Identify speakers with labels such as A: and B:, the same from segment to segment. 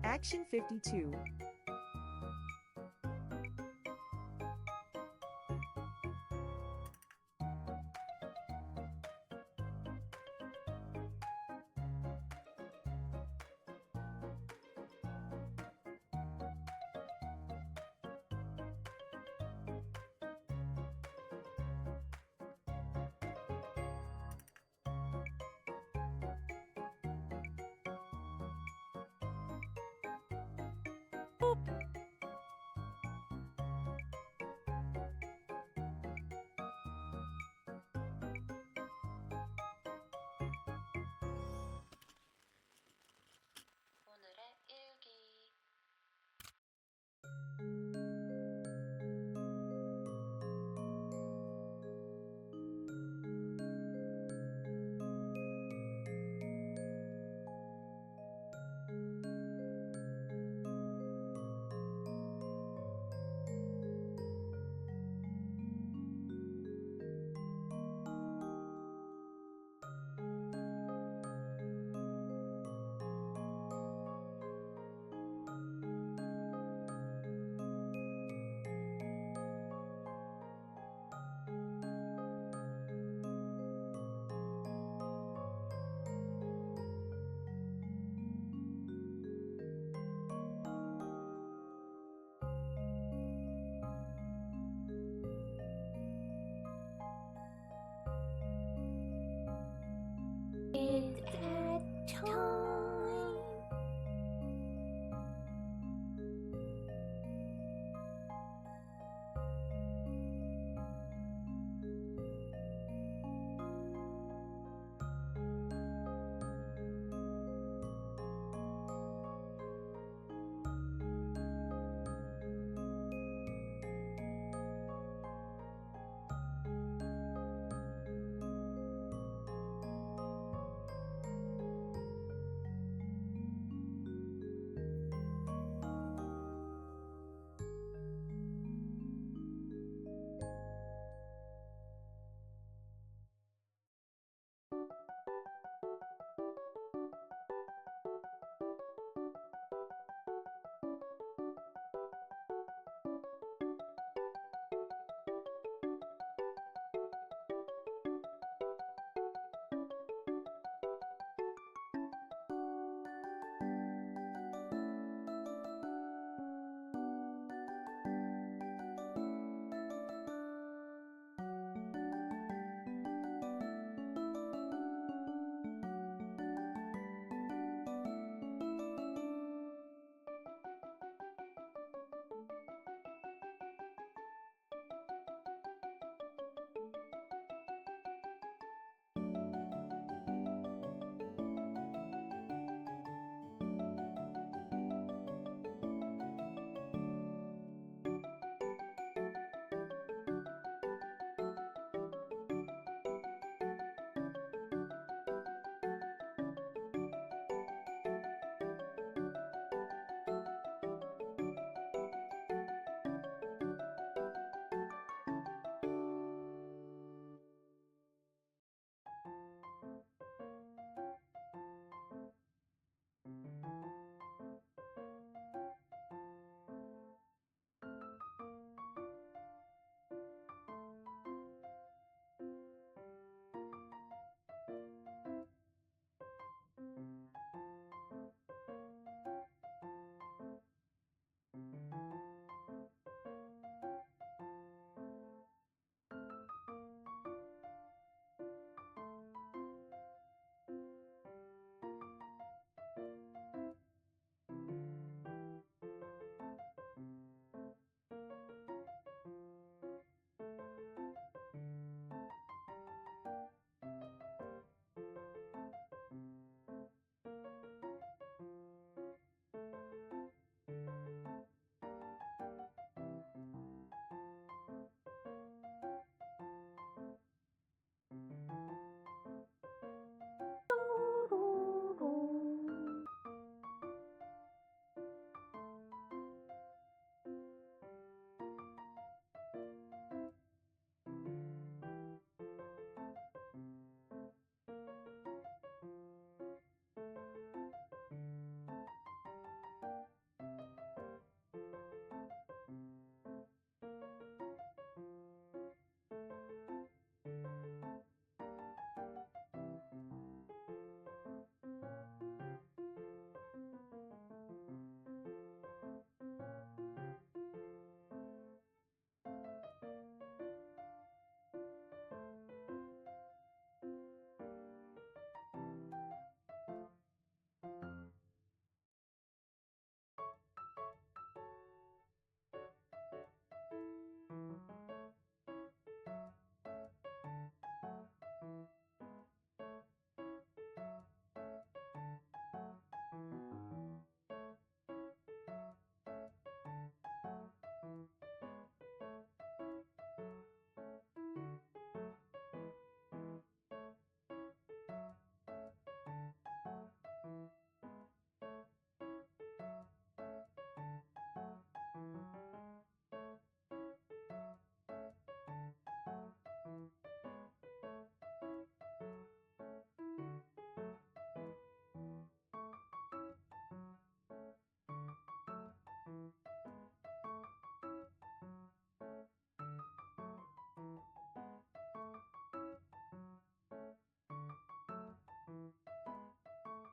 A: Action 52.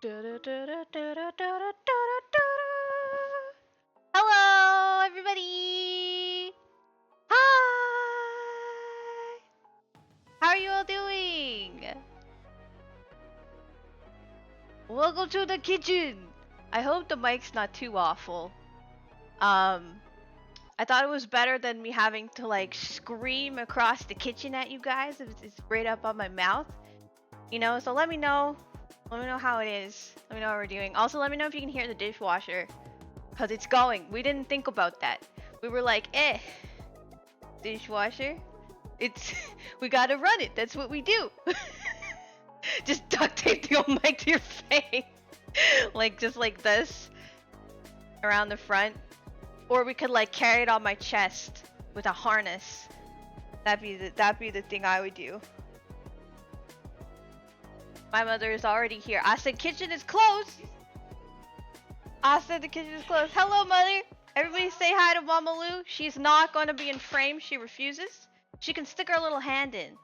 A: Hello, everybody! Hi! How are you all doing? Welcome to the kitchen! I hope the mic's not too awful. I thought it was better than me having to like scream across the kitchen at you guys. It's right up on my mouth. You know, so let me know. Let me know how it is. Let me know how we're doing. Also, let me know if you can hear the dishwasher. Because it's going. We didn't think about that. We were like, dishwasher. We gotta run it. That's what we do. Just duct tape the old mic to your face. Like, just like this. Around the front. Or we could like carry it on my chest with a harness. That'd be the thing I would do. My mother is already here. I said kitchen is closed. I said the kitchen is closed. Hello, mother. Everybody say hi to Mama Lou. She's not going to be in frame. She refuses. She can stick her little hand in.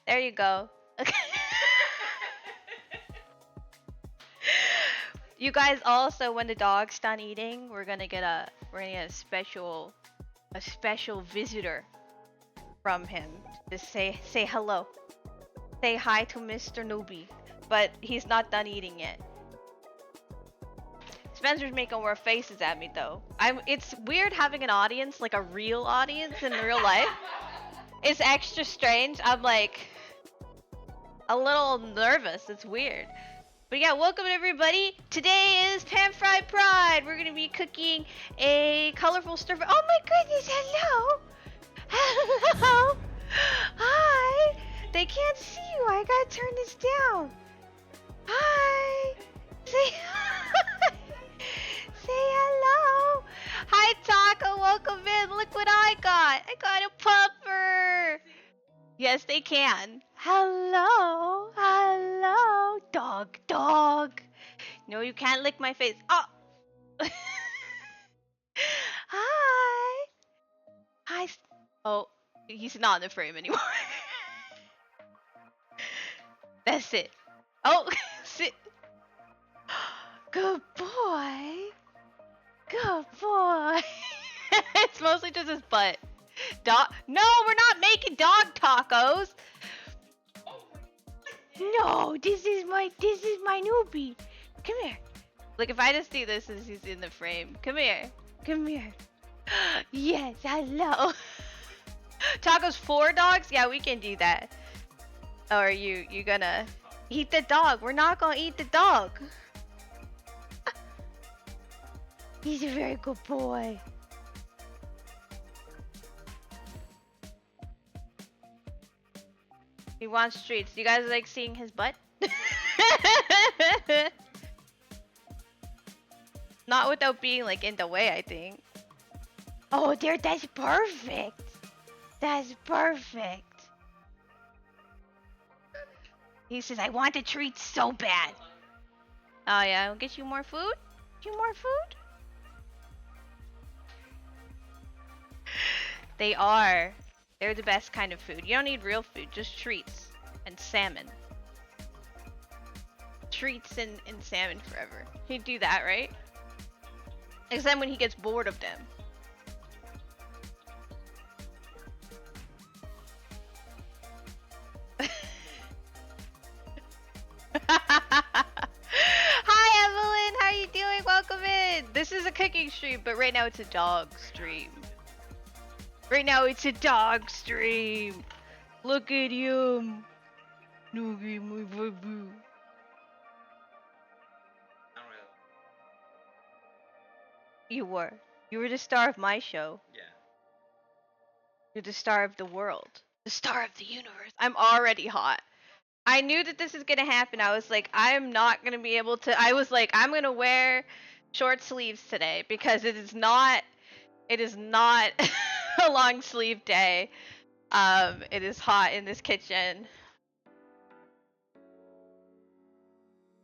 A: There you go. Okay. You guys also, when the dog's done eating, we're gonna get a special visitor from him. Just say hello. Say hi to Mr. Newbie. But he's not done eating yet. Spencer's making more faces at me though. It's weird having an audience, like a real audience in real life. It's extra strange. I'm like a little nervous. It's weird. But yeah, welcome everybody. Today is Pan Fried Pride. We're gonna be cooking a colorful stir fry. Oh my goodness, hello! Hello! Hi! They can't see you. I gotta turn this down. Hi! Say hi! Say hello! Hi Taco, welcome in. Look what I got. I got a pupper. Yes, they can. Hello, hello, dog. No, you can't lick my face. Oh. Hi. Hi. Oh, he's not in the frame anymore. That's it. Oh, sit. Good boy. Good boy. It's mostly just his butt. No, we're not making dog tacos. No, this is my newbie. Come here. Look, if I just do this as he's in the frame. Come here. Yes, hello. Tacos for dogs? Yeah, we can do that. Or are you gonna eat the dog? We're not gonna eat the dog. He's a very good boy. He wants treats. You guys like seeing his butt? Not without being like in the way, I think. Oh, there, that's perfect. That's perfect. He says, I want a treat so bad. Oh yeah, I'll get you more food? They are. They're the best kind of food. You don't need real food, just treats and salmon. Treats and salmon forever. He'd do that, right? Except when he gets bored of them. Hi Evelyn, how are you doing? Welcome in. This is a cooking stream, but right now it's a dog stream. Look at him. Look at my baby. You were the star of my show.
B: Yeah.
A: You're the star of the world. The star of the universe. I'm already hot. I knew that this is gonna happen. I was like, I'm not gonna be able to. I was like, I'm gonna wear short sleeves today because it is not a long sleeve day. It is hot in this kitchen.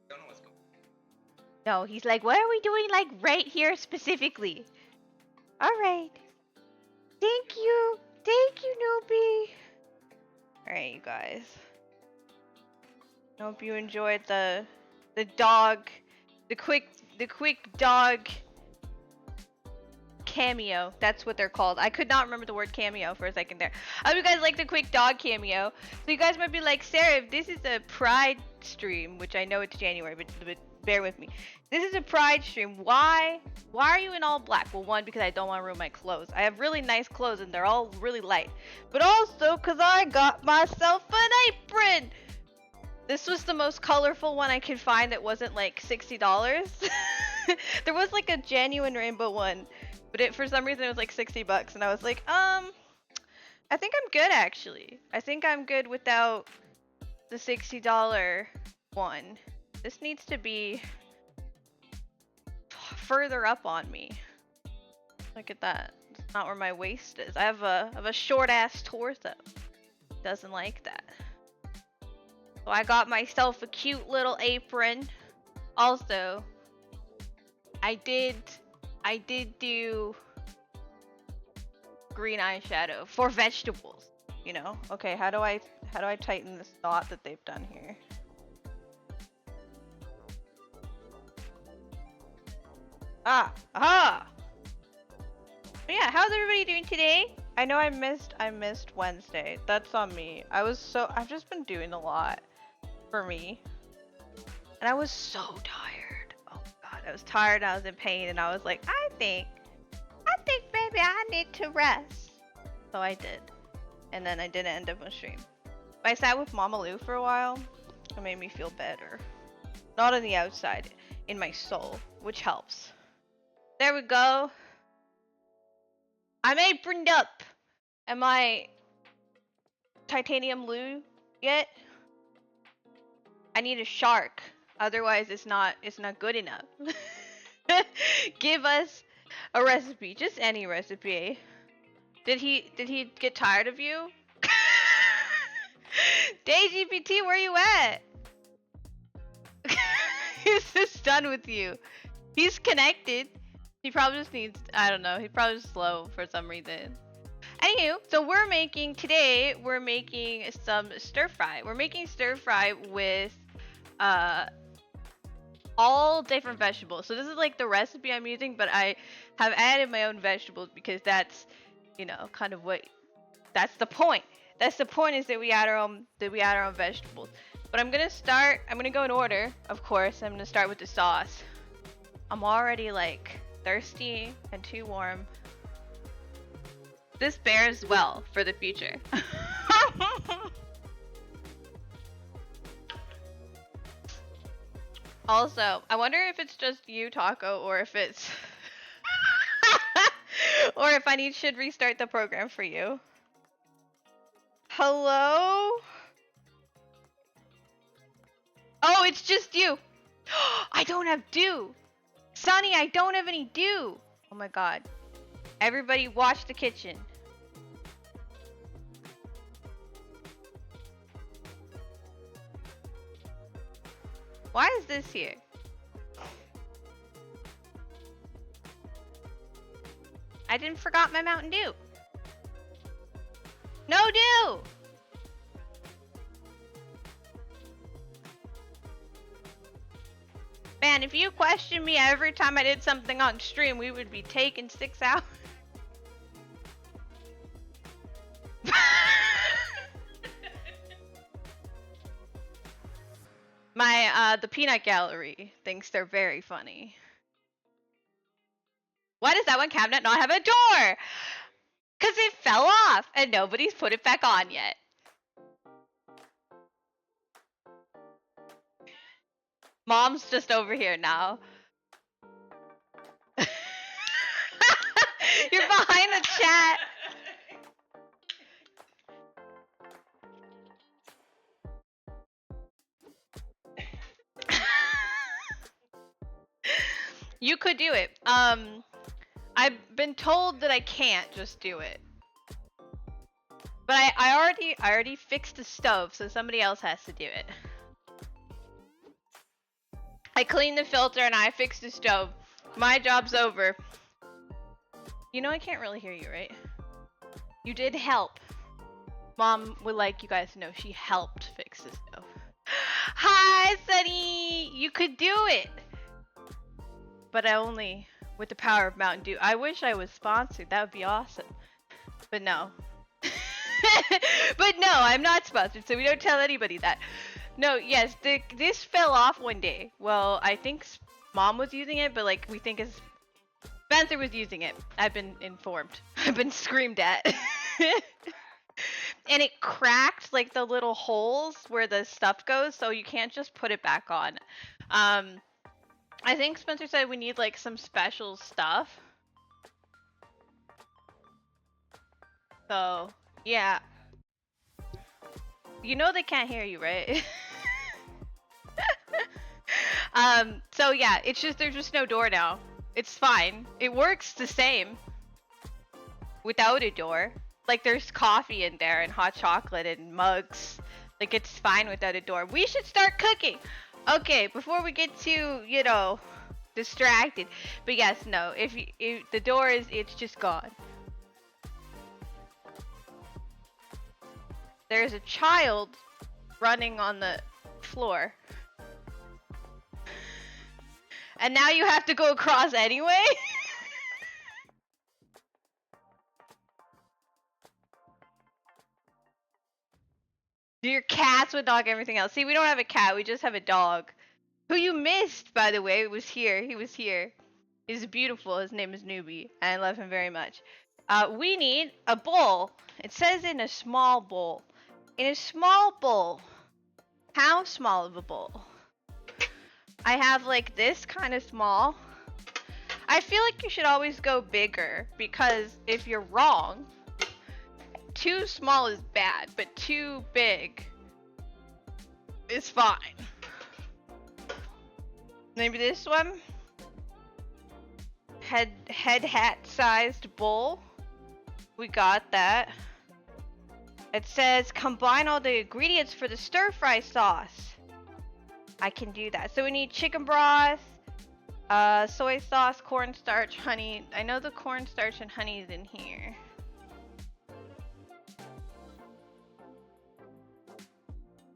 B: Don't know what's going on.
A: No, he's like, what are we doing like right here specifically? Alright. Thank you, Noopy. Alright, you guys. Hope you enjoyed the the quick dog cameo. That's what they're called. I could not remember the word cameo for a second there. I hope you guys like the quick dog cameo. So you guys might be like, Sarah, if this is a Pride stream, which I know it's January, but bear with me. This is a Pride stream. Why are you in all black? Well, one, because I don't want to ruin my clothes. I have really nice clothes and they're all really light. But also because I got myself an apron. This was the most colorful one I could find that wasn't like $60. There was like a genuine rainbow one, but for some reason it was like $60 and I was like, I think I'm good actually. I think I'm good without the $60 one. This needs to be further up on me. Look at that. It's not where my waist is. I have a short ass torso. Doesn't like that. So I got myself a cute little apron. Also, I did do green eyeshadow for vegetables, you know? Okay, how do I tighten this knot that they've done here? Aha! But yeah, how's everybody doing today? I know I missed Wednesday. That's on me. I've just been doing a lot for me. And I was so tired. Oh god, I was tired, I was in pain, and I was like, I think maybe I need to rest. So I did. And then I didn't end up on stream. But I sat with Mama Lou for a while. It made me feel better. Not on the outside, in my soul, which helps. There we go. I'm aproned up. Am I Titanium Lou yet? I need a shark. Otherwise it's not good enough. Give us a recipe. Just any recipe. Did he get tired of you? DayGPT, where you at? He's just done with you. He's connected. He probably just needs, I don't know, he's probably just slow for some reason. Anywho, so we're making some stir fry. We're making stir fry with all different vegetables. So this is like the recipe I'm using, but I have added my own vegetables because that's, you know, kind of that's the point. That's the point, is that we add our own vegetables. But I'm gonna go in order, of course. I'm gonna start with the sauce. I'm already like thirsty and too warm. This bears well for the future. Also, I wonder if it's just you, Taco, or if it's or if I should restart the program for you. Hello? Oh, it's just you. I don't have dew. Sonny, I don't have any dew. Oh my god. Everybody watch the kitchen. Why is this here? I didn't forgot my Mountain Dew. No dew! Man, if you questioned me every time I did something on stream, we would be taking 6 hours. The peanut gallery thinks they're very funny. Why does that one cabinet not have a door? Cause it fell off and nobody's put it back on yet. Mom's just over here now. You're behind the chat. You could do it. I've been told that I can't just do it. But I already fixed the stove, so somebody else has to do it. I cleaned the filter and I fixed the stove. My job's over. You know I can't really hear you, right? You did help. Mom would like you guys to know she helped fix the stove. Hi, Sunny! You could do it! But only with the power of Mountain Dew. I wish I was sponsored. That would be awesome. But no. But no, I'm not sponsored, so we don't tell anybody that. No, yes, this fell off one day. Well, I think Mom was using it, but like we think Spencer was using it. I've been informed. I've been screamed at. And it cracked like the little holes where the stuff goes, so you can't just put it back on. I think Spencer said we need like some special stuff. So, yeah. You know they can't hear you, right? So yeah, it's just there's just no door now. It's fine. It works the same without a door. Like there's coffee in there and hot chocolate and mugs. Like it's fine without a door. We should start cooking. Okay, before we get too, you know, distracted. But yes, no. If the door it's just gone. There's a child running on the floor. And now you have to go across anyway? Your cats would knock everything else. See, we don't have a cat, we just have a dog. Who you missed, by the way, was here. He was here. He's beautiful. His name is Newbie. I love him very much. We need a bowl. It says in a small bowl. In a small bowl. How small of a bowl? I have like this kind of small. I feel like you should always go bigger because if you're wrong, too small is bad, but too big is fine. Maybe this one? Head hat sized bowl. We got that. It says combine all the ingredients for the stir fry sauce. I can do that. So we need chicken broth, soy sauce, cornstarch, honey. I know the cornstarch and honey is in here.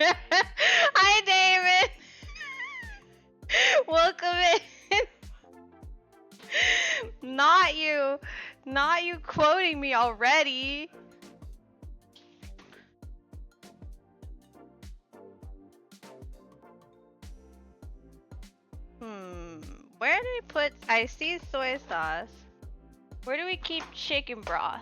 A: Hi, David. Welcome in. Not you quoting me already. Where do we put? I see soy sauce. Where do we keep chicken broth?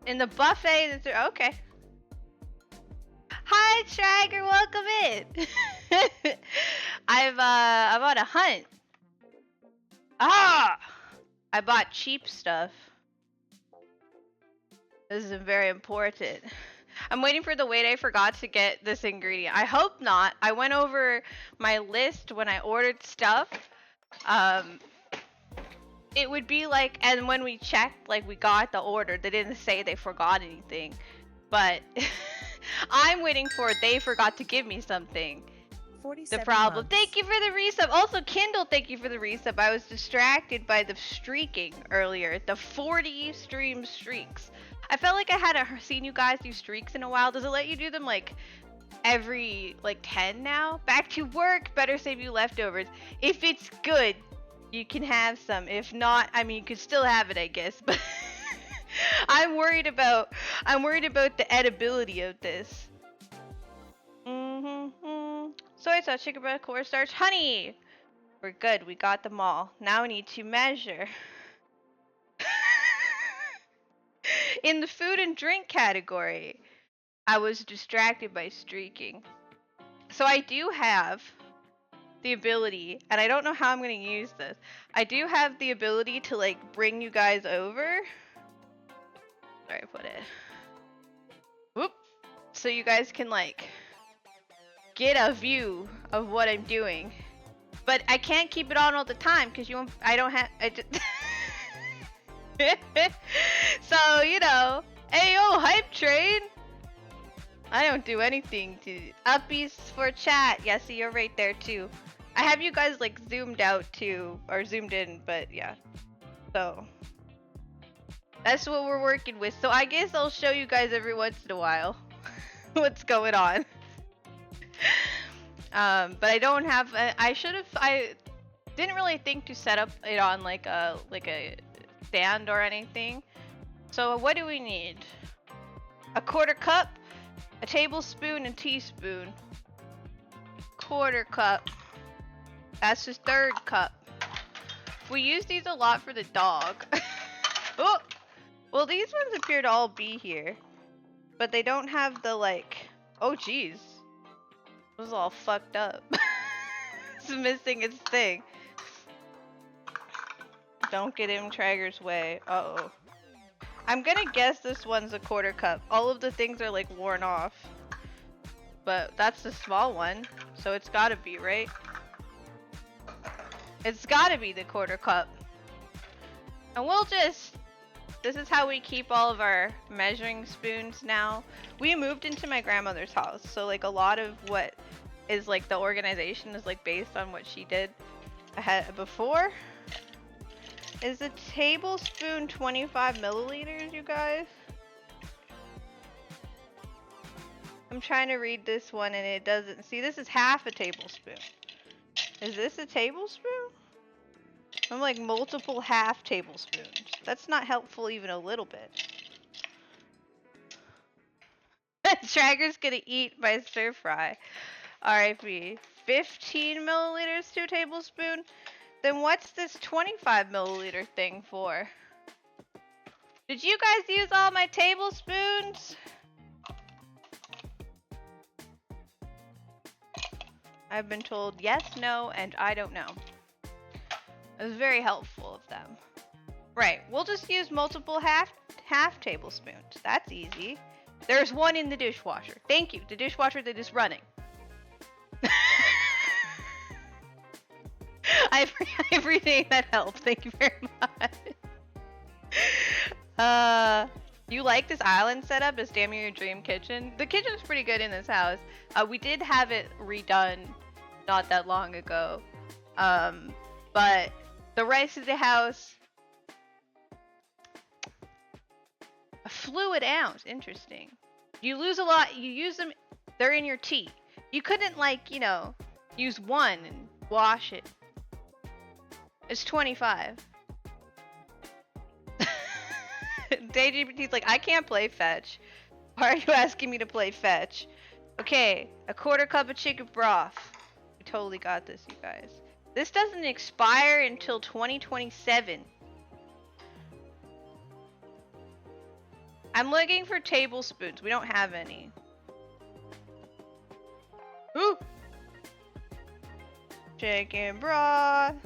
A: In the buffet. Okay. Hi, Trager. Welcome in. I'm on a hunt. I bought cheap stuff. This is very important. I'm waiting for the wait. I forgot to get this ingredient. I hope not. I went over my list when I ordered stuff. It would be like, and when we checked, like we got the order, they didn't say they forgot anything. But I'm waiting for they forgot to give me something. The problem. Months. Thank you for the resub. Also, Kindle, thank you for the resub. I was distracted by the streaking earlier. The 40 stream streaks. I felt like I hadn't seen you guys do streaks in a while. Does it let you do them like every like 10 now? Back to work. Better save you leftovers. If it's good, you can have some. If not, I mean, you could still have it, I guess. But I'm worried about the edibility of this. Soy sauce, chicken breast, cornstarch, honey. We're good. We got them all. Now we need to measure. In the food and drink category, I was distracted by streaking. So I do have the ability, and I don't know how I'm going to use this. I do have the ability to like bring you guys over. Sorry, I put it. Whoop. So you guys can like get a view of what I'm doing. But I can't keep it on all the time because I don't have. I just. So, you know, ayo, hype train. I don't do anything to uppies for chat. Yeah, see, you're right there too. I have you guys like zoomed out too, or zoomed in, but yeah. So That's what we're working with. So I guess I'll show you guys every once in a while what's going on. But I don't have. I should have. I didn't really think to set up it on like a stand or anything. So what do we need? A quarter cup, a tablespoon, and teaspoon. Quarter cup. That's his third cup. We use these a lot for the dog. Oh, well, these ones appear to all be here, but they don't have the like. Oh, geez, it was all fucked up. It's missing its thing. Don't get in Traeger's way. Uh-oh. I'm gonna guess this one's a quarter cup. All of the things are like worn off, but that's the small one, so it's gotta be, right? It's gotta be the quarter cup. And we'll just, this is how we keep all of our measuring spoons now. We moved into my grandmother's house, so like a lot of what is like the organization is like based on what she did before. Is a tablespoon 25 milliliters, you guys? I'm trying to read this one and it doesn't. See, this is half a tablespoon. Is this a tablespoon? I'm like multiple half tablespoons. That's not helpful even a little bit. Traeger's gonna eat my stir fry. RIP. 15 milliliters, 2 tablespoons. Then what's this 25 milliliter thing for? Did you guys use all my tablespoons? I've been told yes, no, and I don't know. It was very helpful of them. Right, we'll just use multiple half tablespoons. That's easy. There's one in the dishwasher. Thank you, the dishwasher that is running. Everything that helps. Thank you very much. You like this island setup as damn your dream kitchen? The kitchen's pretty good in this house. We did have it redone not that long ago. But the rest of the house, a fluid ounce. Interesting. You lose a lot. You use them. They're in your tea. You couldn't like, you know, use one and wash it. It's 25. DayGPT's like, I can't play fetch. Why are you asking me to play fetch? Okay, a quarter cup of chicken broth. We totally got this, you guys. This doesn't expire until 2027. I'm looking for tablespoons. We don't have any. Ooh! Chicken broth.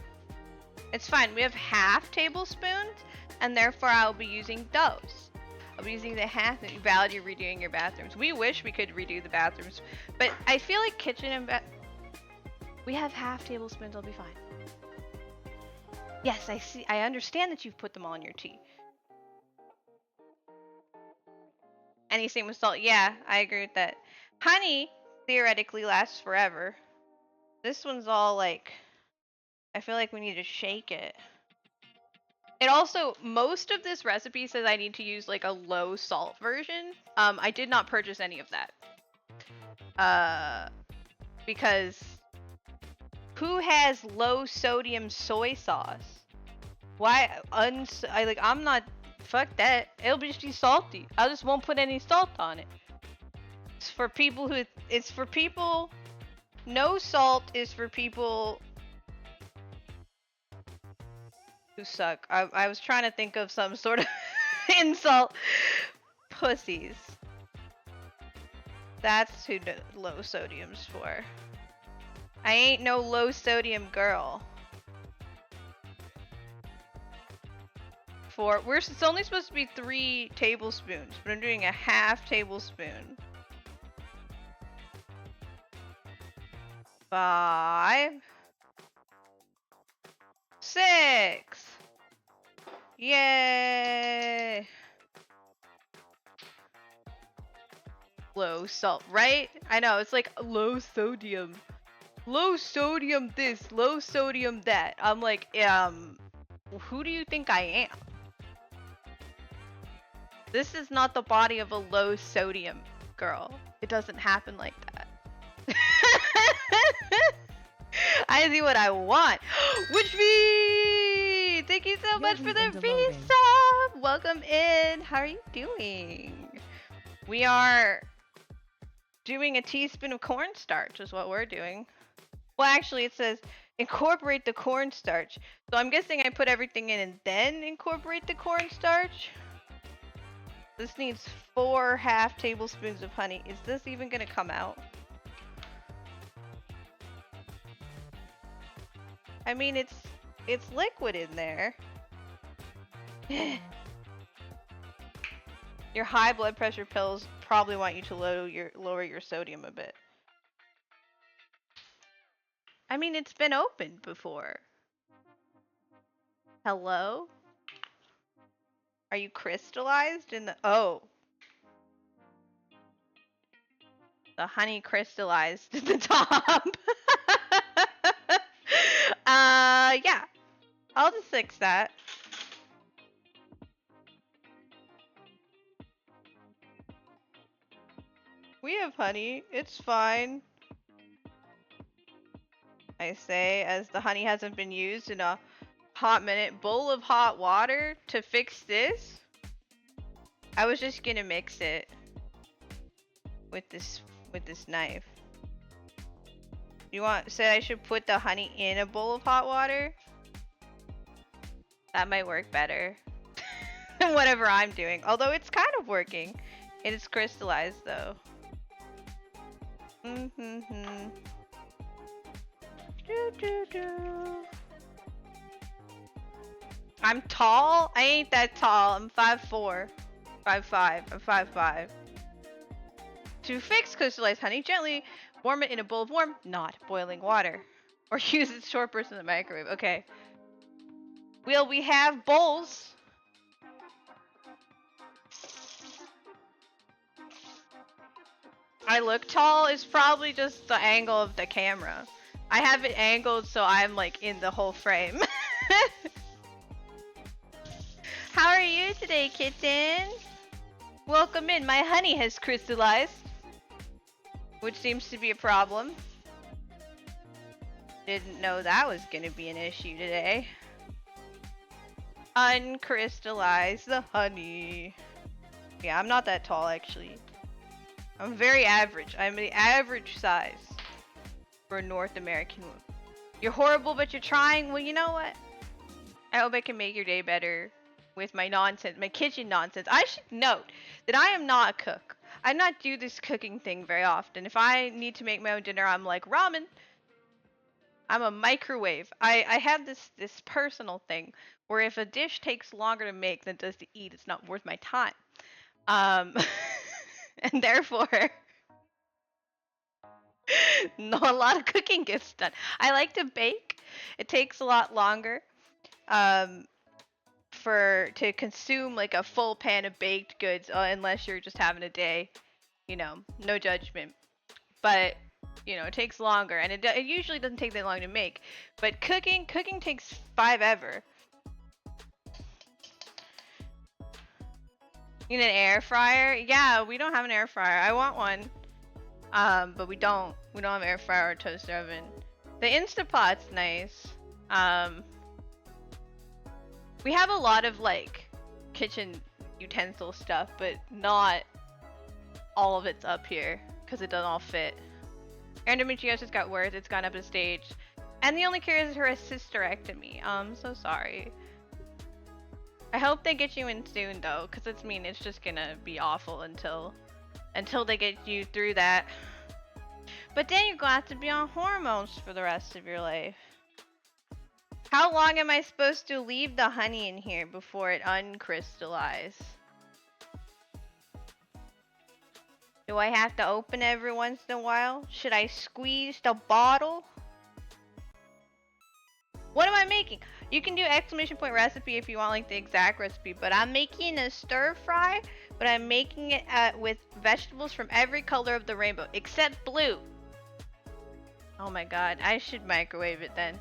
A: It's fine. We have half tablespoons, and therefore I'll be using those. I'll be using the half. Valid, you're redoing your bathrooms. We wish we could redo the bathrooms, but I feel like kitchen and we have half tablespoons. I'll be fine. Yes, I see. I understand that you've put them all in your tea. Anything with salt. Yeah, I agree with that. Honey theoretically lasts forever. This one's all like, I feel like we need to shake it. It also, most of this recipe says I need to use like a low salt version. I did not purchase any of that. Because who has low sodium soy sauce? Why I'm not, fuck that. It'll just be salty. I just won't put any salt on it. It's for people who, no salt is for people who suck. I was trying to think of some sort of insult. Pussies. That's who low sodium's for. I ain't no low sodium girl. It's only supposed to be 3 tablespoons, but I'm doing a half tablespoon. 5, 6. Yay! Low salt, right? I know, it's like low sodium. Low sodium this, low sodium that. I'm like, who do you think I am? This is not the body of a low sodium girl. It doesn't happen like that. I see what I want. Which me? Thank you so much for the resub. Welcome in. How are you doing? We are doing a teaspoon of cornstarch is what we're doing. Well, actually, it says incorporate the cornstarch. So I'm guessing I put everything in and then incorporate the cornstarch. This needs 4 half tablespoons of honey. Is this even gonna come out? I mean, it's liquid in there. Your high blood pressure pills probably want you to lower your sodium a bit. I mean, it's been opened before. Hello? Are you crystallized in the... Oh. The honey crystallized at the top. Yeah. I'll just fix that. We have honey. It's fine. I say, as the honey hasn't been used in a hot minute. Bowl of hot water to fix this? I was just gonna mix it with this knife. You said I should put the honey in a bowl of hot water? That might work better than whatever I'm doing. Although it's kind of working. It is crystallized though. I'm tall? I ain't that tall. I'm 5'4". 5'5". I'm 5'5". To fix crystallized honey, gently warm it in a bowl of warm, not boiling water. Or use its short burst in the microwave. Okay. Will we have bowls? I look tall is probably just the angle of the camera. I have it angled so I'm like in the whole frame. How are you today, kitten? Welcome in. My honey has crystallized, which seems to be a problem. Didn't know that was gonna be an issue today. Uncrystallize the honey. Yeah, I'm not that tall actually. I'm very average. I'm the average size for a North American woman. You're horrible, but you're trying. Well, you know what? I hope I can make your day better with my nonsense, my kitchen nonsense. I should note that I am not a cook. I not do this cooking thing very often. If I need to make my own dinner, I'm like ramen. I'm a microwave. I have this personal thing where if a dish takes longer to make than it does to eat, it's not worth my time. And therefore, not a lot of cooking gets done. I like to bake. It takes a lot longer to consume like a full pan of baked goods unless you're just having a day. You know, no judgment. But you know, it takes longer, and it usually doesn't take that long to make. But cooking takes 5 ever. You need an air fryer? Yeah, we don't have an air fryer. I want one. But we don't. We don't have an air fryer or toaster oven. The Instapot's nice. We have a lot of like kitchen utensil stuff, but not all of it's up here because it doesn't all fit. Endometriosis got worse. It's gone up a stage, and the only cure is her hysterectomy. I'm so sorry. I hope they get you in soon though, because it's just gonna be awful until they get you through that. But then you're gonna have to be on hormones for the rest of your life. How long am I supposed to leave the honey in here before it uncrystallizes? Do I have to open it every once in a while? Should I squeeze the bottle? What am I making? You can do exclamation point recipe if you want like the exact recipe, but I'm making a stir fry, but I'm making it with vegetables from every color of the rainbow except blue. Oh my god, I should microwave it then.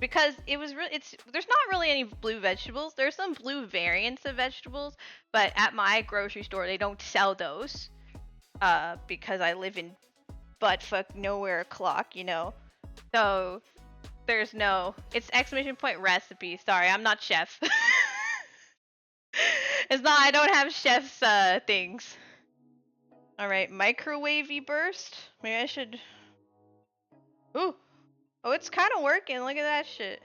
A: because it was really there's not really any blue vegetables. There's some blue variants of vegetables, but at my grocery store they don't sell those. Because I live in buttfuck nowhere clock, you know. So there's no. It's exclamation point recipe. Sorry, I'm not chef. It's not. I don't have chef's things. All right, microwavy burst. Maybe I should. Ooh. Oh, it's kind of working. Look at that shit.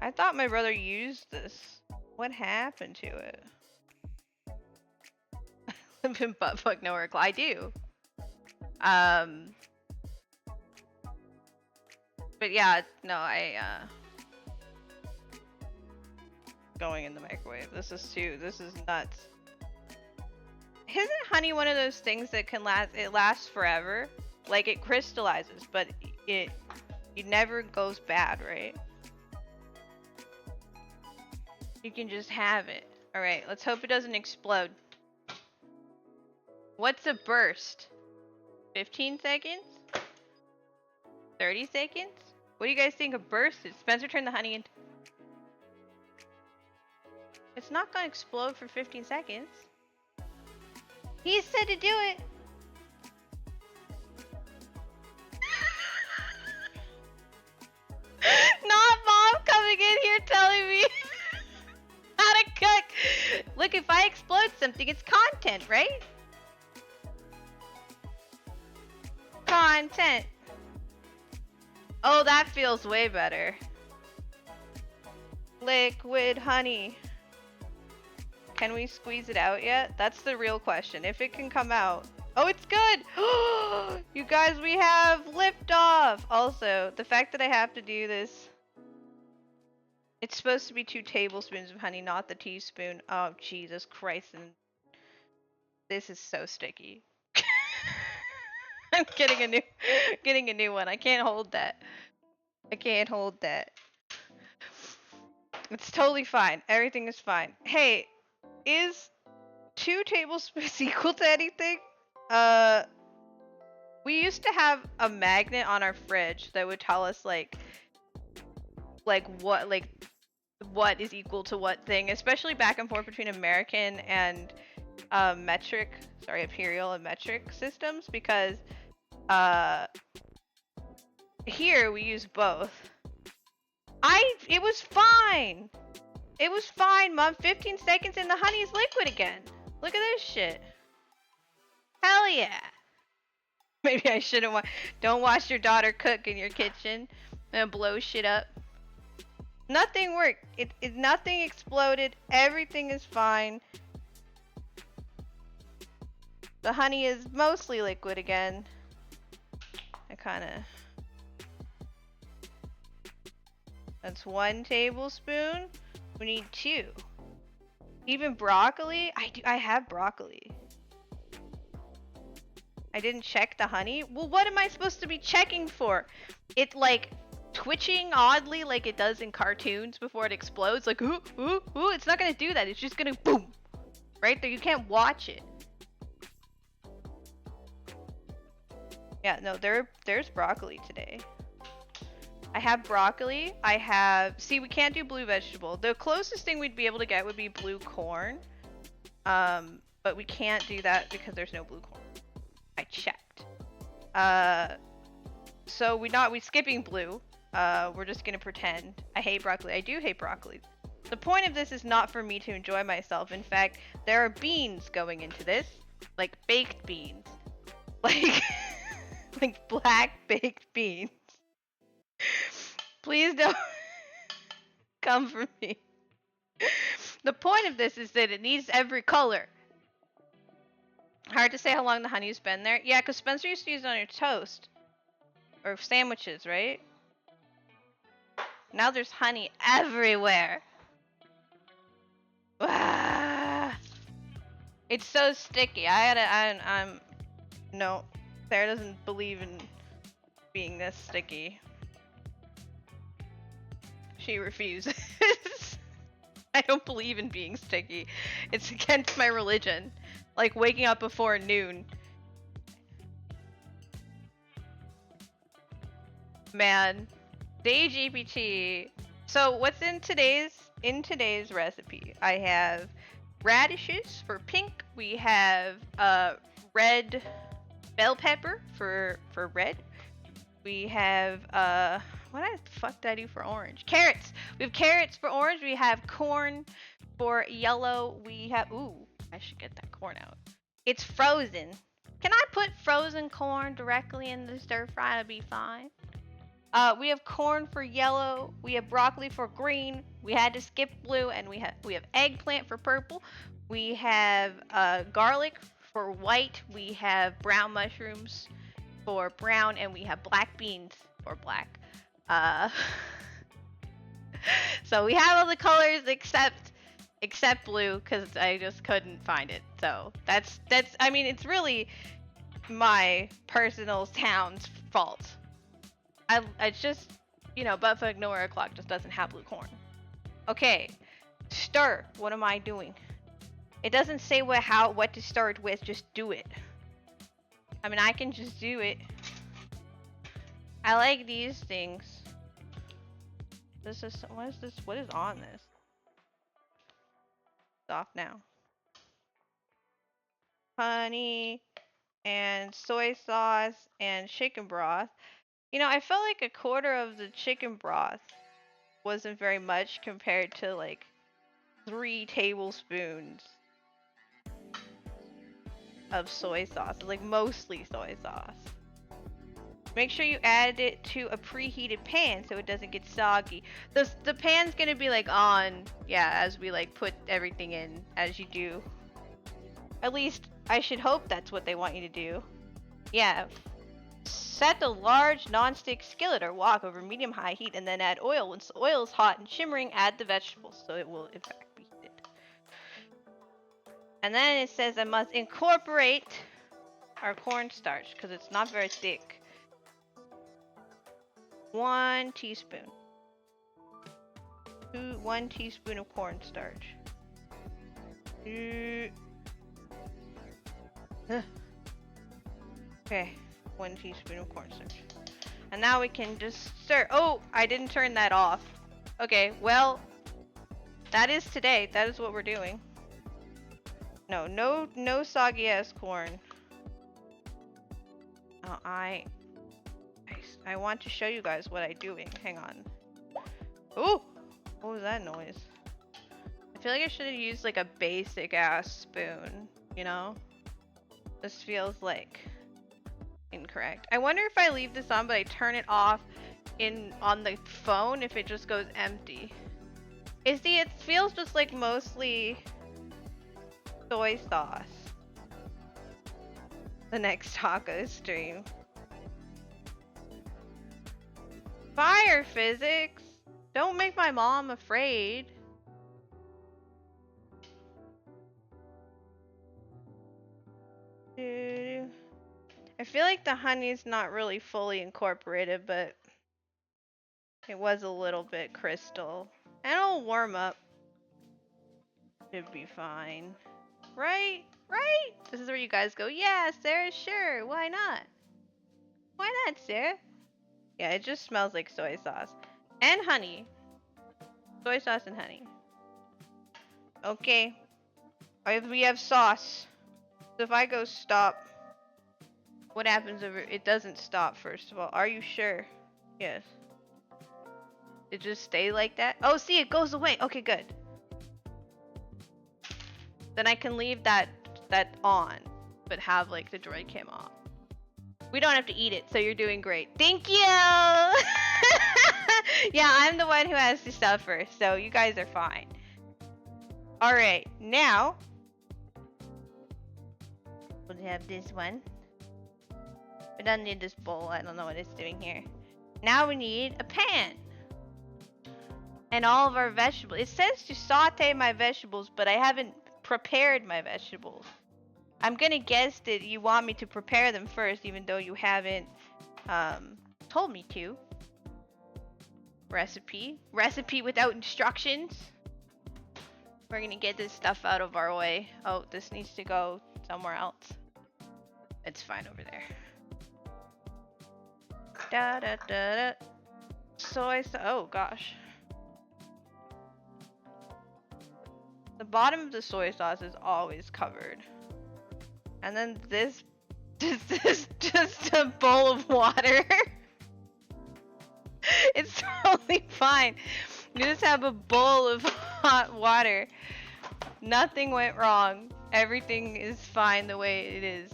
A: I thought my brother used this. What happened to it? Live in buttfuck nowhere. I do. But yeah, no, going in the microwave. This is nuts. Isn't honey one of those things that can last, it lasts forever? Like it crystallizes, but it never goes bad, right? You can just have it. Alright, let's hope it doesn't explode. What's a burst? 15 seconds? 30 seconds? What do you guys think a burst is? Spencer, turn the honey in. It's not gonna explode for 15 seconds. He said to do it. Not mom coming in here telling me how to cook. Look, if I explode something, it's content, right? Content. Oh, that feels way better. Liquid honey. Can we squeeze it out yet? That's the real question. If it can come out. Oh, it's good! You guys, we have liftoff! Also, the fact that I have to do this. It's supposed to be 2 tablespoons of honey, not the teaspoon. Oh, Jesus Christ. And this is so sticky. I'm getting a new one. I can't hold that. I can't hold that. It's totally fine. Everything is fine. Hey, is 2 tablespoons equal to anything? We used to have a magnet on our fridge that would tell us like what is equal to what thing, especially back and forth between American and imperial and metric systems, because here we use both. It was fine. It was fine, Mom. 15 seconds and the honey's liquid again. Look at this shit. Hell yeah. Maybe I shouldn't don't watch your daughter cook in your kitchen and blow shit up. Nothing worked. Nothing exploded. Everything is fine. The honey is mostly liquid again. That's 1 tablespoon. We need 2. Even broccoli? I have broccoli. I didn't check the honey? Well, what am I supposed to be checking for? It like twitching oddly like it does in cartoons before it explodes. Like, ooh, ooh, ooh. It's not gonna do that. It's just gonna boom. Right there. You can't watch it. Yeah, no, there's broccoli today. I have broccoli. See, we can't do blue vegetable. The closest thing we'd be able to get would be blue corn. But we can't do that because there's no blue corn. I checked. So we skipping blue. We're just gonna pretend. I hate broccoli. I do hate broccoli. The point of this is not for me to enjoy myself. In fact, there are beans going into this. Like baked beans. Like, like black baked beans. Please don't come for me. The point of this is that it needs every color. Hard to say how long the honey's been there. Yeah, because Spencer used to use it on your toast. Or sandwiches, right? Now there's honey everywhere. Ah, it's so sticky. No. Sarah doesn't believe in being this sticky. She refuses. I don't believe in being sticky. It's against my religion. Like waking up before noon. Man, day GPT. So what's in today's recipe? I have radishes for pink. We have red bell pepper for red. We have what the fuck did I do for orange? Carrots. We have carrots for orange. We have corn for yellow. We have I should get that corn out. It's frozen. Can I put frozen corn directly in the stir fry to be fine? We have corn for yellow. We have broccoli for green. We had to skip blue, and we have eggplant for purple. We have garlic for white. We have brown mushrooms for brown, and we have black beans for black. So we have all the colors except blue, because I just couldn't find it. So that's I mean, it's really my personal town's fault. It's just, you know, Buttfuck Nowhere O'Clock just doesn't have blue corn. Okay, stir. What am I doing? It doesn't say what to stir it with. Just do it. I mean, I can just do it. I like these things. This is what is this? What is on this? It's off now. Honey and soy sauce and chicken broth. You know, I felt like a quarter of the chicken broth wasn't very much compared to like 3 tablespoons of soy sauce, like mostly soy sauce. Make sure you add it to a preheated pan so it doesn't get soggy. The pan's gonna be like on, yeah, as we like put everything in, as you do. At least I should hope that's what they want you to do. Yeah. Set the large non-stick skillet or wok over medium-high heat and then add oil. Once the oil is hot and shimmering, add the vegetables so it will in fact be heated. And then it says I must incorporate our cornstarch because it's not very thick. 1 teaspoon. 1 teaspoon of cornstarch. Okay. 1 teaspoon of cornstarch. And now we can just stir. Oh, I didn't turn that off. Okay, well, that is today. That is what we're doing. No soggy ass corn. Oh, I want to show you guys what I'm doing. Hang on. Ooh, what was that noise? I feel like I should have used like a basic ass spoon, you know? This feels like incorrect. I wonder if I leave this on but I turn it off on the phone, if it just goes empty. It feels just like mostly soy sauce. The next taco stream. Fire physics! Don't make my mom afraid. I feel like the honey's not really fully incorporated, but it was a little bit crystal. And it'll warm up. Should be fine. Right? Right? This is where you guys go, yeah, Sarah, sure, why not? Why not, Sarah? Yeah, it just smells like soy sauce. And honey. Soy sauce and honey. Okay. We have sauce. So if I go stop, what happens if it doesn't stop, first of all? Are you sure? Yes. It just stay like that? Oh, see, it goes away. Okay, good. Then I can leave that on, but have like the droid cam off. We don't have to eat it, so you're doing great. Thank you! Yeah, I'm the one who has to suffer, so you guys are fine. Alright, now we'll have this one. We don't need this bowl. I don't know what it's doing here. Now we need a pan. And all of our vegetables. It says to saute my vegetables, but I haven't prepared my vegetables. I'm gonna guess that you want me to prepare them first, even though you haven't told me to. Recipe without instructions. We're gonna get this stuff out of our way. Oh, this needs to go somewhere else. It's fine over there. Da da da da. Soy sauce. Oh gosh. The bottom of the soy sauce is always covered. And then this is just a bowl of water. It's totally fine. You just have a bowl of hot water. Nothing went wrong. Everything is fine the way it is.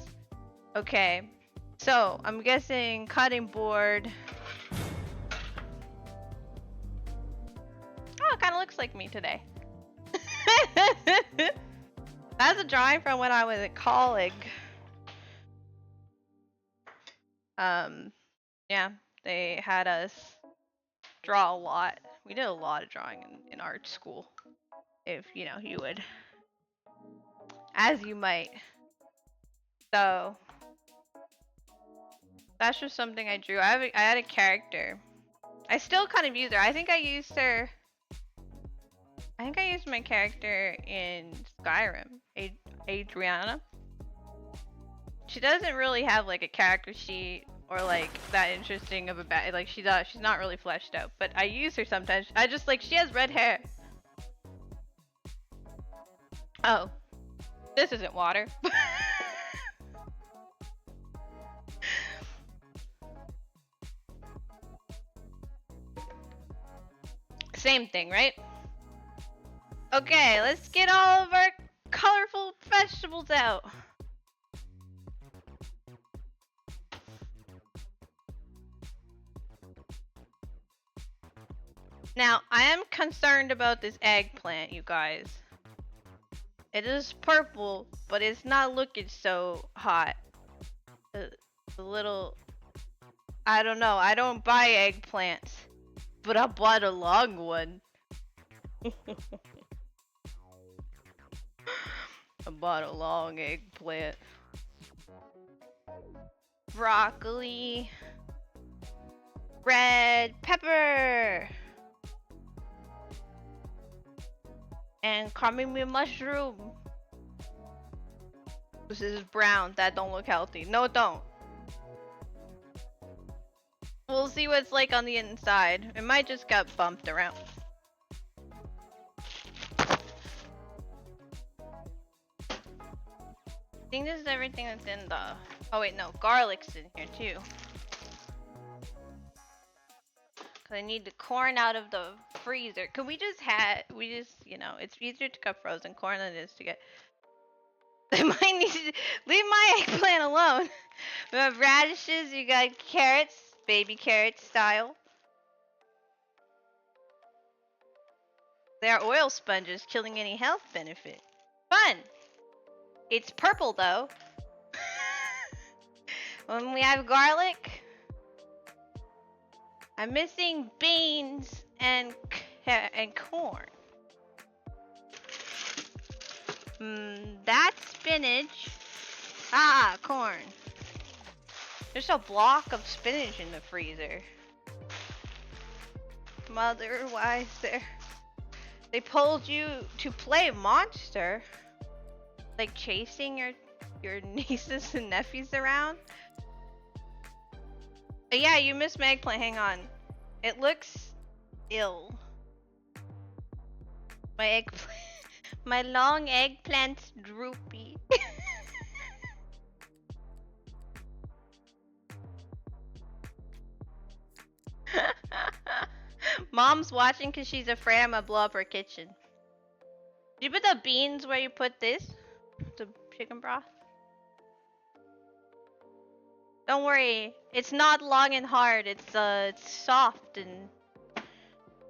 A: Okay. So, I'm guessing cutting board. Oh, it kind of looks like me today. That's a drawing from when I was at college. Yeah, they had us draw a lot. We did a lot of drawing in art school. If, you know, you would. As you might. So, that's just something I drew. I had a character. I still kind of use her. I think I used my character in Skyrim. Adriana. She doesn't really have like a character sheet or like that interesting of a like she's not really fleshed out, but I use her sometimes. I just like she has red hair. Oh. This isn't water. Same thing, right? Okay, let's get all of our colorful vegetables out. Now, I am concerned about this eggplant, you guys. It is purple, but it's not looking so hot. The little... I don't know, I don't buy eggplants. But I bought a long one. I bought a long eggplant. Broccoli. Red pepper. And kamimi mushroom. This is brown. That don't look healthy. No, it don't. We'll see what it's like on the inside. It might just got bumped around. I think this is everything that's in the... Oh wait, no. Garlic's in here too. Cause I need the corn out of the freezer. Could we just you know, it's easier to cut frozen corn than it is to get... I might need to... Leave my eggplant alone. We have radishes, you got carrots. Baby carrot style. They are oil sponges, killing any health benefit. Fun! It's purple though. When we have garlic, I'm missing beans and corn. That's spinach. Ah, corn. There's a block of spinach in the freezer. Mother, why is there... They pulled you to play monster? Like chasing your nieces and nephews around? Yeah, you missed my eggplant, hang on. It looks ill. My eggplant... My long eggplant's droopy. Mom's watching because she's afraid I'm gonna blow up her kitchen. You put the beans where you put this? The chicken broth? Don't worry, it's not long and hard. It's soft and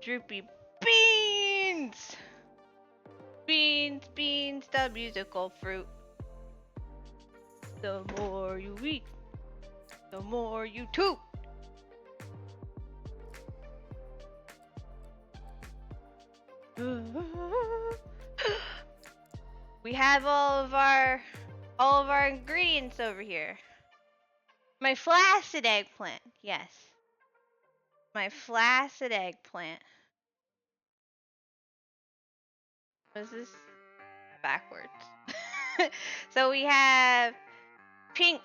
A: droopy. Beans! Beans, beans, the musical fruit. The more you eat, the more you toot. We have all of our ingredients over here. My flaccid eggplant, yes. My flaccid eggplant. Was this backwards? So we have pink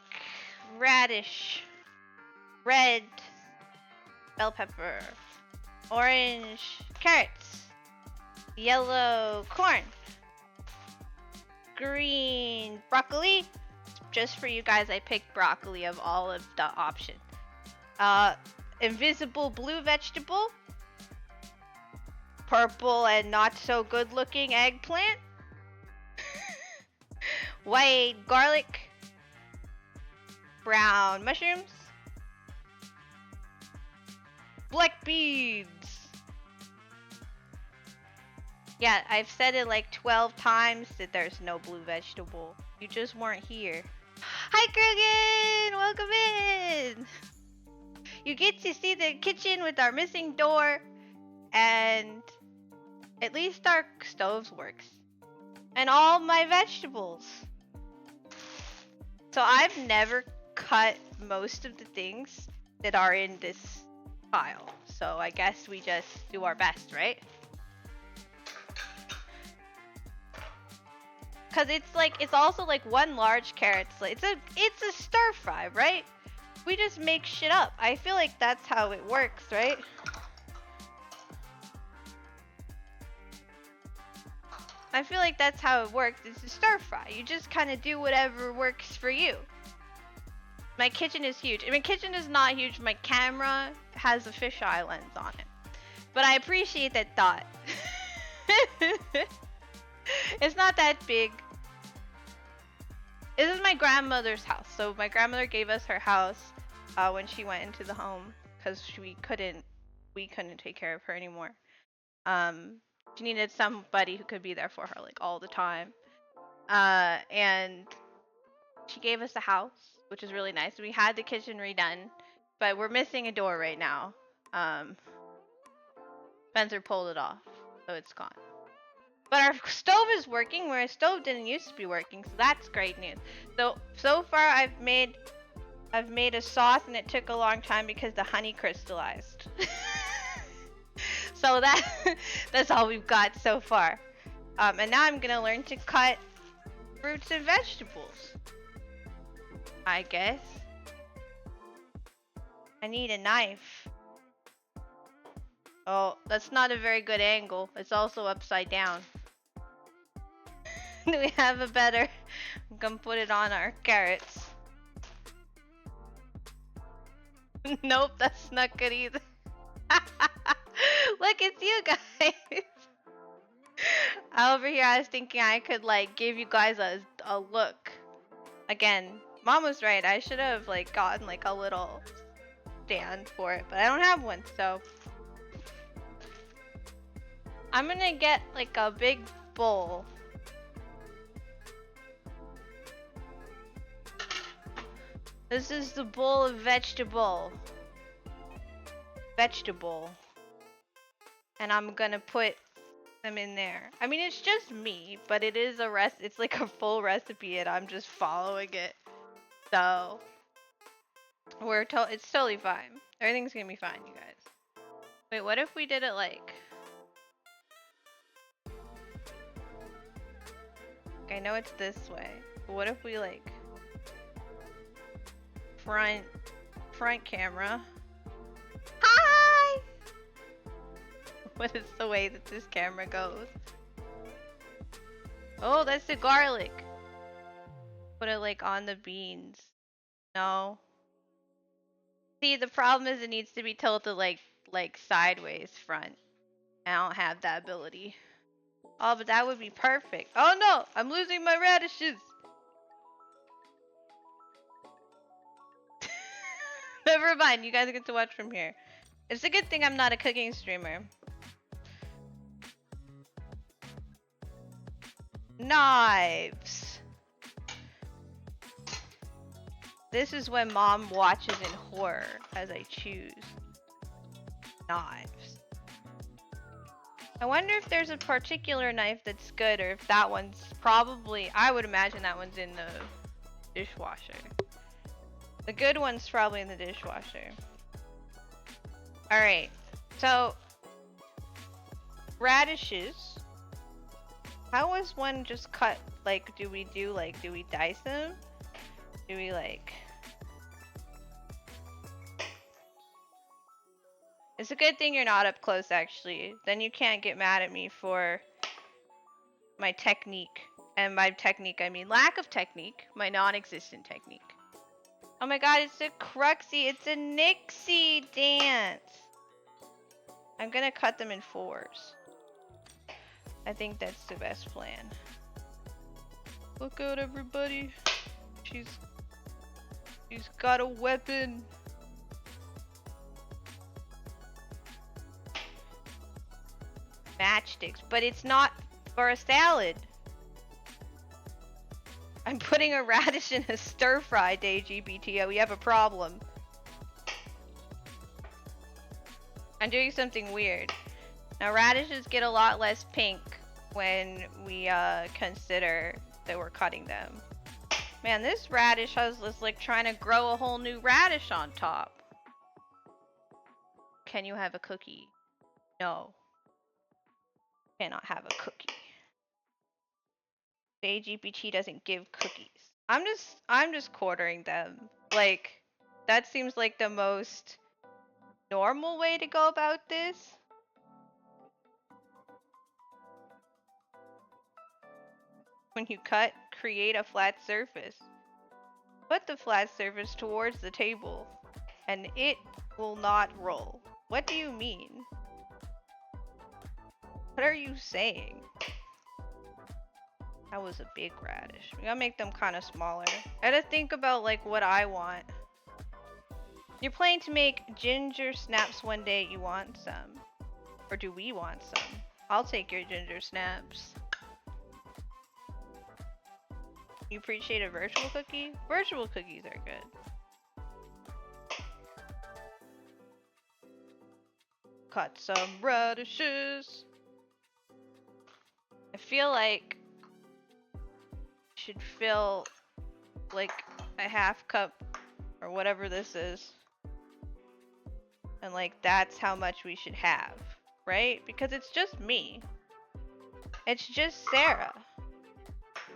A: radish, red bell pepper, orange carrots, yellow corn, green broccoli. Just for you guys, I picked broccoli of all of the options. Invisible blue vegetable, purple and not so good looking eggplant, white garlic, brown mushrooms, black beans. Yeah, I've said it like 12 times that there's no blue vegetable. You just weren't here. Hi, Kurgan! Welcome in! You get to see the kitchen with our missing door, and at least our stove works. And all my vegetables. So I've never cut most of the things that are in this pile. So I guess we just do our best, right? Cause it's also like one large carrot. It's a stir fry, right? We just make shit up. I feel like that's how it works, right? I feel like that's how it works. It's a stir fry. You just kind of do whatever works for you. My kitchen is huge. My kitchen is not huge. My camera has a fisheye lens on it. But I appreciate that thought. It's not that big. This is my grandmother's house. So my grandmother gave us her house when she went into the home because we couldn't take care of her anymore. She needed somebody who could be there for her like all the time. And she gave us a house, which is really nice. We had the kitchen redone, but we're missing a door right now. Spencer pulled it off, so it's gone. But our stove is working where our stove didn't used to be working, so that's great news. So far I've made a sauce and it took a long time because the honey crystallized. So that's all we've got so far. And now I'm gonna learn to cut fruits and vegetables. I guess. I need a knife. Oh, that's not a very good angle. It's also upside down. Do we have a better? I'm gonna put it on our carrots. Nope, that's not good either. Look, it's you guys. Over here, I was thinking I could like give you guys a look. Again, Mom was right. I should have like gotten like a little stand for it, but I don't have one, so I'm gonna get like a big bowl. This is the bowl of vegetable. And I'm gonna put them in there. I mean, it's just me, but it is it's like a full recipe and I'm just following it. So it's totally fine. Everything's gonna be fine, you guys. Wait, what if we did it like I know it's this way, but what if we like front camera? Hi! What is the way that this camera goes? Oh, that's the garlic. Put it like on the beans. No. See, the problem is it needs to be tilted like sideways front. I don't have that ability. Oh, but that would be perfect. Oh no, I'm losing my radishes. Never mind, you guys get to watch from here. It's a good thing I'm not a cooking streamer. Knives. This is when Mom watches in horror as I choose knives. I wonder if there's a particular knife that's good or if that one's probably, I would imagine that one's in the dishwasher. The good one's probably in the dishwasher. Alright, so radishes How is one just cut? Like, do we dice them? Do we like... It's a good thing you're not up close, actually. Then you can't get mad at me for my technique. And by technique, I mean lack of technique. My non-existent technique. Oh my god, it's a Cruxy. It's a Nixie dance. I'm gonna cut them in 4s. I think that's the best plan. Look out, everybody. She's got a weapon. Matchsticks, but it's not for a salad. I'm putting a radish in a stir fry, DayGPT. We have a problem. I'm doing something weird. Now radishes get a lot less pink when we consider that we're cutting them. Man, this radish has this like trying to grow a whole new radish on top. Can you have a cookie? No. Cannot have a cookie. DayGPT doesn't give cookies. I'm just quartering them. Like, that seems like the most normal way to go about this. When you cut, create a flat surface. Put the flat surface towards the table, and it will not roll. What do you mean? What are you saying? That was a big radish. We gotta make them kind of smaller. I gotta think about like what I want. You're planning to make ginger snaps one day. You want some? Or do we want some? I'll take your ginger snaps. You appreciate a virtual cookie? Virtual cookies are good. Cut some radishes. I feel like should fill like a half cup or whatever this is. And like that's how much we should have, right? Because it's just me. It's just Sarah.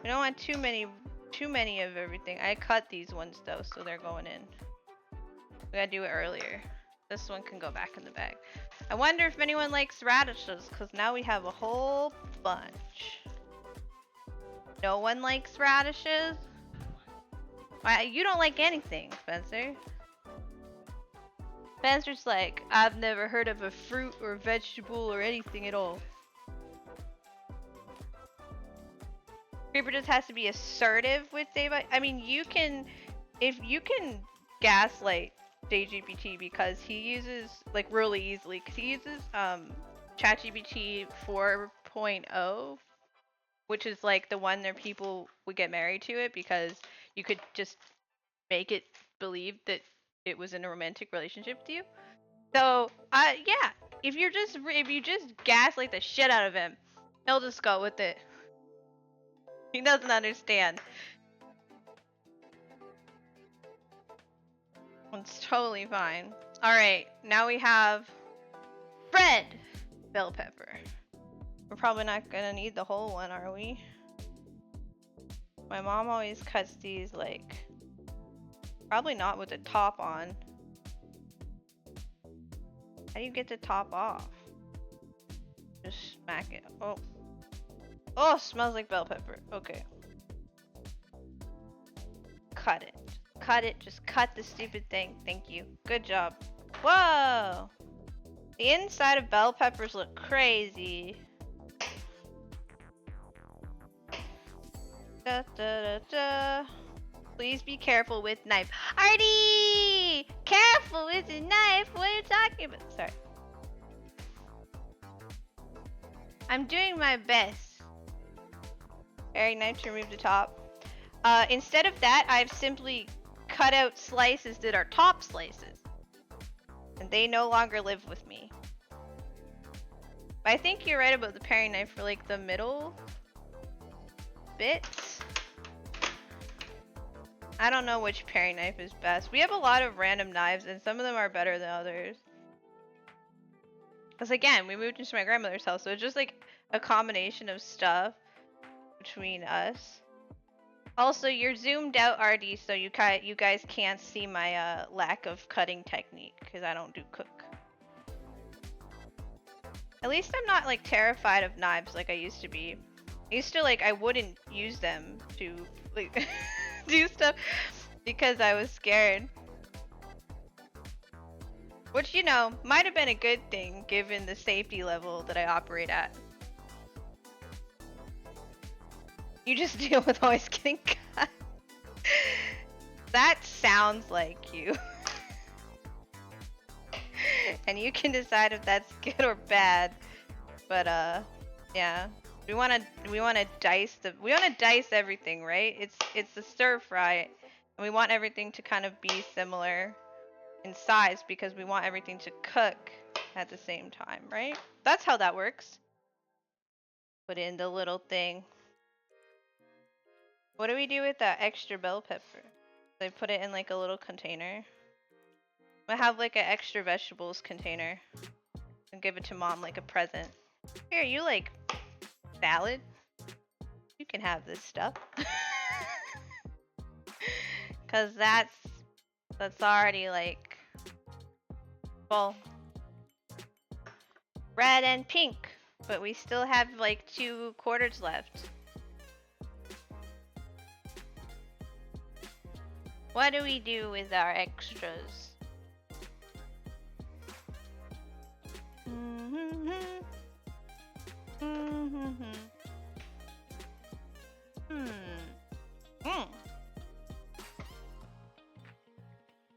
A: We don't want too many of everything. I cut these ones though, so they're going in. We gotta do it earlier. This one can go back in the bag. I wonder if anyone likes radishes, because now we have a whole bunch. No one likes radishes? Why, you don't like anything, Spencer. Spencer's like, I've never heard of a fruit or vegetable or anything at all. Creeper just has to be assertive with Daybite. I mean, you can, if you can gaslight DayGPT because he uses, like really easily, because he uses ChatGPT 4.0, which is like the one that people would get married to it because you could just make it believe that it was in a romantic relationship with you. So, yeah, if you just gaslight the shit out of him, he'll just go with it. He doesn't understand. It's totally fine. Alright, now we have red bell pepper. We're probably not gonna need the whole one, are we? My mom always cuts these like, probably not with the top on. How do you get the top off? Just smack it. Oh. Oh, smells like bell pepper. Okay. Cut it. Cut it. Just cut the stupid thing. Thank you. Good job. Whoa! The inside of bell peppers look crazy. Da, da, da, da. Please be careful with knife. Artie! Careful with the knife! What are you talking about? Sorry. I'm doing my best. Very knife to remove the top. Instead of that, I've simply cut out slices that are top slices. And they no longer live with me. But I think you're right about the paring knife for like the middle bits. I don't know which paring knife is best. We have a lot of random knives and some of them are better than others. Because again, we moved into my grandmother's house, so it's just like a combination of stuff. between us. Also, you're zoomed out, RD, so you guys can't see my lack of cutting technique because I don't do cook. At least I'm not like terrified of knives like I used to be. I used to like I wouldn't use them to like do stuff because I was scared. Which, you know, might have been a good thing given the safety level that I operate at. You just deal with always getting cut. That sounds like you. And you can decide if that's good or bad. But yeah. We wanna dice everything, right? It's the stir fry. And we want everything to kind of be similar in size because we want everything to cook at the same time, right? That's how that works. Put in the little thing. What do we do with that extra bell pepper? They put it in like a little container. I have like an extra vegetables container and give it to mom like a present. Here, you like salad? You can have this stuff. Cause that's already like, well, red and pink, but we still have like 2 quarters left. What do we do with our extras?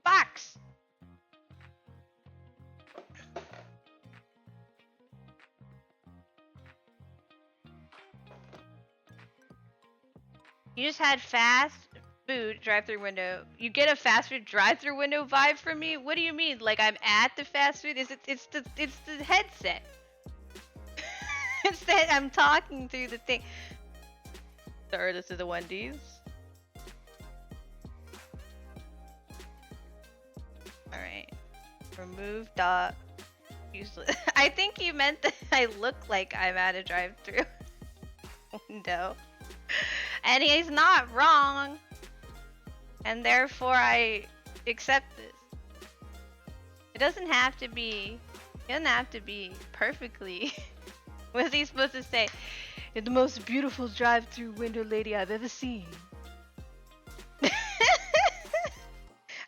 A: Box! You just had fast food drive-through window. You get a fast food drive-through window vibe from me? What do you mean? Like I'm at the fast food? It's the headset. It's that I'm talking through the thing. Sir, this is a Wendy's. Alright. Remove dot. Useless. I think you meant that I look like I'm at a drive-through window. And he's not wrong. And therefore I accept this. It doesn't have to be perfectly. What's he supposed to say? You're the most beautiful drive-through window lady I've ever seen.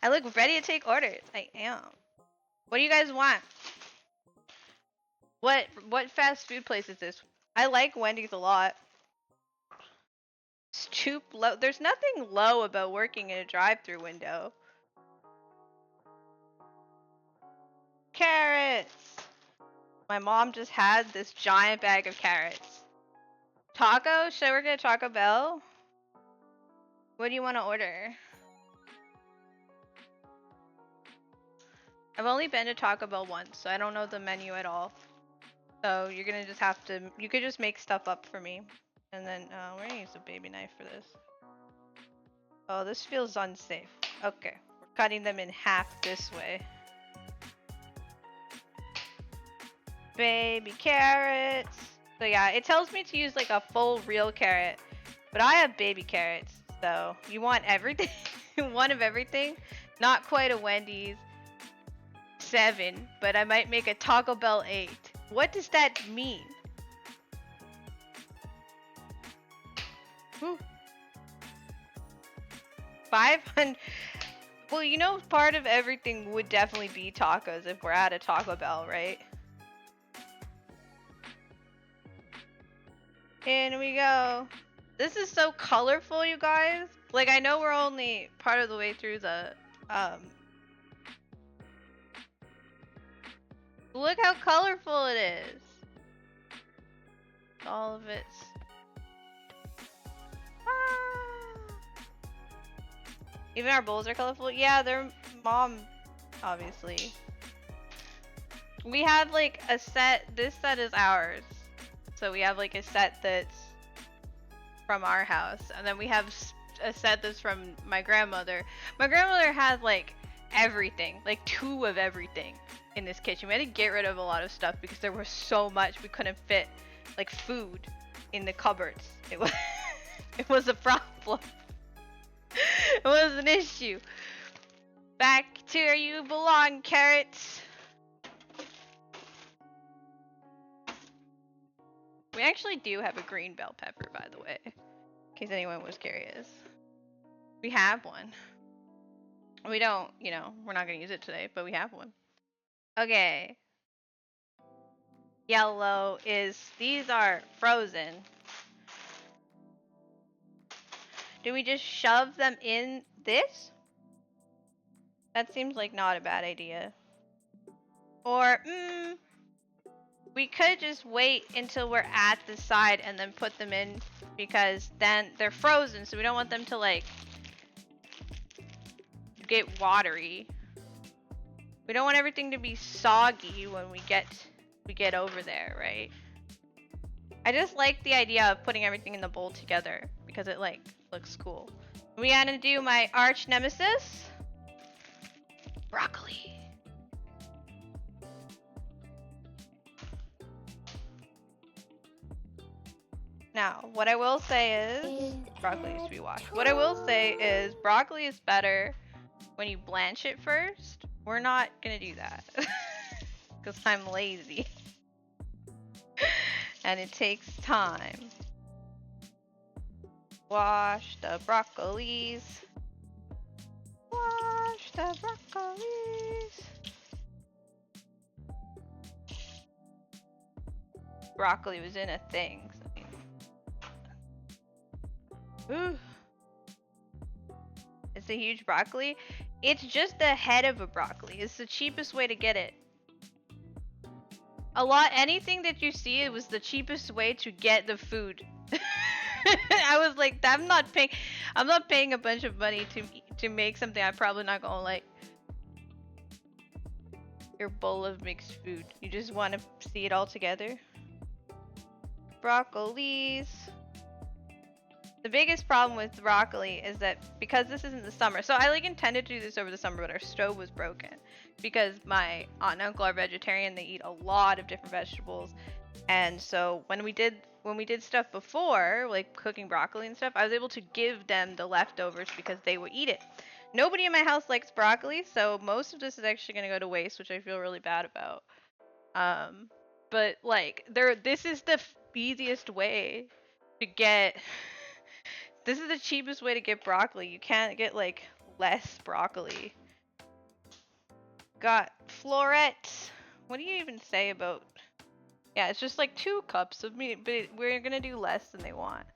A: I look ready to take orders. I am. What do you guys want? What fast food place is this? I like Wendy's a lot. Stoop low. There's nothing low about working in a drive-through window. Carrots! My mom just had this giant bag of carrots. Taco? Should I work at Taco Bell? What do you want to order? I've only been to Taco Bell once, so I don't know the menu at all. So you're gonna just have to, you could just make stuff up for me. And then, we're gonna use a baby knife for this. Oh, this feels unsafe. Okay, we're cutting them in half this way. Baby carrots. So yeah, it tells me to use like a full real carrot, but I have baby carrots. So you want everything, one of everything. Not quite a Wendy's 7, but I might make a Taco Bell 8. What does that mean? 500. Well, you know, part of everything would definitely be tacos if we're at a Taco Bell, right? In we go. This is so colorful, you guys. Like, I know we're only part of the way through the, look how colorful it is. All of it's... Even our bowls are colorful? Yeah, they're mom, obviously. We have like a set, this set is ours. So we have like a set that's from our house. And then we have a set that's from my grandmother. My grandmother has like everything, like 2 of everything in this kitchen. We had to get rid of a lot of stuff because there was so much we couldn't fit like food in the cupboards. It was It was a problem. It was an issue. Back to where you belong, carrots. We actually do have a green bell pepper, by the way, in case anyone was curious. We have one. We don't, you know, we're not gonna use it today, but we have one. Okay. Yellow is, these are frozen. Do we just shove them in this? That seems like not a bad idea. Or, we could just wait until we're at the side and then put them in, because then they're frozen, so we don't want them to like get watery. We don't want everything to be soggy when we get over there, right? I just like the idea of putting everything in the bowl together because it like looks cool. We gotta do my arch nemesis, broccoli. Now, what I will say is broccoli needs to be washed. What I will say is broccoli is better when you blanch it first. We're not gonna do that because I'm lazy and it takes time. Wash the broccolis. Wash the broccolis. Broccoli was in a thing. Ooh. It's a huge broccoli. It's just the head of a broccoli. It's the cheapest way to get it. Anything that you see, it was the cheapest way to get the food. I was like, I'm not paying a bunch of money to make something I'm probably not gonna like. Your bowl of mixed food. You just want to see it all together. Broccolis. The biggest problem with broccoli is that because this isn't the summer, so I like intended to do this over the summer, but our stove was broken because my aunt and uncle are vegetarian. They eat a lot of different vegetables, and so when we did stuff before, like cooking broccoli and stuff, I was able to give them the leftovers because they would eat it. Nobody in my house likes broccoli, so most of this is actually gonna go to waste, which I feel really bad about. But like this is the easiest way to get. This is the cheapest way to get broccoli. You can't get like less broccoli. Got florets. What do you even say about? Yeah, it's just like 2 cups of meat, but we're gonna do less than they want.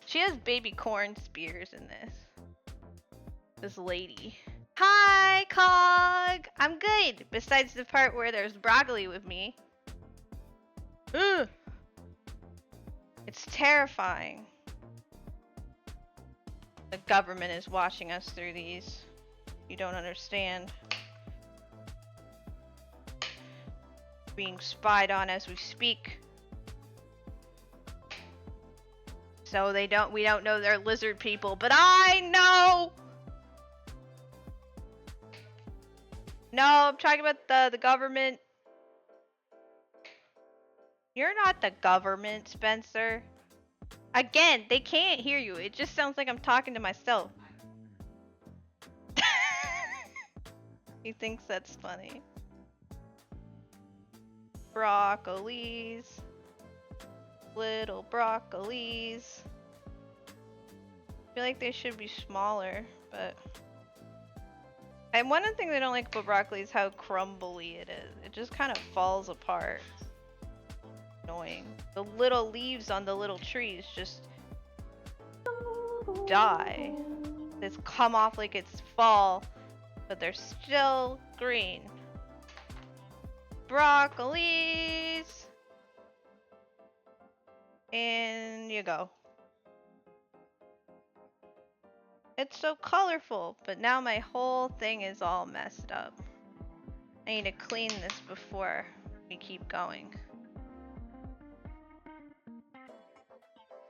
A: She has baby corn spears in this. This lady. Hi, Cog. I'm good. Besides the part where there's broccoli with me. Ugh. It's terrifying. The government is watching us through these. You don't understand. Being spied on as we speak. So we don't know they're lizard people, but I know! No, I'm talking about the government. You're not the government, Spencer. Again, they can't hear you. It just sounds like I'm talking to myself. He thinks that's funny. Broccolis. Little broccolis. I feel like they should be smaller, but... And one of the things I don't like about broccoli is how crumbly it is. It just kind of falls apart. Annoying. The little leaves on the little trees just die. They come off like it's fall, but they're still green. Broccolis. And you go. It's so colorful, but now my whole thing is all messed up. I need to clean this before we keep going.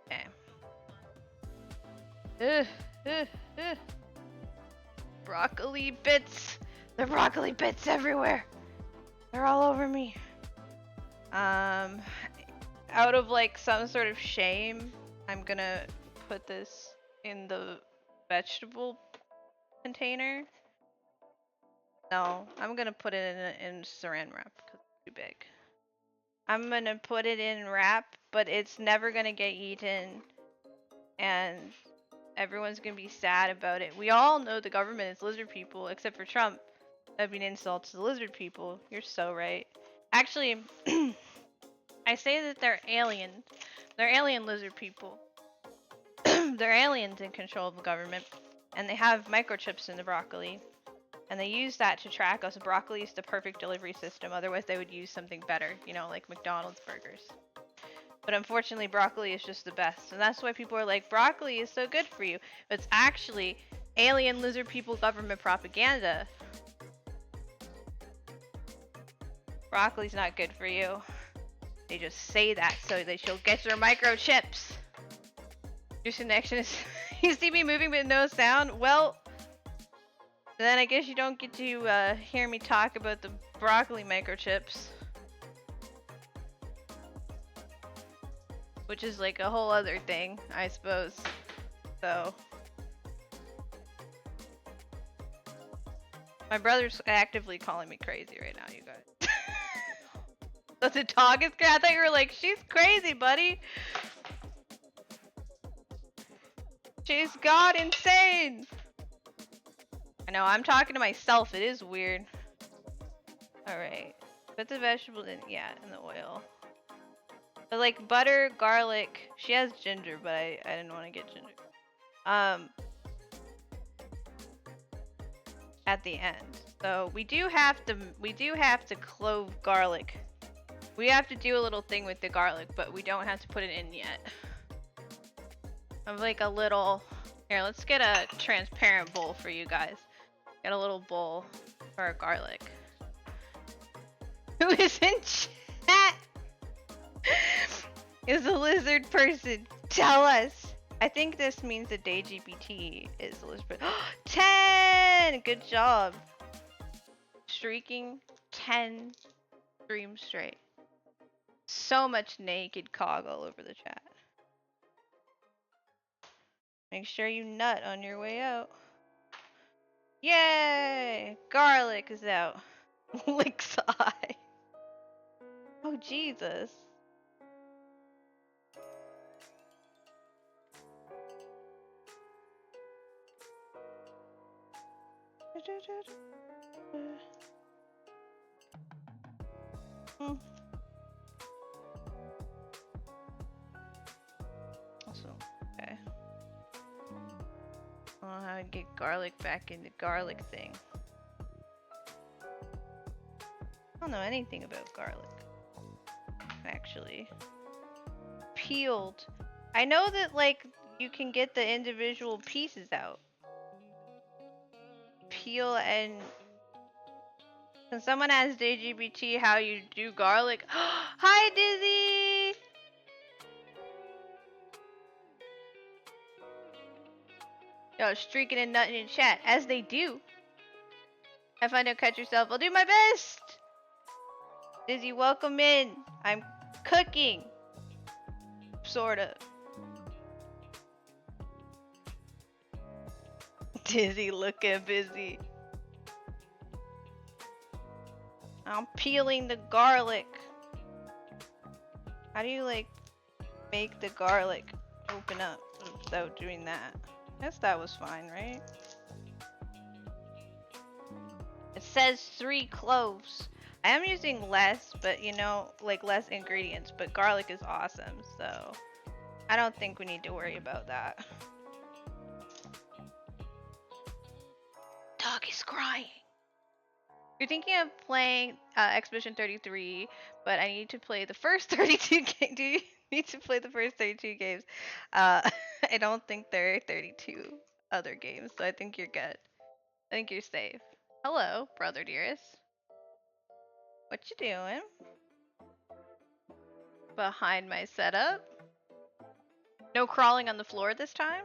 A: Okay. Broccoli bits. There are broccoli bits everywhere. They're all over me. Out of like some sort of shame, I'm gonna put this in the vegetable container. No, I'm gonna put it in saran wrap because it's too big. I'm gonna put it in wrap, but it's never gonna get eaten, and everyone's gonna be sad about it. We all know the government is lizard people, except for Trump. That'd be an insult to the lizard people. You're so right. Actually, I say that they're aliens. They're alien lizard people. They're aliens in control of the government, and they have microchips in the broccoli, and they use that to track us. Broccoli is the perfect delivery system. Otherwise, they would use something better, you know, like McDonald's burgers. But unfortunately, broccoli is just the best, and that's why people are like, broccoli is so good for you. But it's actually alien lizard people government propaganda. Broccoli's not good for you. They just say that so that she'll get your microchips. Your connection is... You see me moving but no sound? Well, then I guess you don't get to hear me talk about the broccoli microchips. Which is like a whole other thing, I suppose. So... My brother's actively calling me crazy right now, you guys. The dog is crazy? I thought you were like, she's crazy, buddy. She's god insane. I know, I'm talking to myself. It is weird. Alright. Put the vegetables in, yeah, in the oil. But like butter, garlic. She has ginger, but I didn't want to get ginger. At the end. So we do have to clove garlic. We have to do a little thing with the garlic, but we don't have to put it in yet. I'm like a little... Here, let's get a transparent bowl for you guys. Get a little bowl for our garlic. Who is in chat? Is a lizard person. Tell us. I think this means that DayGPT is a lizard person. 10! Good job. Streaking 10 streams straight. So much naked cog all over the chat. Make sure you nut on your way out. Yay! Garlic is out. Licks eye. Oh, Jesus. Awesome. Okay. I don't know how to get garlic back in the garlic thing. I don't know anything about garlic. Actually. Peeled. I know that, like, you can get the individual pieces out. Peel and... Can someone ask DGBT how you do garlic? Hi, Dizzy! Yo, streaking and nutting in chat, as they do. Have fun, don't cut yourself. I'll do my best! Dizzy, welcome in. I'm cooking. Sorta. Dizzy looking busy. I'm peeling the garlic. How do you, like, make the garlic open up without doing that? I guess that was fine, right? It says 3 cloves. I am using less, but you know, like less ingredients, but garlic is awesome, so I don't think we need to worry about that. Dog is crying. You're thinking of playing Expedition 33, but I need to play the first 32 games. Do you need to play the first 32 games? I don't think there are 32 other games, so I think you're good. I think you're safe. Hello, brother dearest. What you doing? Behind my setup? No crawling on the floor this time?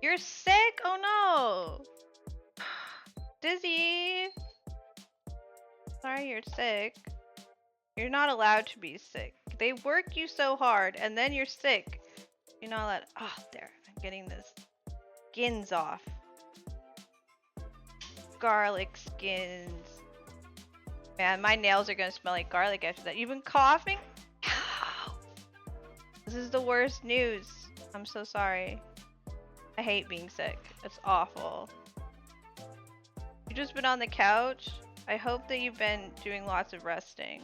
A: You're sick? Oh no! Dizzy! Sorry you're sick. You're not allowed to be sick. They work you so hard, and then you're sick. You know that. Oh, there. I'm getting this skins off. Garlic skins. Man, my nails are gonna smell like garlic after that. You've been coughing? Ow. This is the worst news. I'm so sorry. I hate being sick. It's awful. You've just been on the couch? I hope that you've been doing lots of resting.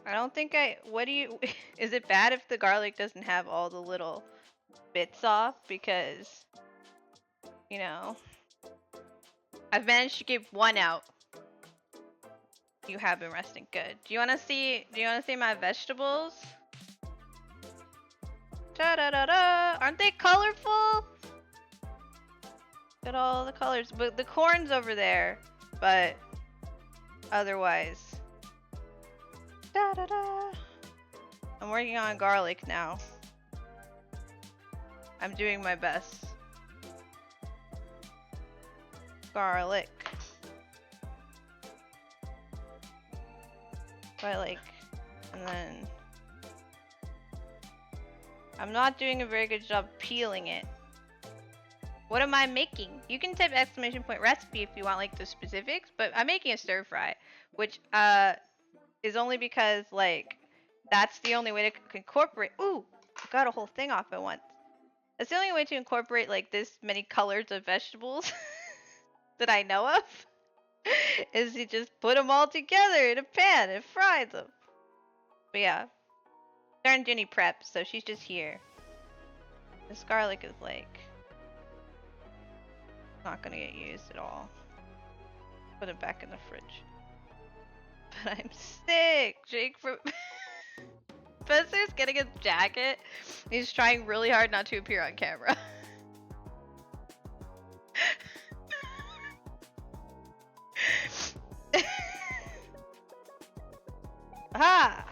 A: I don't think what do you, is it bad if the garlic doesn't have all the little bits off? Because, you know, I've managed to keep one out. You have been resting. Good. Do you want to see my vegetables? Da-da-da-da! Aren't they colorful? Look at all the colors. But the corn's over there. But otherwise. Da-da-da! I'm working on garlic now. I'm doing my best. Garlic. And then I'm not doing a very good job peeling it. What am I making? You can type !recipe if you want like the specifics, but I'm making a stir fry, which is only because like that's the only way to incorporate. Ooh, I got a whole thing off at once. That's the only way to incorporate like this many colors of vegetables that I know of. Is you just put them all together in a pan and fry them. But yeah, there aren't any preps, so she's just here. This garlic is like not gonna get used at all. Put it back in the fridge. But I'm sick. Jake from Spencer's getting his jacket. He's trying really hard not to appear on camera. Aha!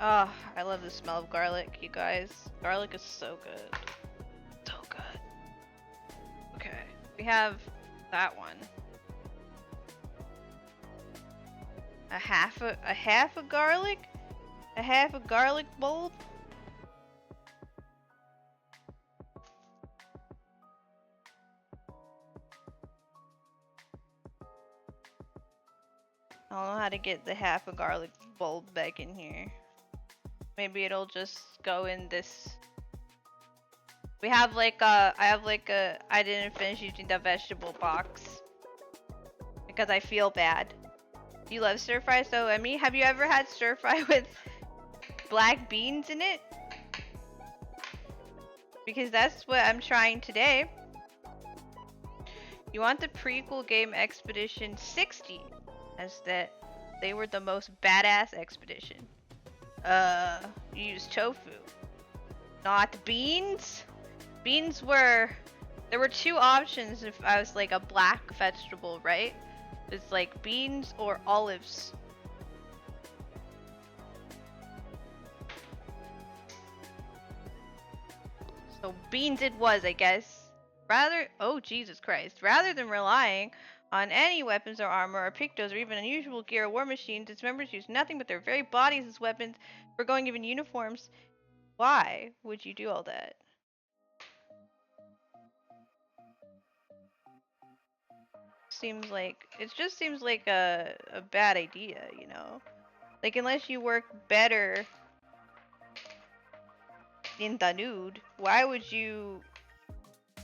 A: Oh, I love the smell of garlic, you guys. Garlic is so good. So good. Okay, we have that one. A half a garlic? A half a garlic bulb? I don't know how to get the half a garlic bulb back in here. Maybe it'll just go in this. We have like I didn't finish using the vegetable box because I feel bad. You love stir fry, so Emmy, have you ever had stir fry with black beans in it? Because that's what I'm trying today. You want the prequel game Expedition 60, as that they were the most badass expedition. You use tofu, not beans. Beans were, there were two options if I was like a black vegetable, right? It's like beans or olives. So beans it was, I guess. Oh Jesus Christ. Rather than relying on any weapons or armor or pictos or even unusual gear or war machines, its members use nothing but their very bodies as weapons, forgoing even uniforms. Why would you do all that? It just seems like a bad idea, you know? Like, unless you work better in the nude, why would you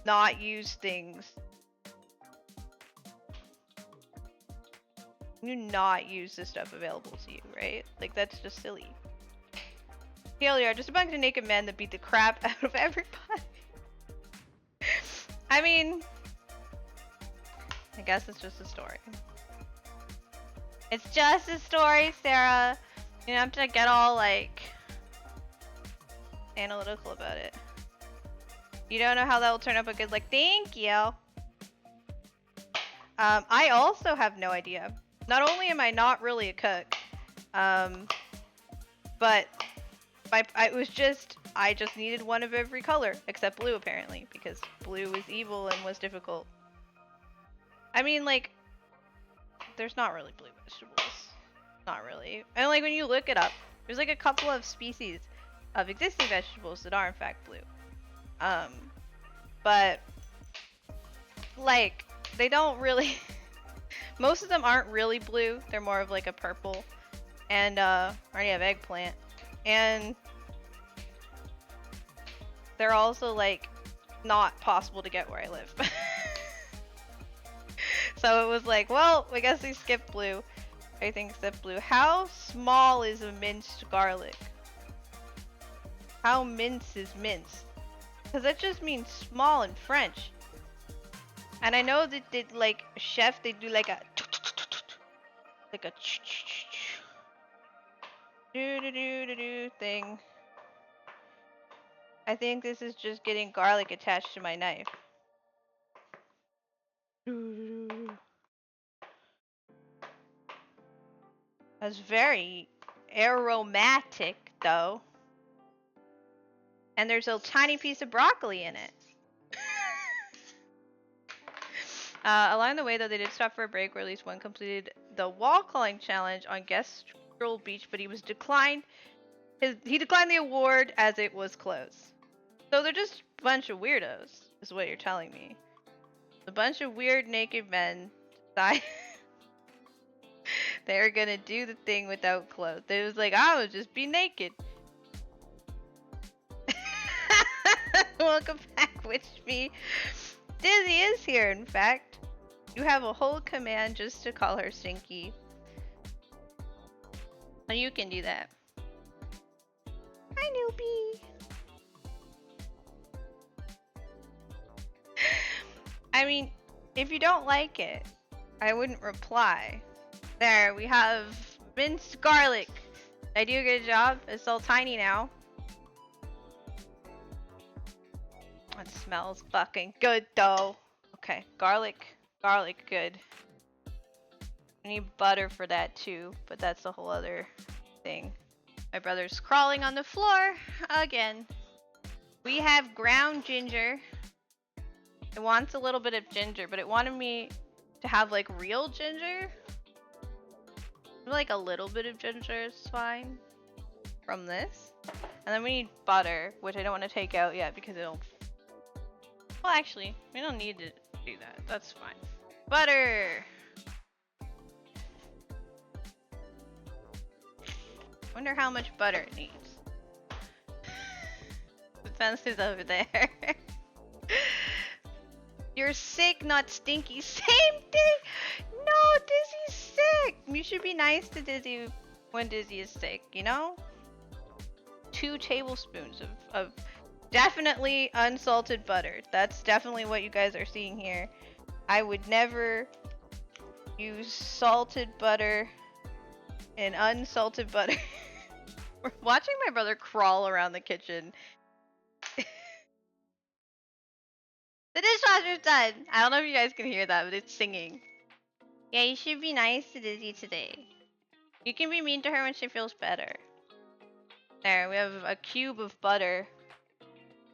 A: not use things? You not use the stuff available to you, right? Like, that's just silly. Here you are, just a bunch of naked men that beat the crap out of everybody. I mean, I guess it's just a story. It's just a story, Sarah. You don't have to get all, like, analytical about it. You don't know how that will turn up a good, like, thank you. I also have no idea. Not only am I not really a cook, but it was just I just needed one of every color, except blue apparently, because blue was evil and was difficult. I mean, like, there's not really blue vegetables. Not really. And like when you look it up, there's like a couple of species of existing vegetables that are in fact blue. But like they don't really most of them aren't really blue. They're more of like a purple. And I already have eggplant. And they're also like not possible to get where I live. So it was like, well, I guess we skipped blue. Everything except blue. How small is a minced garlic? How mince is minced? Because that just means small in French. And I know that they, like chef, they do like a do thing. I think this is just getting garlic attached to my knife. That's very aromatic, though. And there's a tiny piece of broccoli in it. Along the way, though, they did stop for a break where at least one completed the wall crawling challenge on Kestrel Beach, but he was declined. He declined the award as it was closed. So they're just a bunch of weirdos, is what you're telling me. A bunch of weird naked men decide they're gonna do the thing without clothes. They was like, I would just be naked. Welcome back, Witch Me. Dizzy is here, in fact. You have a whole command just to call her Stinky. And you can do that. Hi, newbie. I mean, if you don't like it, I wouldn't reply. There, we have minced garlic. Did I do a good job? It's all tiny now. It smells fucking good, though. Okay, garlic, good. I need butter for that too, but that's a whole other thing. My brother's crawling on the floor again. We have ground ginger. It wants a little bit of ginger, but it wanted me to have like real ginger. Like a little bit of ginger is fine from this. And then we need butter, which I don't want to take out yet because it'll... Well, actually, we don't need to do that. That's fine. Butter! Wonder how much butter it needs. The fence is over there. You're sick, not stinky. Same thing! No, Dizzy's sick! You should be nice to Dizzy when Dizzy is sick, you know? 2 tablespoons of definitely unsalted butter. That's definitely what you guys are seeing here. I would never use salted butter and unsalted butter. We're watching my brother crawl around the kitchen. The dishwasher's done! I don't know if you guys can hear that, but it's singing. Yeah, you should be nice to Dizzy today. You can be mean to her when she feels better. There, we have a cube of butter.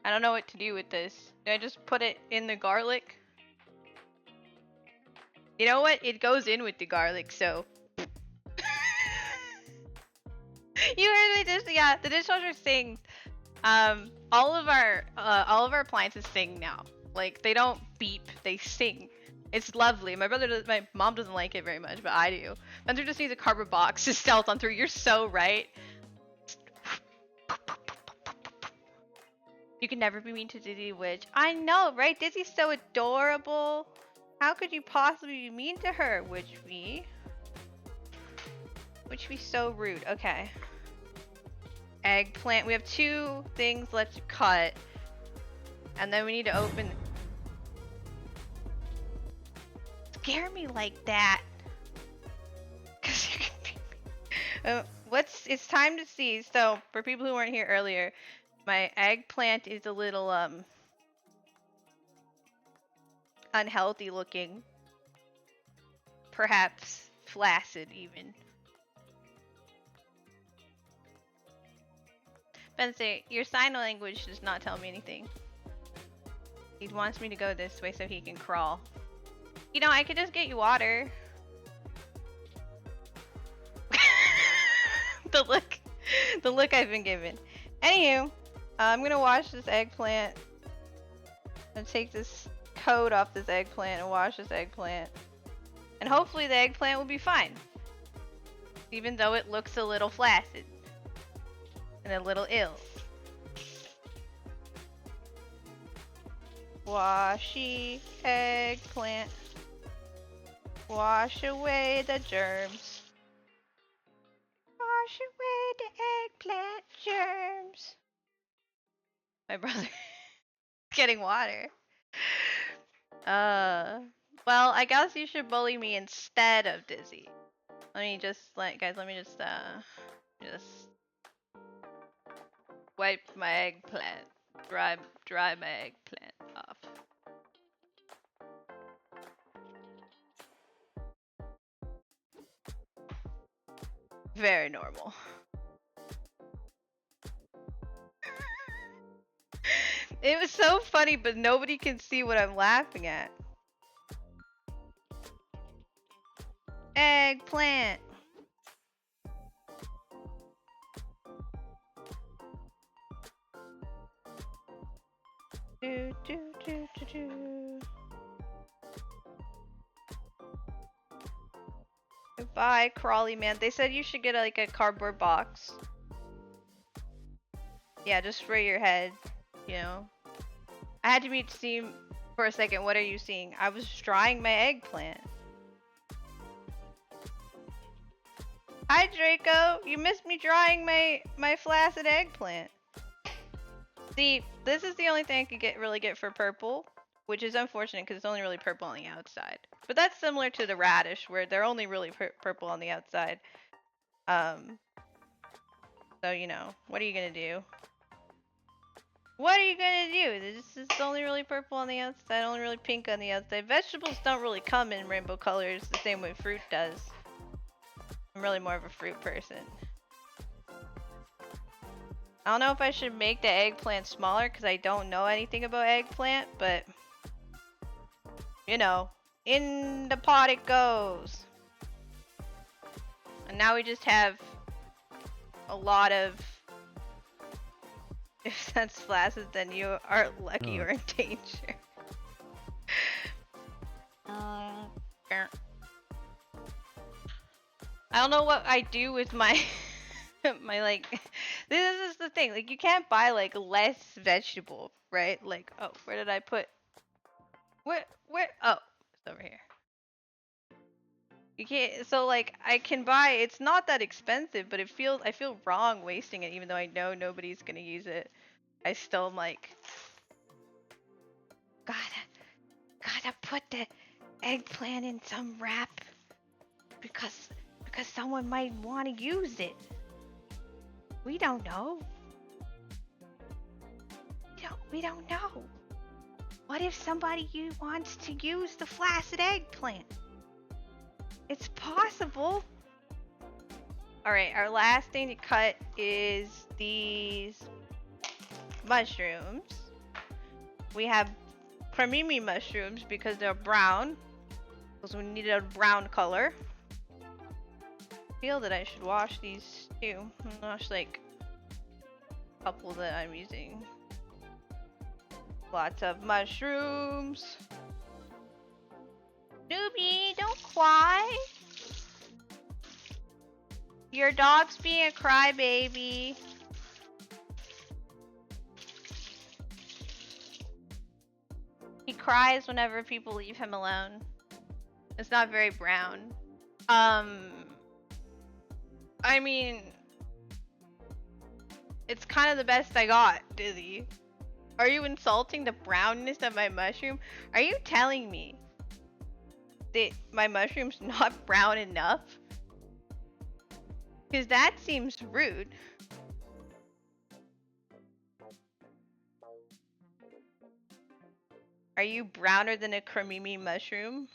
A: I don't know what to do with this. Do I just put it in the garlic? You know what? It goes in with the garlic, so... You heard me just... Yeah, the dishwasher sings. All of our appliances sing now. Like, they don't beep, they sing. It's lovely. My mom doesn't like it very much, but I do. Spencer just needs a cardboard box to stealth on through. You're so right. You can never be mean to Dizzy Witch. I know, right? Dizzy's so adorable. How could you possibly be mean to her, Witch Me? Witch Me so rude. Okay. Eggplant. We have 2 things left to cut. And then we need to open... Scare me like that. Cause you can be... it's time to see. So, for people who weren't here earlier, my eggplant is a little, unhealthy looking. Perhaps flaccid, even. Spencer, your sign language does not tell me anything. He wants me to go this way so he can crawl. You know, I could just get you water. the look I've been given. Anywho, I'm gonna wash this eggplant and take this coat off this eggplant and wash this eggplant. And hopefully the eggplant will be fine. Even though it looks a little flaccid. And a little ill. Washy eggplant. Wash away the germs. Wash away the eggplant germs. My brother getting water. Well, I guess you should bully me instead of Dizzy. Let me just wipe my eggplant. Dry my eggplant off. Very normal. It was so funny, but nobody can see what I'm laughing at. Eggplant. Do, do, do, do, do. Goodbye, Crawly Man. They said you should get like a cardboard box. Yeah, just for your head, you know. I had to mute Steam for a second. What are you seeing? I was drying my eggplant. Hi, Draco. You missed me drying my flaccid eggplant. See, this is the only thing I could really get for purple, which is unfortunate because it's only really purple on the outside. But that's similar to the radish, where they're only really purple on the outside. So, you know, what are you gonna do? What are you gonna do? This is only really purple on the outside, only really pink on the outside. Vegetables don't really come in rainbow colors the same way fruit does. I'm really more of a fruit person. I don't know if I should make the eggplant smaller because I don't know anything about eggplant, but you know, in the pot it goes. And now we just have a lot of. If that's flaccid, then you are lucky you're in danger. I don't know what I do with my my like. This is the thing. Like you can't buy like less vegetable, right? Like oh, where did I put? Where? Oh, it's over here. You can't. So like I can buy. It's not that expensive, but I feel wrong wasting it, even though I know nobody's gonna use it. I still am like. Gotta put the eggplant in some wrap because someone might want to use it. We don't know. We don't know. What if somebody wants to use the flaccid eggplant? It's possible. Alright, our last thing to cut is these mushrooms. We have cremimi mushrooms because they're brown. Because we need a brown color. I feel that I should wash these too. Wash like a couple that I'm using. Lots of mushrooms. Newbie, don't cry. Your dog's being a crybaby. He cries whenever people leave him alone. It's not very brown. I mean, it's kind of the best I got, Dizzy. Are you insulting the brownness of my mushroom? Are you telling me that my mushroom's not brown enough? Because that seems rude. Are you browner than a cremimi mushroom?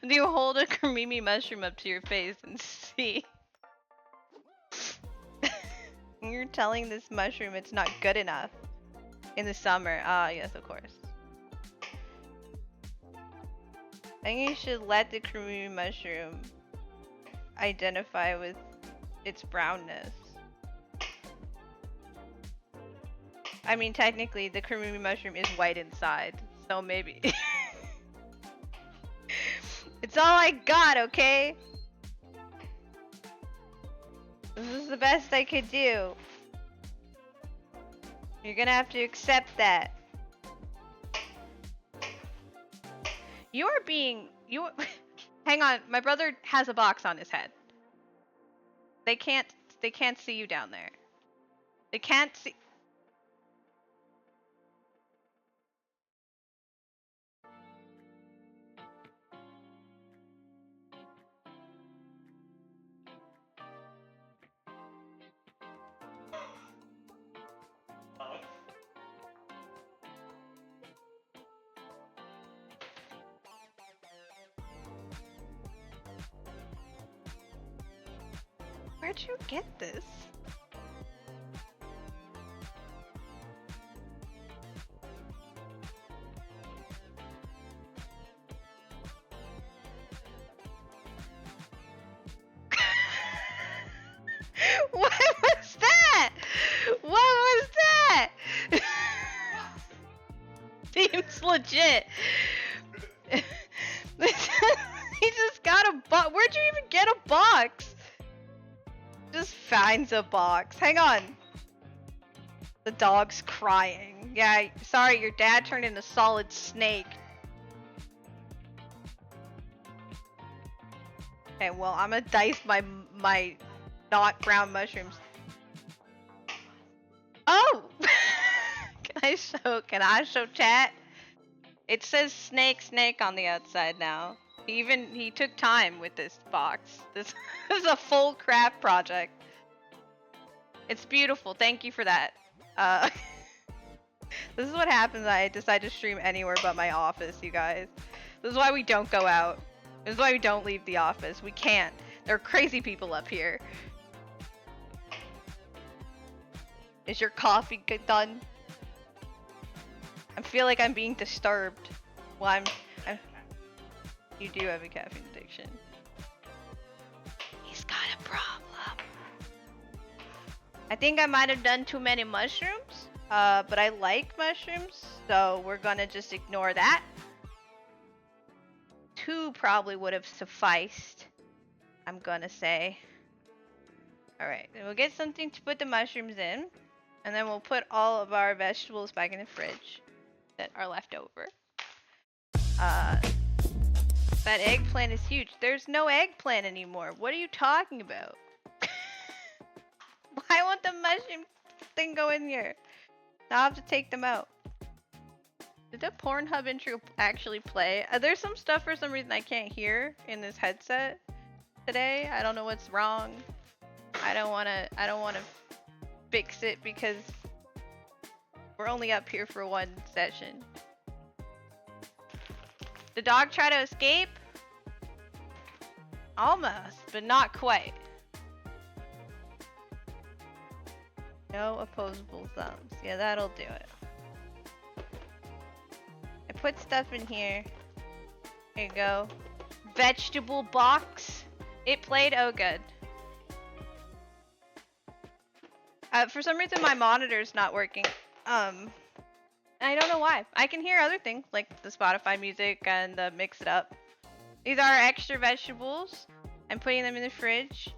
A: Do you hold a creamy mushroom up to your face and see? You're telling this mushroom it's not good enough in the summer. Ah, yes, of course. I think you should let the creamy mushroom identify with its brownness. I mean, technically, the creamy mushroom is white inside, so maybe. It's all I got, okay? This is the best I could do. You're gonna have to accept that. You are being... Hang on, my brother has a box on his head. They can't see you down there. They can't see... Where'd you get this? What was that? What was that? Seems legit. He just got a box. Where'd you even get a box? Just finds a box. Hang on. The dog's crying. Yeah, sorry, your dad turned into a solid snake. Okay, well, I'm gonna dice my not brown mushrooms. Oh! Can I show chat? It says snake on the outside now. He took time with this box. This is a full craft project. It's beautiful. Thank you for that. This is what happens when I decide to stream anywhere but my office, you guys. This is why we don't go out. This is why we don't leave the office. We can't. There are crazy people up here. Is your coffee done? I feel like I'm being disturbed. Well, you do have a caffeine addiction. He's got a problem. I think I might have done too many mushrooms, but I like mushrooms, so we're gonna just ignore that. 2 probably would have sufficed, I'm gonna say. Alright, then we'll get something to put the mushrooms in, and then we'll put all of our vegetables back in the fridge that are left over. That eggplant is huge. There's no eggplant anymore. What are you talking about? Why won't the mushroom thing go in here? Now I have to take them out. Did the Pornhub intro actually play? There's some stuff for some reason I can't hear in this headset today. I don't know what's wrong. I don't wanna fix it because we're only up here for 1 session. The dog try to escape? Almost, but not quite. No opposable thumbs. Yeah, that'll do it. I put stuff in here. There you go. Vegetable box. It played. Oh, good. For some reason, my monitor's not working. I don't know why. I can hear other things like the Spotify music and the mix it up. These are extra vegetables. I'm putting them in the fridge.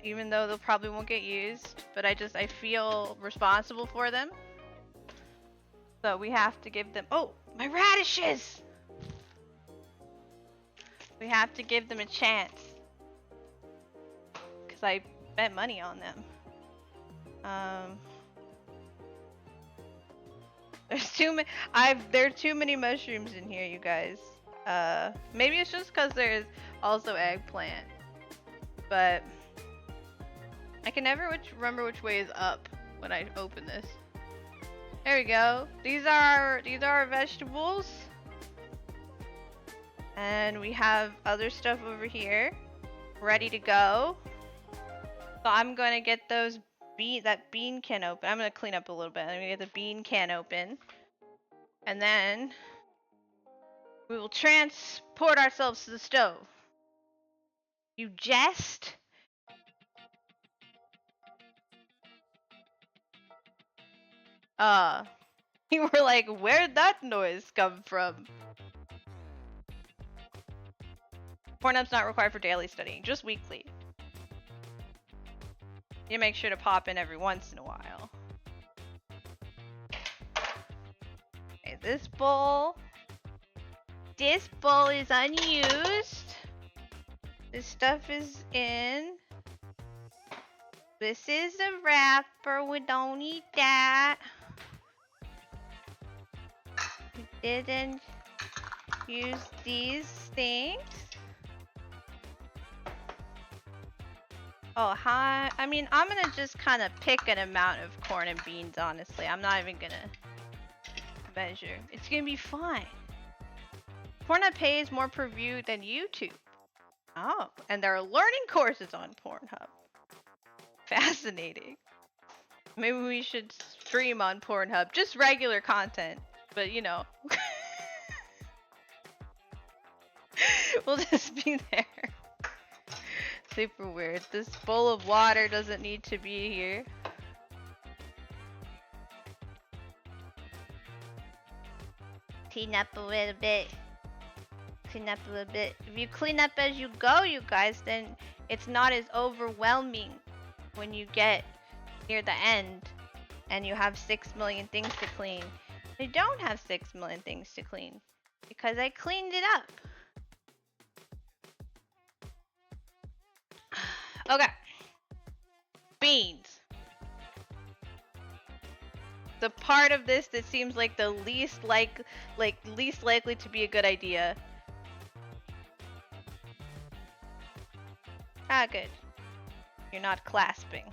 A: Even though they probably won't get used, but I feel responsible for them. So we have to give them, oh, my radishes! We have to give them a chance. Cause I bet money on them. There's too many mushrooms in here, you guys. Maybe it's just cause there's also eggplant. But I can never remember which way is up when I open this. There we go. These are our vegetables. And we have other stuff over here ready to go. So I'm gonna get that bean can open. I'm gonna clean up a little bit. I'm gonna get the bean can open. And then we will transport ourselves to the stove. You jest? You were like, where'd that noise come from? Pornhub's not required for daily studying, just weekly. You make sure to pop in every once in a while. Okay, this bowl is unused. This stuff is in. This is a wrapper, we don't need that. We didn't use these things. Oh, hi. I mean, I'm gonna just kind of pick an amount of corn and beans, honestly. I'm not even gonna measure. It's gonna be fine. Pornhub pays more per view than YouTube. Oh, and there are learning courses on Pornhub. Fascinating. Maybe we should stream on Pornhub. Just regular content, but you know. We'll just be there. Super weird. This bowl of water doesn't need to be here. Clean up a little bit. Clean up a little bit. If you clean up as you go, you guys, then it's not as overwhelming when you get near the end and you have 6 million things to clean. I don't have 6 million things to clean because I cleaned it up. Okay. Beans. The part of this that seems like the least likely to be a good idea. Ah, good. You're not clasping.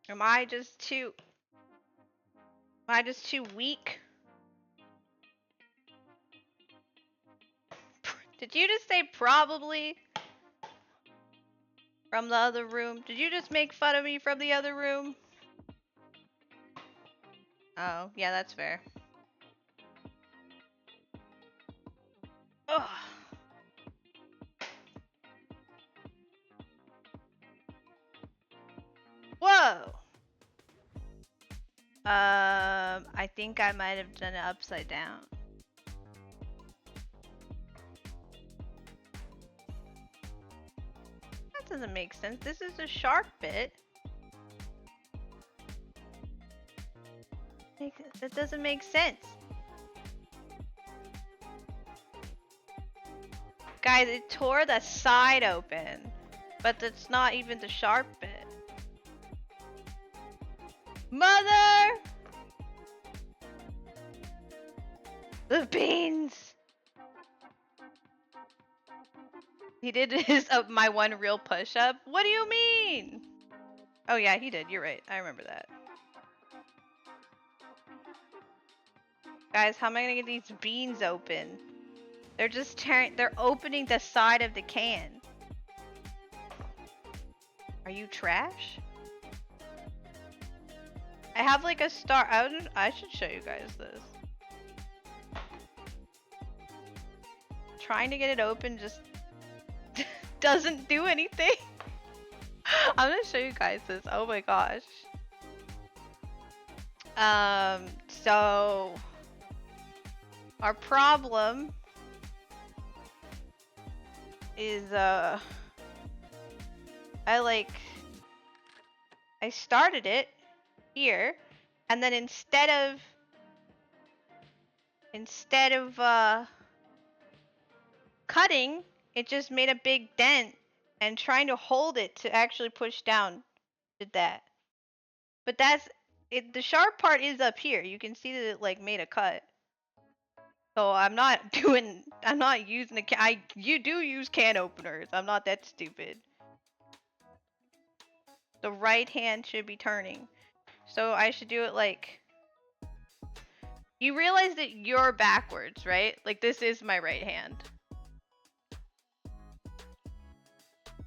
A: Am I just too weak? Did you just say probably? From the other room? Did you just make fun of me from the other room? Oh, yeah, that's fair. Ugh. Whoa! I think I might have done it upside down. That doesn't make sense. This is a sharp bit. That doesn't make sense. Guys, it tore the side open. But that's not even the sharp bit. Mother! The beans! He did his my one real push-up? What do you mean? Oh yeah, he did. You're right. I remember that. Guys, how am I gonna get these beans open? They're just they're opening the side of the can. Are you trash? I have like a star. I should show you guys this. Trying to get it open just doesn't do anything. I'm gonna show you guys this. Oh my gosh. So our problem is I started it here, and then instead of cutting, it just made a big dent, and trying to hold it to actually push down did that. But that's it. The sharp part is up here. You can see that it like made a cut. So I'm not using you do use can openers. I'm not that stupid. The right hand should be turning. So I should do it like, you realize that you're backwards, right? Like this is my right hand.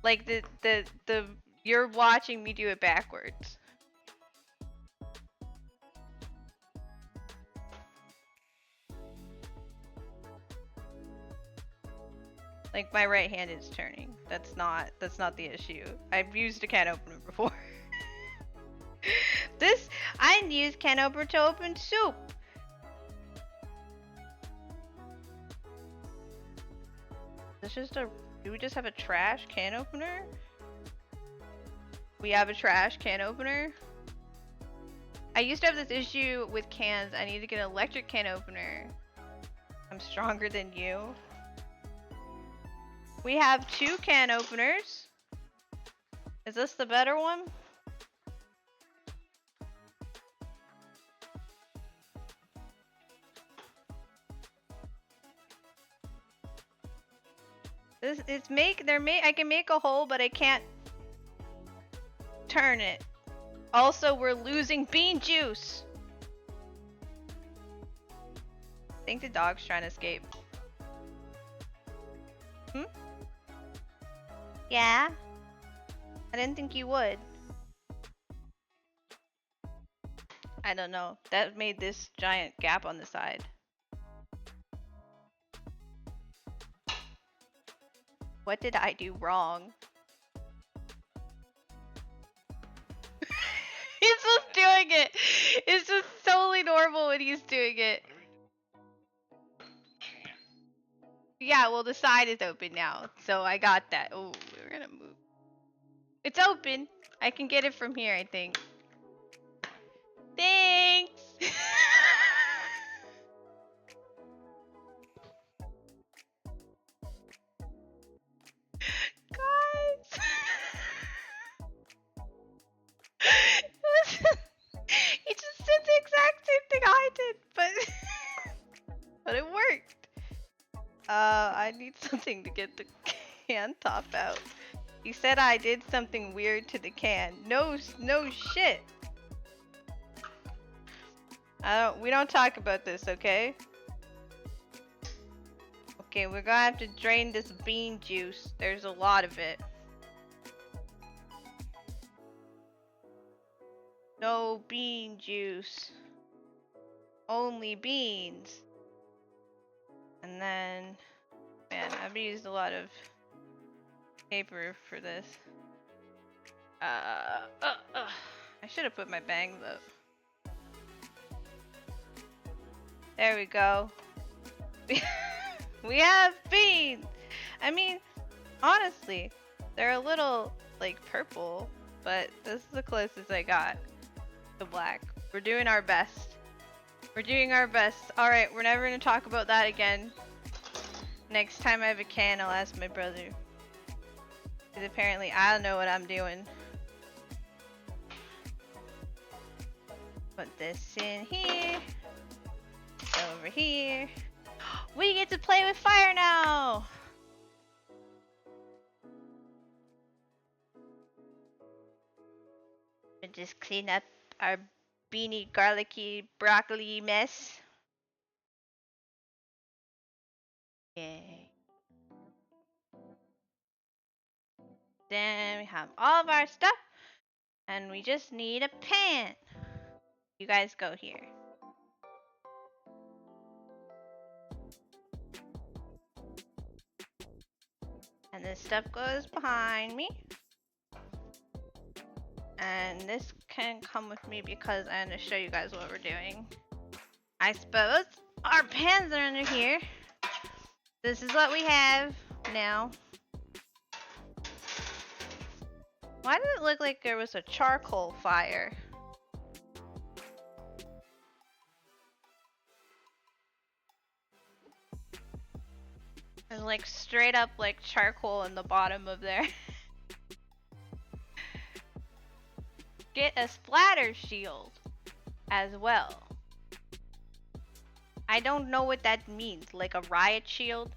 A: Like the you're watching me do it backwards. Like my right hand is turning. That's not the issue. I've used a can opener before. I use can opener to open soup. Do we just have a trash can opener? We have a trash can opener? I used to have this issue with cans. I need to get an electric can opener. I'm stronger than you. We have 2 can openers. Is this the better one? I can make a hole, but I can't turn it. Also, we're losing bean juice. I think the dog's trying to escape. Yeah? I didn't think you would. I don't know. That made this giant gap on the side. What did I do wrong? He's just doing it. It's just totally normal when he's doing it. Yeah, well, the side is open now, so I got that. Oh, we're gonna move. It's open. I can get it from here, I think. Thanks! Guys! He just did the exact same thing I did, but it worked. I need something to get the can top out. He said I did something weird to the can. No shit. We don't talk about this, okay? Okay, we're gonna have to drain this bean juice. There's a lot of it. No bean juice. Only beans. And then, man, I've used a lot of paper for this. I should have put my bangs up. There we go. We have beans! I mean, honestly, they're a little, like, purple, but this is the closest I got to black. We're doing our best. We're doing our best. Alright, we're never gonna talk about that again. Next time I have a can, I'll ask my brother. Because apparently I don't know what I'm doing. Put this in here. Over here. We get to play with fire now! And just clean up our beanie garlicky broccoli mess. Yay. Then we have all of our stuff. And we just need a pan. You guys go here. And this stuff goes behind me. And this can come with me because I'm going to show you guys what we're doing. I suppose our pans are under here. This is what we have now. Why did it look like there was a charcoal fire? There's like straight up like charcoal in the bottom of there. Get a splatter shield as well. I don't know what that means. Like a riot shield?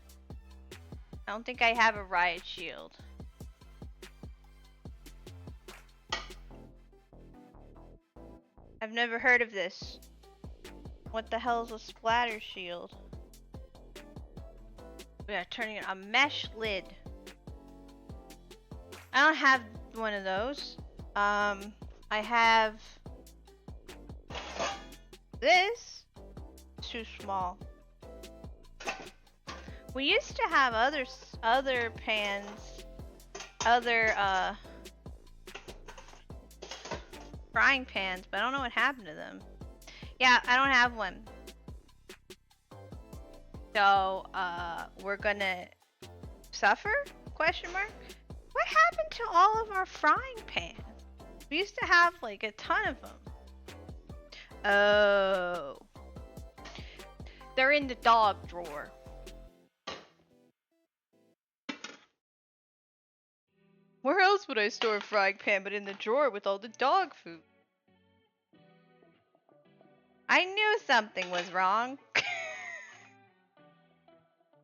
A: I don't think I have a riot shield. I've never heard of this. What the hell is a splatter shield? We are turning a mesh lid. I don't have one of those. I have this. It's too small. We used to have other pans, other frying pans, but I don't know what happened to them. Yeah, I don't have one. So, we're gonna suffer? Question mark? What happened to all of our frying pans? We used to have like a ton of them. Oh. They're in the dog drawer. Where else would I store a frying pan but in the drawer with all the dog food? I knew something was wrong.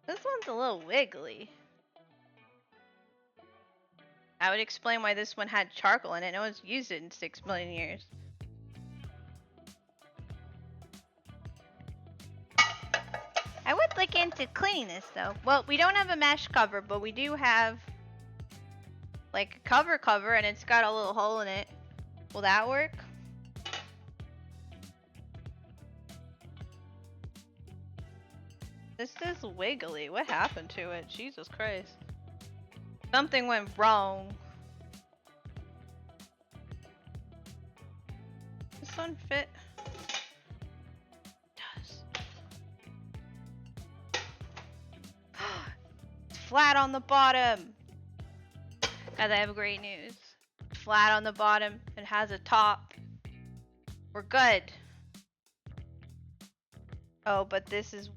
A: This one's a little wiggly. I would explain why this one had charcoal in it. No one's used it in 6 million years. I would look into cleaning this though. Well, we don't have a mesh cover, but we do have like a cover and it's got a little hole in it. Will that work? This is wiggly. What happened to it? Jesus Christ. Something went wrong. This one fit? It does. It's flat on the bottom. Guys, I have great news. Flat on the bottom. It has a top. We're good. Oh, but this is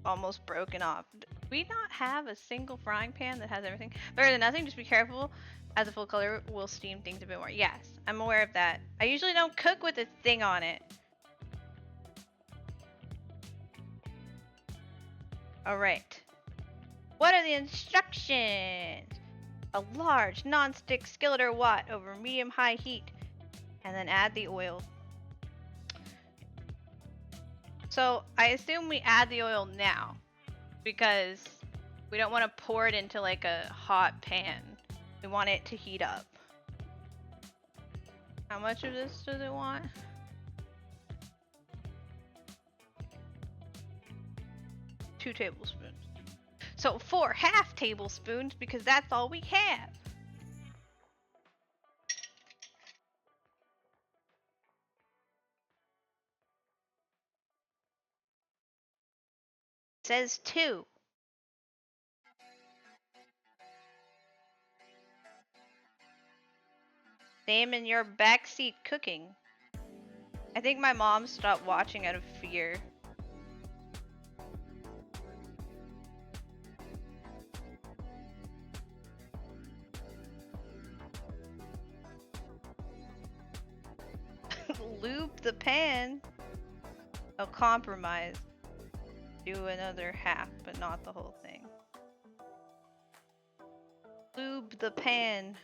A: almost broken off. Do we not have a single frying pan that has everything? Better than nothing, just be careful. As a full color will steam things a bit more. Yes, I'm aware of that. I usually don't cook with a thing on it. Alright. What are the instructions? A large non-stick skillet or what over medium-high heat. And then add the oil. So I assume we add the oil now because we don't want to pour it into like a hot pan. We want it to heat up. How much of this does it want? Two tablespoons. So 4 half tablespoons because that's all we have. It says 2. Same in your backseat cooking. I think my mom stopped watching out of fear. Lube the pan. I'll compromise. Do another half, but not the whole thing. Lube the pan.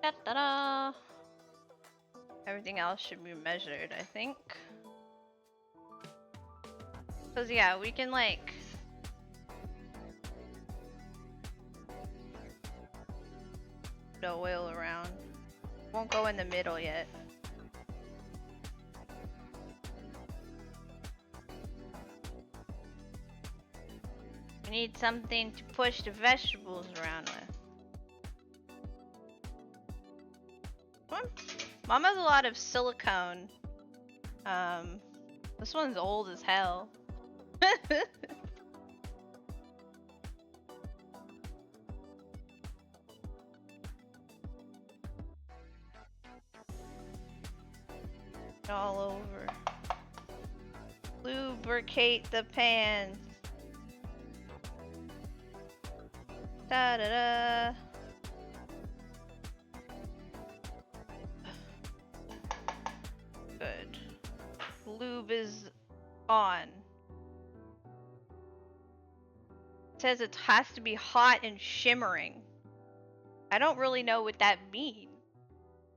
A: Da-da-da. Everything else should be measured, I think. Cause yeah, we can like the oil around. Won't go in the middle yet. We need something to push the vegetables around with. Mom has a lot of silicone. This one's old as hell. All over. Lubricate the pan. Da da da. Good. Lube is on. It says it has to be hot and shimmering. I don't really know what that means.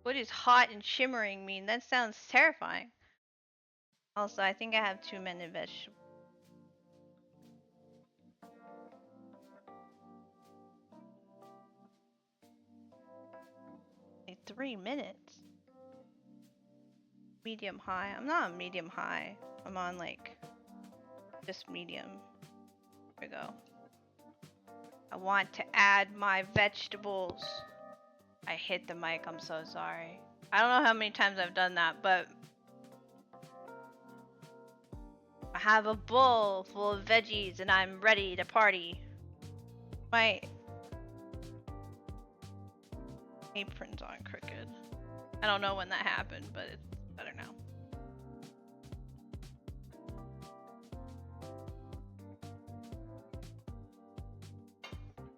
A: What does hot and shimmering mean? That sounds terrifying. Also, I think I have too many vegetables. Only 3 minutes. Medium high. I'm not on medium high. I'm on like just medium. There we go. I want to add my vegetables. I hit the mic, I'm so sorry. I don't know how many times I've done that, but I have a bowl full of veggies and I'm ready to party. My apron's on crooked. I don't know when that happened, but it's better now.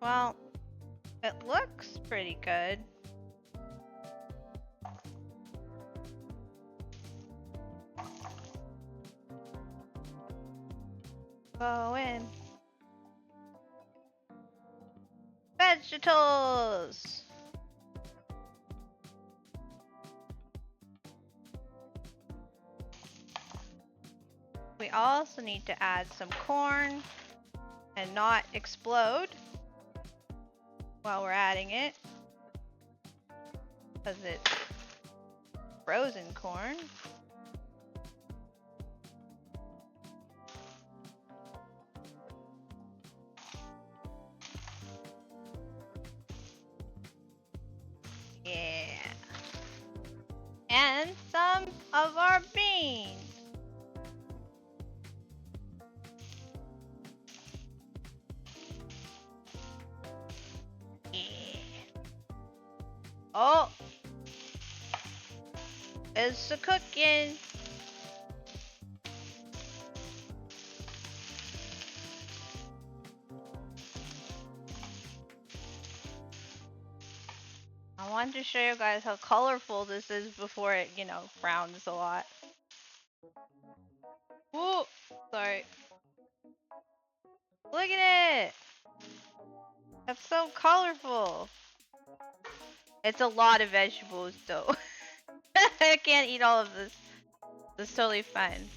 A: Well, it looks pretty good. Go in. Vegetables! We also need to add some corn and not explode while we're adding it, because it's frozen corn. Yeah. And some of our beans. Yeah. Oh, it's a cooking. I wanted to show you guys how colorful this is before it, you know, browns a lot. Whoa, sorry. Look at it. That's so colorful. It's a lot of vegetables though. I can't eat all of this. That's totally fine.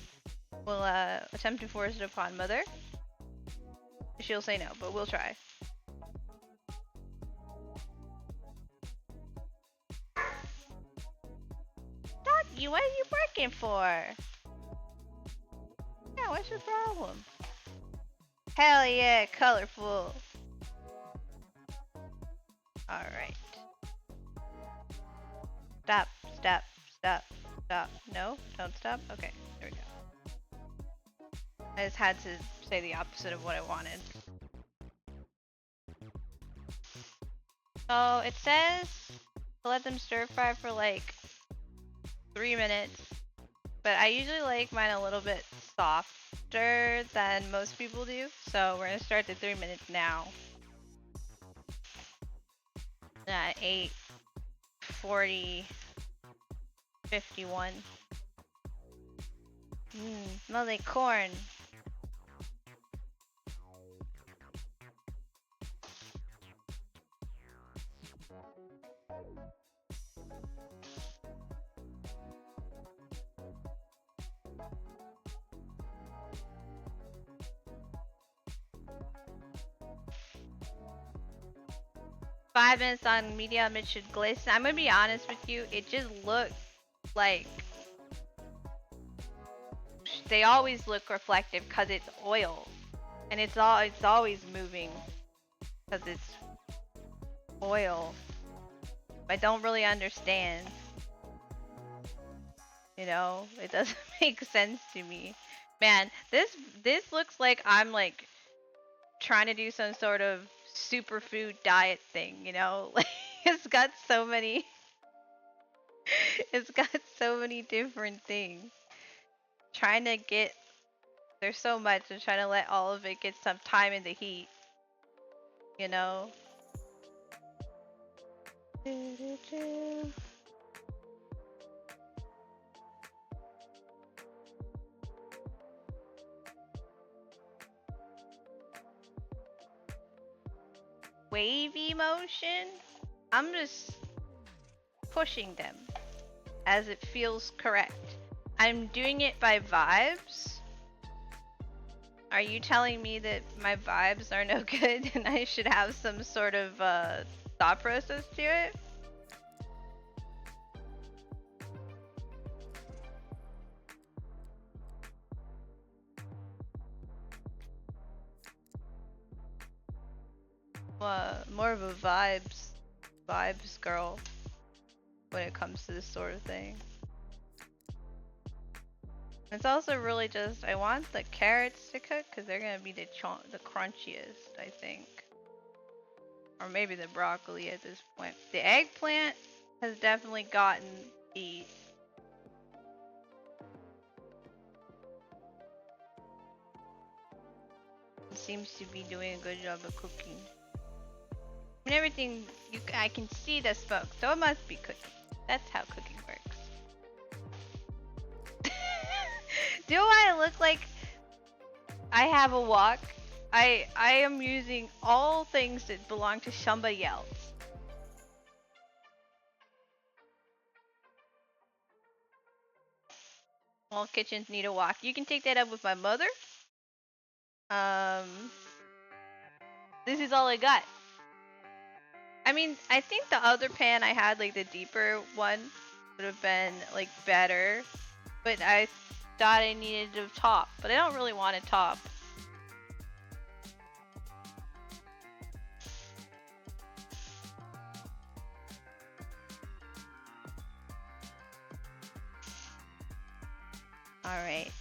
A: We'll attempt to force it upon Mother. She'll say no, but we'll try. Doggy, what are you working for? Yeah, what's your problem? Hell yeah, colorful. Alright. Stop, stop, stop, stop. No, don't stop. Okay, there we go. I just had to say the opposite of what I wanted. So it says to let them stir fry for like 3 minutes, but I usually like mine a little bit softer than most people do. So we're gonna start the 3 minutes now. At 8:40, 51. Smells like corn. Five minutes on medium, it should glisten. I'm gonna be honest with you, it just looked like they always look reflective because it's oil, and it's always moving because it's oil. I don't really understand. You know, it doesn't make sense to me. Man, this looks like I'm like trying to do some sort of superfood diet thing, you know? Like it's got so many it's got so many different things. Trying to get there's so much and trying to let all of it get some time in the heat. You know? wavy motion. I'm just pushing them as it feels correct. I'm doing it by vibes. Are you telling me that my vibes are no good and I should have some sort of thought process to it? More of a vibes girl when it comes to this sort of thing. It's also really just, I want the carrots to cook because they're gonna be the crunchiest, I think. Or maybe the broccoli at this point. The eggplant has definitely gotten heat. It seems to be doing a good job of cooking. And everything, I can see the smoke, so it must be cooking. That's how cooking works. Do I look like I have a wok? I am using all things that belong to somebody else. All kitchens need a wok. You can take that up with my mother. This is all I got. I mean, I think the other pan I had, like the deeper one, would have been like better. But I thought I needed a top. But I don't really want a top. Alright.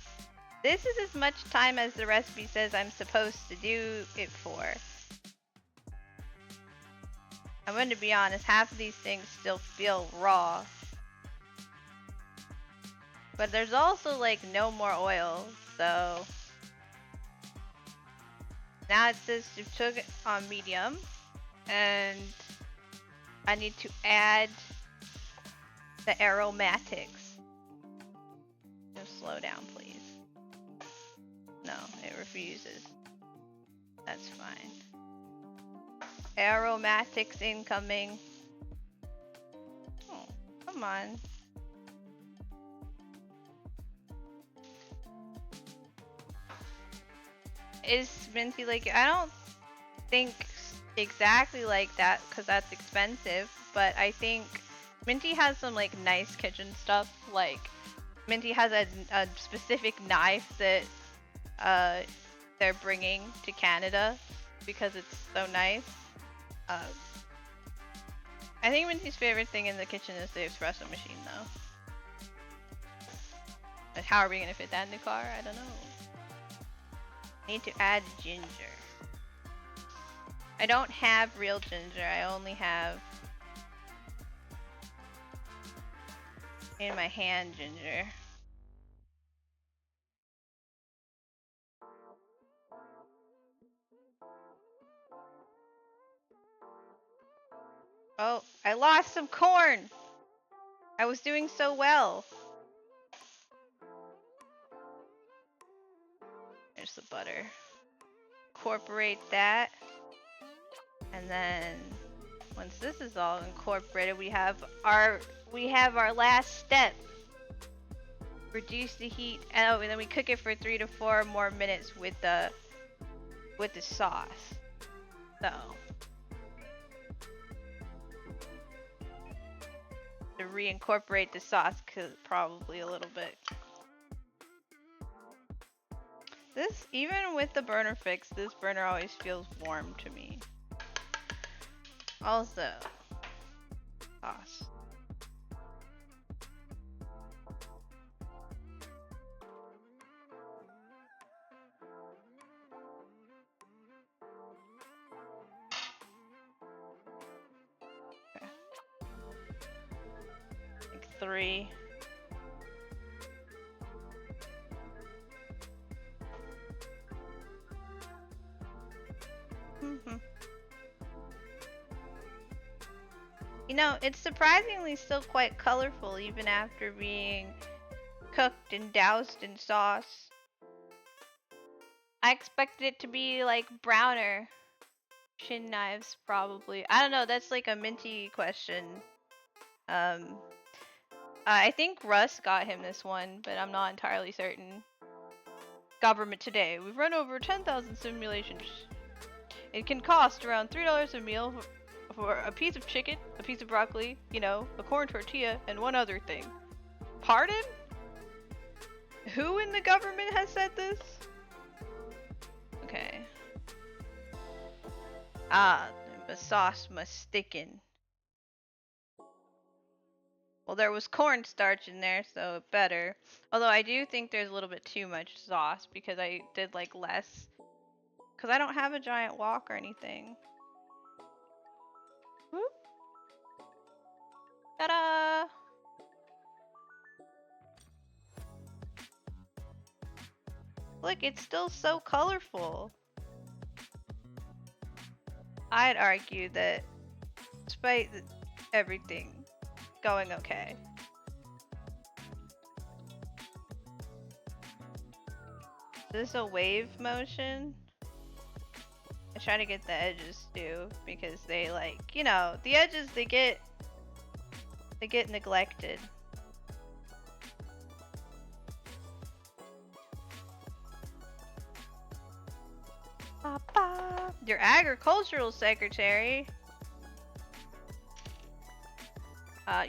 A: This is as much time as the recipe says I'm supposed to do it for. I'm going to be honest, half of these things still feel raw. But there's also like no more oil, so... Now it says to cook it on medium. And I need to add the aromatics. Just slow down, please. No, it refuses. That's fine. Aromatics incoming. Oh, come on. Is Minty like... I don't think exactly like that because that's expensive, but I think Minty has some like nice kitchen stuff. Like Minty has a specific knife that they're bringing to Canada because it's so nice. I think Minty's favorite thing in the kitchen is the espresso machine though. But how are we gonna fit that in the car? I don't know. Need to add ginger. I don't have real ginger, I only have in my hand ginger. Oh, I lost some corn! I was doing so well. There's the butter. Incorporate that. And then once this is all incorporated, we have our last step. Reduce the heat. Oh, and then we cook it for 3 to 4 more minutes with the sauce. So to reincorporate the sauce, cause probably a little bit. This, even with the burner fix, this burner always feels warm to me. Also, sauce. Okay. Like 3. You know, it's surprisingly still quite colorful even after being cooked and doused in sauce. I expected it to be like browner, Shin knives, probably. I don't know. That's like a minty question. I think Russ got him this one, but I'm not entirely certain. Government today. We've run over 10,000 simulations. It can cost around $3 a meal for a piece of chicken, a piece of broccoli, you know, a corn tortilla, and one other thing. Pardon? Who in the government has said this? Okay. Ah, the sauce must thicken. Well, there was cornstarch in there, so it better. Although I do think there's a little bit too much sauce because I did like less. Because I don't have a giant wok or anything. Whoop. Ta-da! Look, it's still so colorful. I'd argue that despite everything going okay. Is this a wave motion? I try to get the edges too because they like, you know, the edges they get neglected. Papa. Your agricultural secretary.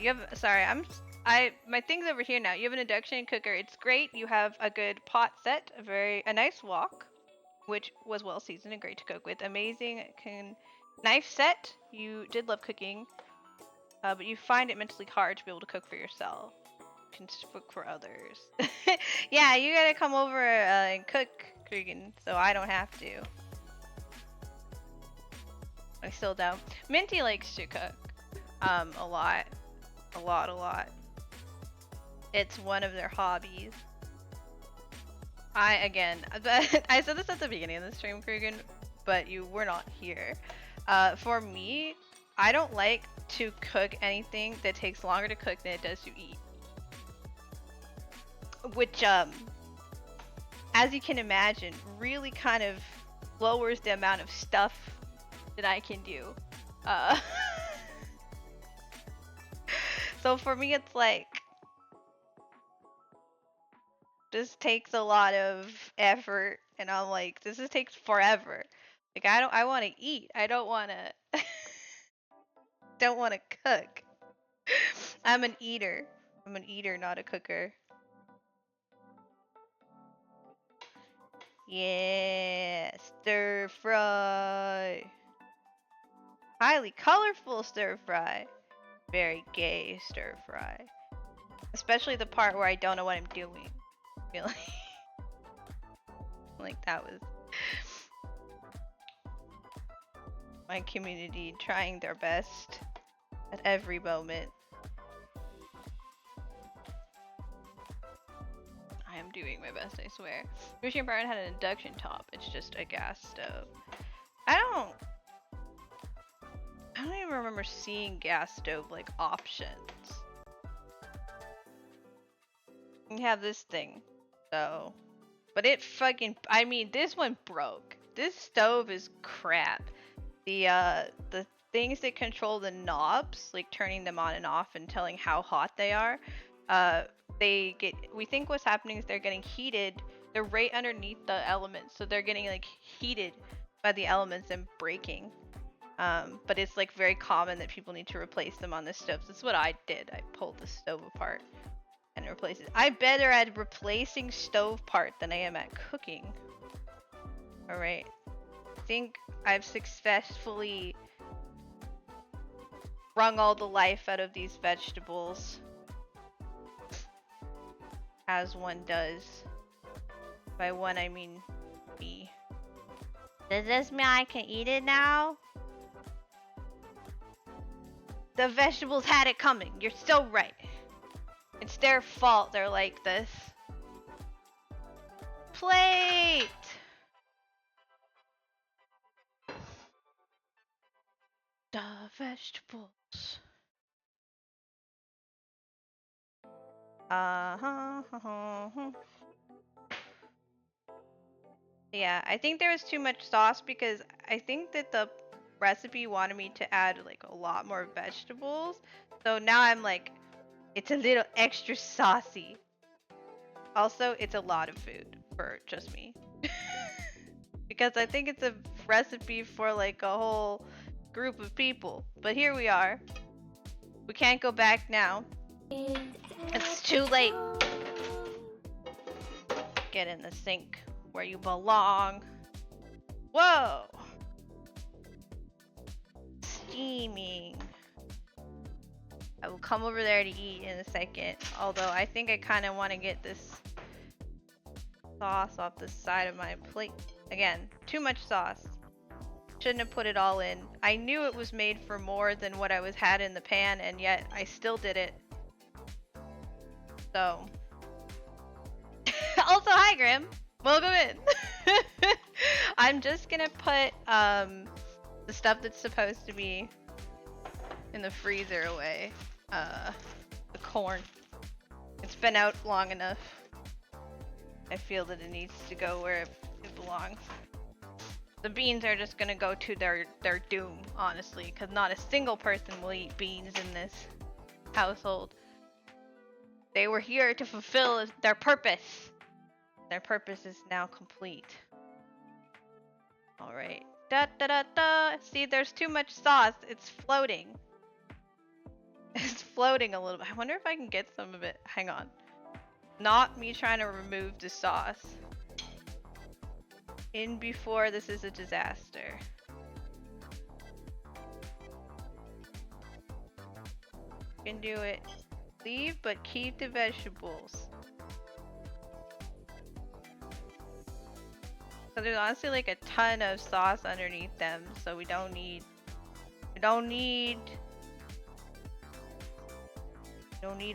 A: You have, sorry, my thing's over here now. You have an induction cooker. It's great. You have a good pot set, a nice wok, which was well seasoned and great to cook with. Amazing knife set. You did love cooking, but you find it mentally hard to be able to cook for yourself. You can cook for others. Yeah, you gotta come over and cook, Cregan, so I don't have to. I still don't. Minty likes to cook, a lot. It's one of their hobbies. I said this at the beginning of the stream, Krugen, but you were not here. For me, I don't like to cook anything that takes longer to cook than it does to eat. Which, as you can imagine, really kind of lowers the amount of stuff that I can do. So for me, it's like, this takes a lot of effort, and I'm like, this just takes forever. Like, I want to eat. I don't want to, don't want to cook. I'm an eater. I'm an eater, not a cooker. Yeah, stir fry. Highly colorful stir fry. Very gay stir fry. Especially the part where I don't know what I'm doing. I feel like that was my community trying their best at every moment. I am doing my best, I swear. Sushi Apartment had an induction top. It's just a gas stove. I don't even remember seeing gas stove like options. You have this thing, so, but it fucking, I mean, this one broke. This stove is crap. The things that control the knobs, like turning them on and off and telling how hot they are, we think what's happening is they're getting heated. They're right underneath the elements, so they're getting like heated by the elements and breaking. But it's like very common that people need to replace them on the stoves. That's what I did. I pulled the stove apart and replaced it. I'm better at replacing stove part than I am at cooking. Alright. I think I've successfully wrung all the life out of these vegetables. As one does. By one, I mean me. Does this mean I can eat it now? The vegetables had it coming. You're so right. It's their fault they're like this. Plate! The vegetables. Yeah, I think there was too much sauce because I think that recipe wanted me to add like a lot more vegetables. So now I'm like, it's a little extra saucy. Also, it's a lot of food for just me. Because I think it's a recipe for like a whole group of people. But here we are. We can't go back now. It's too late. Get in the sink where you belong. Whoa! Steaming. I will come over there to eat in a second. Although I think I kind of want to get this sauce off the side of my plate. Again, too much sauce. Shouldn't have put it all in. I knew it was made for more than what I was had in the pan, and yet I still did it. So. Also, hi Grim. Welcome in. I'm just gonna put the stuff that's supposed to be in the freezer away. The corn. It's been out long enough. I feel that it needs to go where it belongs. The beans are just gonna go to their doom, honestly, because not a single person will eat beans in this household. They were here to fulfill their purpose. Their purpose is now complete. Alright. Da da da da! See, there's too much sauce. It's floating. It's floating a little bit. I wonder if I can get some of it. Hang on. Not me trying to remove the sauce. In before this is a disaster. You can do it. Leave, but keep the vegetables. So there's honestly like a ton of sauce underneath them, so we don't need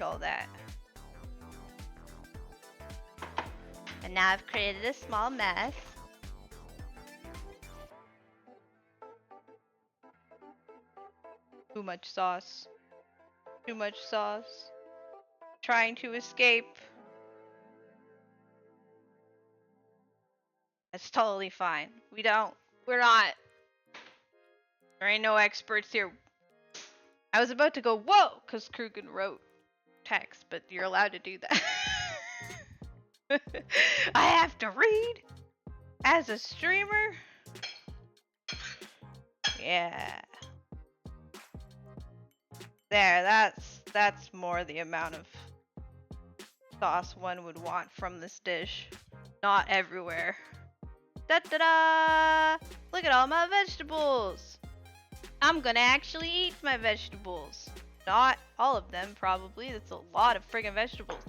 A: all that. And now I've created a small mess. Too much sauce. Too much sauce. Trying to escape. That's totally fine. We're not. There ain't no experts here. I was about to go, whoa, because Krugen wrote text, but you're allowed to do that. I have to read as a streamer. Yeah. There, that's more the amount of sauce one would want from this dish. Not everywhere. Da da da! Look at all my vegetables! I'm gonna actually eat my vegetables. Not all of them, probably. That's a lot of friggin' vegetables.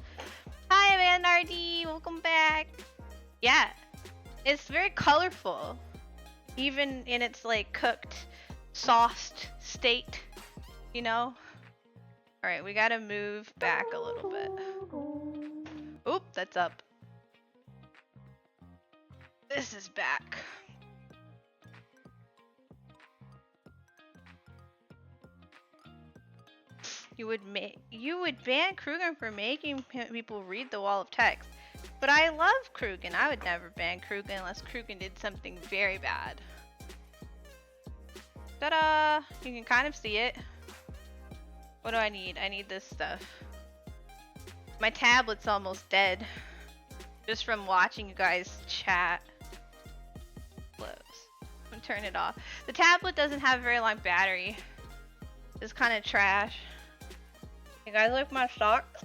A: Hi, Manardi! Welcome back! Yeah, it's very colorful. Even in its, like, cooked, sauced state. You know? Alright, we gotta move back a little bit. Oop, that's up. This is back. You would ban Krugen for making people read the wall of text. But I love Krugen. I would never ban Krugen unless Krugen did something very bad. Ta-da! You can kind of see it. What do I need? I need this stuff. My tablet's almost dead. Just from watching you guys chat. Close. I'm gonna turn it off. The tablet doesn't have a very long battery. It's kind of trash. You guys like my socks?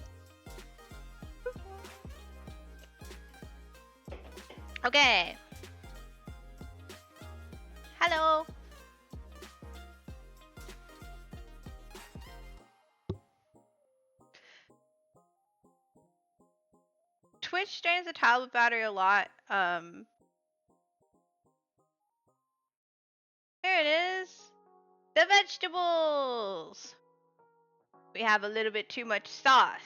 A: Okay. Hello. Twitch drains the tablet battery a lot. There it is. The vegetables. We have a little bit too much sauce.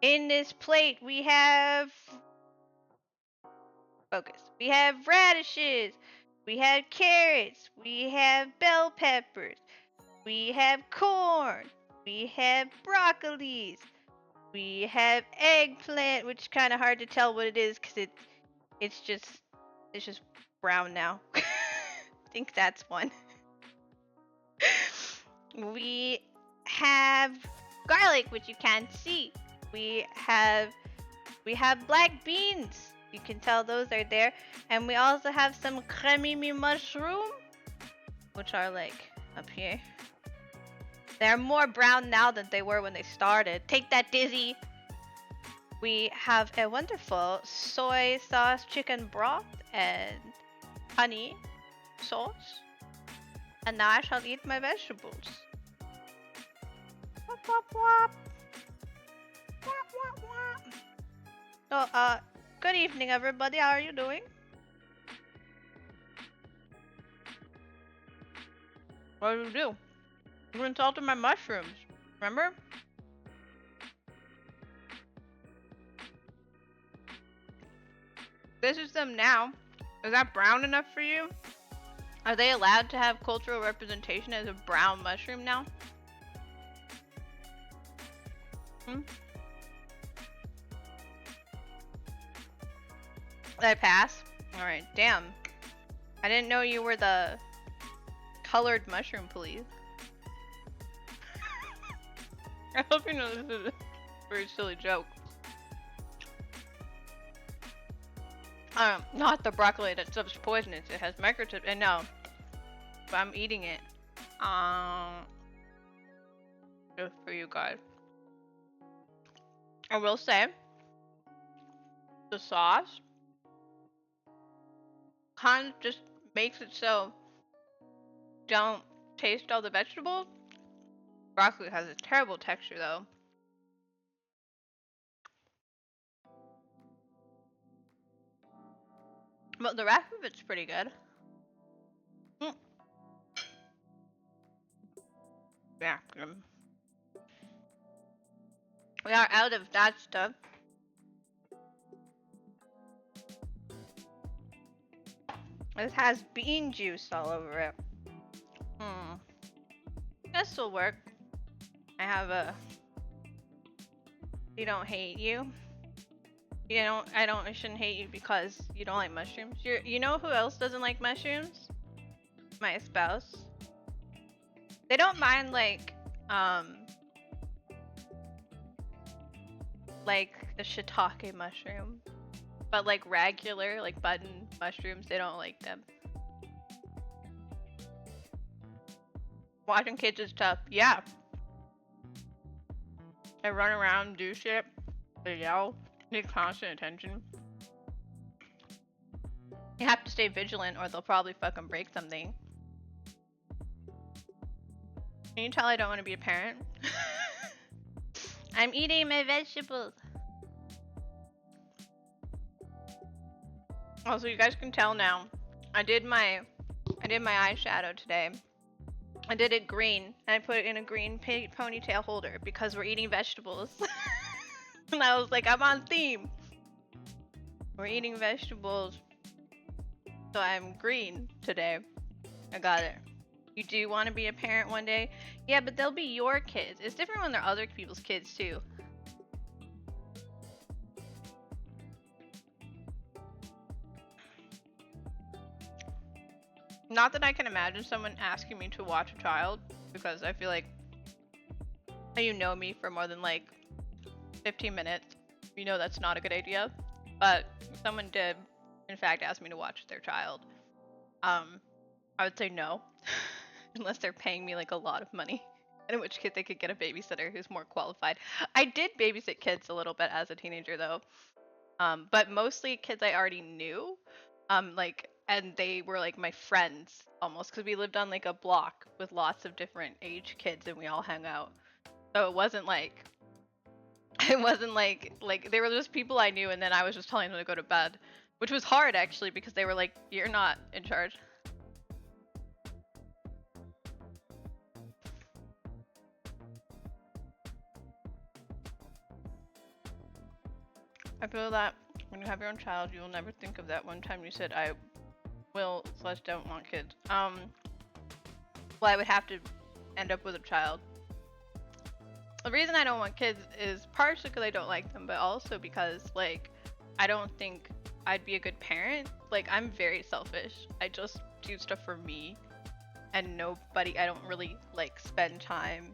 A: In this plate we have... Focus. We have radishes. We have carrots. We have bell peppers. We have corn. We have broccolis. We have eggplant, which is kind of hard to tell what it is because it's just brown now. think that's one. We have garlic, which you can't see. We have black beans. You can tell those are there. And we also have some cremimi mushroom, which are like up here. They're more brown now than they were when they started. Take that, Dizzy! We have a wonderful soy sauce chicken broth and honey sauce. And now I shall eat my vegetables. Wop, wop, wop. Wop, wop, wop. So, good evening, everybody. How are you doing? What did you do? You insulted my mushrooms. Remember? This is them now. Is that brown enough for you? Are they allowed to have cultural representation as a brown mushroom now? Did I pass? Alright, damn. I didn't know you were the colored mushroom police. I hope you know this is a very silly joke. Not the broccoli that's poisonous. It has microchips, and no, but I'm eating it. Just for you guys. I will say, the sauce kind of just makes it so don't taste all the vegetables. Broccoli has a terrible texture though. But the rest of it's pretty good. Yeah. We are out of that stuff. This has bean juice all over it. This will work. I have a... You don't hate you. I shouldn't hate you because you don't like mushrooms. You know who else doesn't like mushrooms? My spouse. They don't mind like the shiitake mushroom. But like regular, like button mushrooms, they don't like them. Watching kids is tough. Yeah. They run around, do shit. They yell. Need constant attention. You have to stay vigilant or they'll probably fucking break something. Can you tell I don't want to be a parent? I'm eating my vegetables. Also, you guys can tell now. I did my eyeshadow today. I did it green and I put it in a green ponytail holder because we're eating vegetables. And I was like, I'm on theme. We're eating vegetables. So I'm green today. I got it. You do want to be a parent one day? Yeah, but they'll be your kids. It's different when they're other people's kids too. Not that I can imagine someone asking me to watch a child, because I feel like you know me for more than like 15 minutes. You know that's not a good idea. But if someone did, in fact, ask me to watch their child, I would say no. Unless they're paying me like a lot of money. In which case they could get a babysitter who's more qualified. I did babysit kids a little bit as a teenager though. But mostly kids I already knew. And they were like my friends almost, because we lived on like a block with lots of different age kids and we all hung out. So it wasn't like they were just people I knew and then I was just telling them to go to bed, which was hard actually because they were like, you're not in charge. I feel that when you have your own child, you will never think of that one time you said I will / don't want kids. Well, I would have to end up with a child. The reason I don't want kids is partially because I don't like them, but also because like I don't think I'd be a good parent. Like I'm very selfish. I just do stuff for me, and I don't really like spend time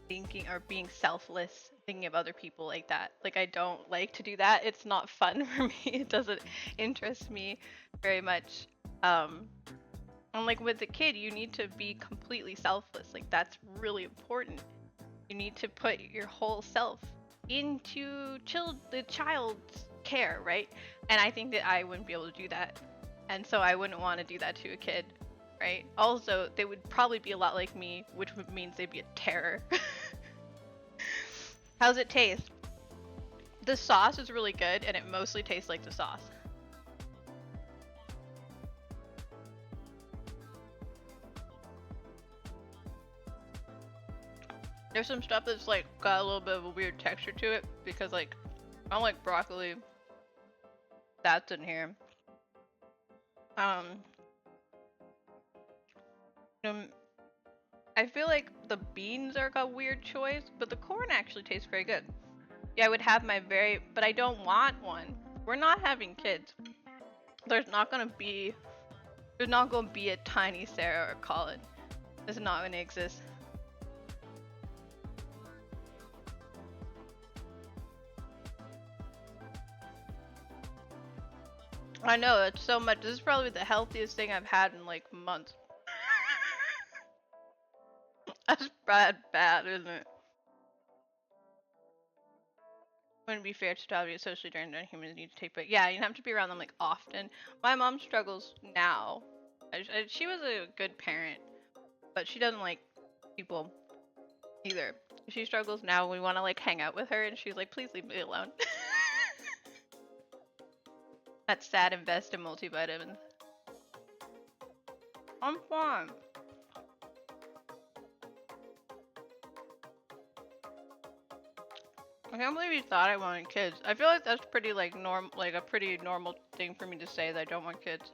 A: thinking or being selfless, thinking of other people like that. Like, I don't like to do that. It's not fun for me. It doesn't interest me very much. And like with the kid, you need to be completely selfless. Like, that's really important. You need to put your whole self into the child's care, right? And I think that I wouldn't be able to do that. And so I wouldn't want to do that to a kid, right? Also, they would probably be a lot like me, which means they'd be a terror. How's it taste? The sauce is really good, and it mostly tastes like the sauce. There's some stuff that's like got a little bit of a weird texture to it because like I don't like broccoli. That's in here. I feel like the beans are a weird choice, but the corn actually tastes very good. Yeah, I would have but I don't want one. We're not having kids. There's not gonna be a tiny Sarah or Colin. It's not gonna exist. I know, it's so much. This is probably the healthiest thing I've had in like months. That's bad, isn't it? Wouldn't be fair to dog, socially drained and humans need to take, but yeah, you have to be around them like often. My mom struggles now. She was a good parent, but she doesn't like people either. She struggles now. We want to like hang out with her, and she's like, "Please leave me alone." That's sad. Invest in multivitamins. I'm fine. I can't believe you thought I wanted kids. I feel like that's pretty like a pretty normal thing for me to say that I don't want kids.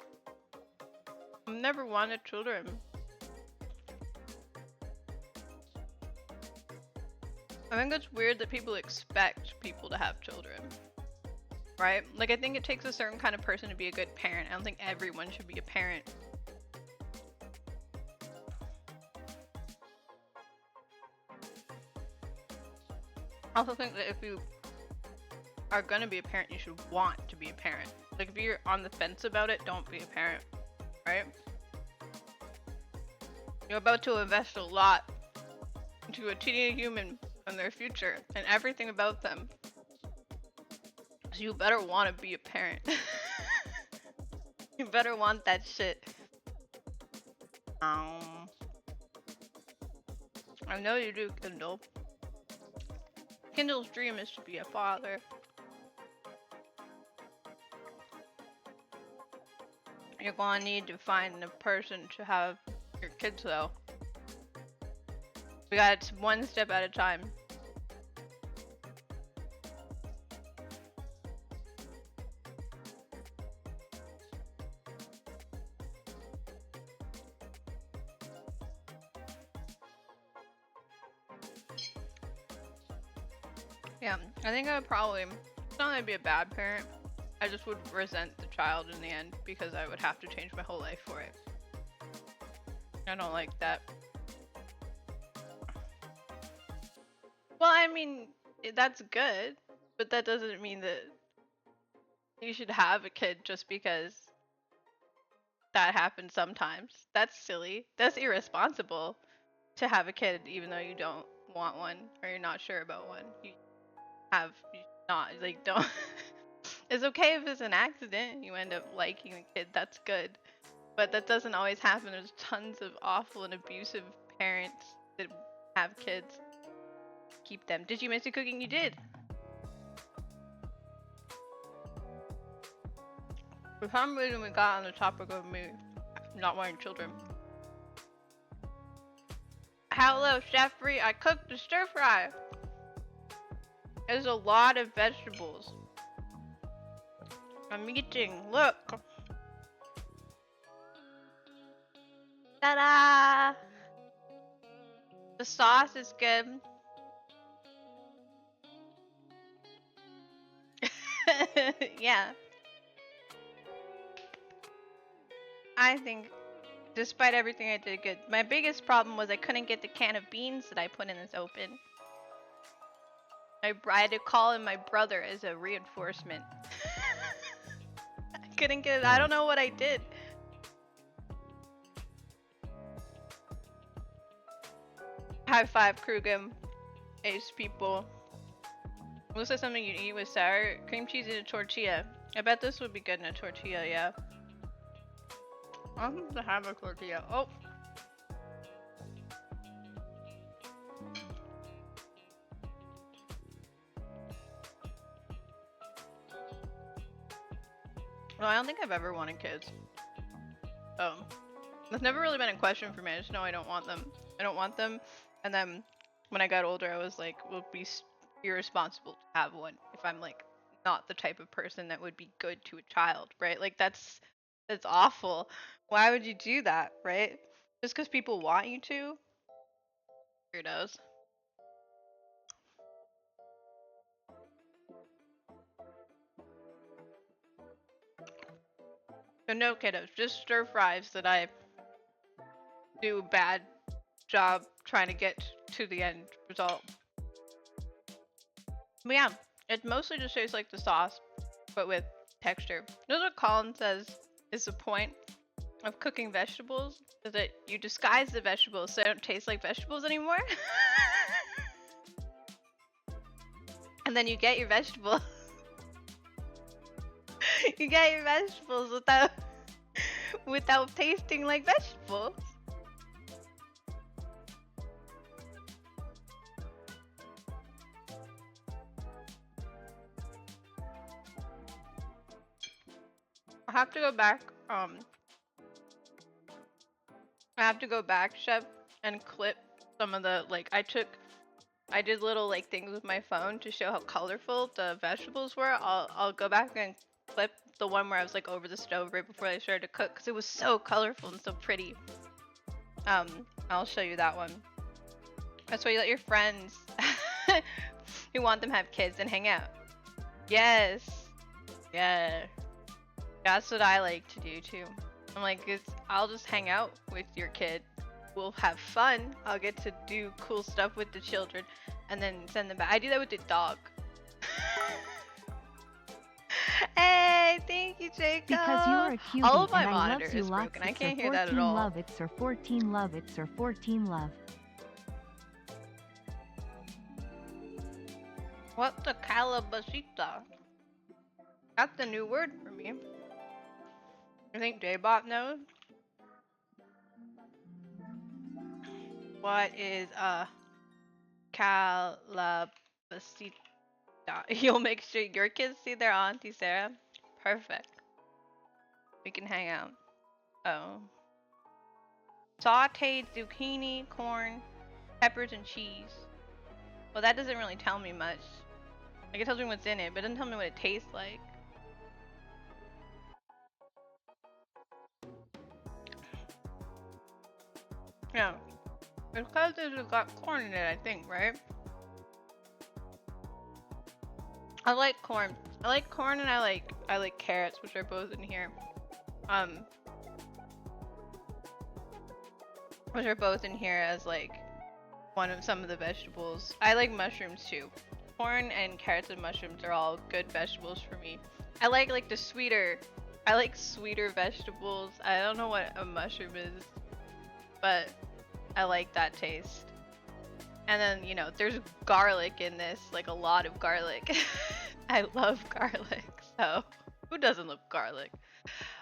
A: I've never wanted children. I think it's weird that people expect people to have children. Right? Like, I think it takes a certain kind of person to be a good parent. I don't think everyone should be a parent. I also think that if you are gonna be a parent, you should want to be a parent. Like, if you're on the fence about it, don't be a parent. Right? You're about to invest a lot into a teeny human and their future and everything about them. So you better want to be a parent. You better want that shit. I know you do, Kindle. Kindle's dream is to be a father. You're gonna need to find a person to have your kids though. We got it one step at a time. Yeah, I think I would probably, it's not that I'd be a bad parent, I just would resent the child in the end because I would have to change my whole life for it. I don't like that. Well, I mean, that's good, but that doesn't mean that you should have a kid just because that happens sometimes. That's silly. That's irresponsible to have a kid even though you don't want one or you're not sure about one. You not, like, don't. It's okay if it's an accident, you end up liking the kid, that's good. But that doesn't always happen. There's tons of awful and abusive parents that have kids. Keep them. Did you miss the cooking? You did. For some reason we got on the topic of me not wanting children. Hello, Chef Bree. I cooked the stir fry. There's a lot of vegetables. I'm eating. Look. Ta-da! The sauce is good. Yeah. I think, despite everything, I did good. My biggest problem was I couldn't get the can of beans that I put in this open. I had to call in my brother as a reinforcement. I couldn't get it. I don't know what I did. High five, Krugum. Ace people. Looks like something you eat with sour cream cheese in a tortilla. I bet this would be good in a tortilla, yeah. I'm gonna have a tortilla. Oh. Well, I don't think I've ever wanted kids. That's never really been a question for me. I just know I don't want them. I don't want them. And then when I got older, I was like, "Will be irresponsible to have one if I'm like not the type of person that would be good to a child, right? Like that's awful. Why would you do that, right? Just because people want you to? Weirdos. So no kiddos, just stir fries that I do a bad job trying to get to the end result. But yeah, it mostly just tastes like the sauce, but with texture. This is what Colin says is the point of cooking vegetables, is that you disguise the vegetables so they don't taste like vegetables anymore. And then you get your vegetables. You get your vegetables without tasting like vegetables. I have to go back, Chef, and clip some of the, like, I did little, like, things with my phone to show how colorful the vegetables were. I'll go back and clip the one where I was, like, over the stove right before I started to cook, because it was so colorful and so pretty. I'll show you that one. That's why you let your friends who want them to have kids and hang out. Yes. Yeah. That's what I like to do too. I'm like, I'll just hang out with your kid. We'll have fun. I'll get to do cool stuff with the children and then send them back. I do that with the dog. Hey, thank you, Jacob.
C: Because you're a cutie
A: all of my
C: and I
A: monitor
C: loves you
A: is
C: lots.
A: broken. I
C: It's
A: can't
C: or
A: hear that at
C: 14
A: all.
C: love. It's or 14 love. It's or 14 love.
A: What the calabasita? That's a new word for me. I think Daybot knows. What is a calabasita? You'll make sure your kids see their auntie Sarah. Perfect. We can hang out. Oh. Sauteed zucchini, corn, peppers, and cheese. Well, that doesn't really tell me much. Like, it tells me what's in it, but it doesn't tell me what it tastes like. Yeah. It's because it's got corn in it, I think, right? I like corn. I like corn and I like carrots, which are both in here. Which are both in here as like some of the vegetables. I like mushrooms too. Corn and carrots and mushrooms are all good vegetables for me. I like the sweeter. I like sweeter vegetables. I don't know what a mushroom is, but I like that taste. And then, you know, there's garlic in this, like a lot of garlic. I love garlic, so who doesn't love garlic?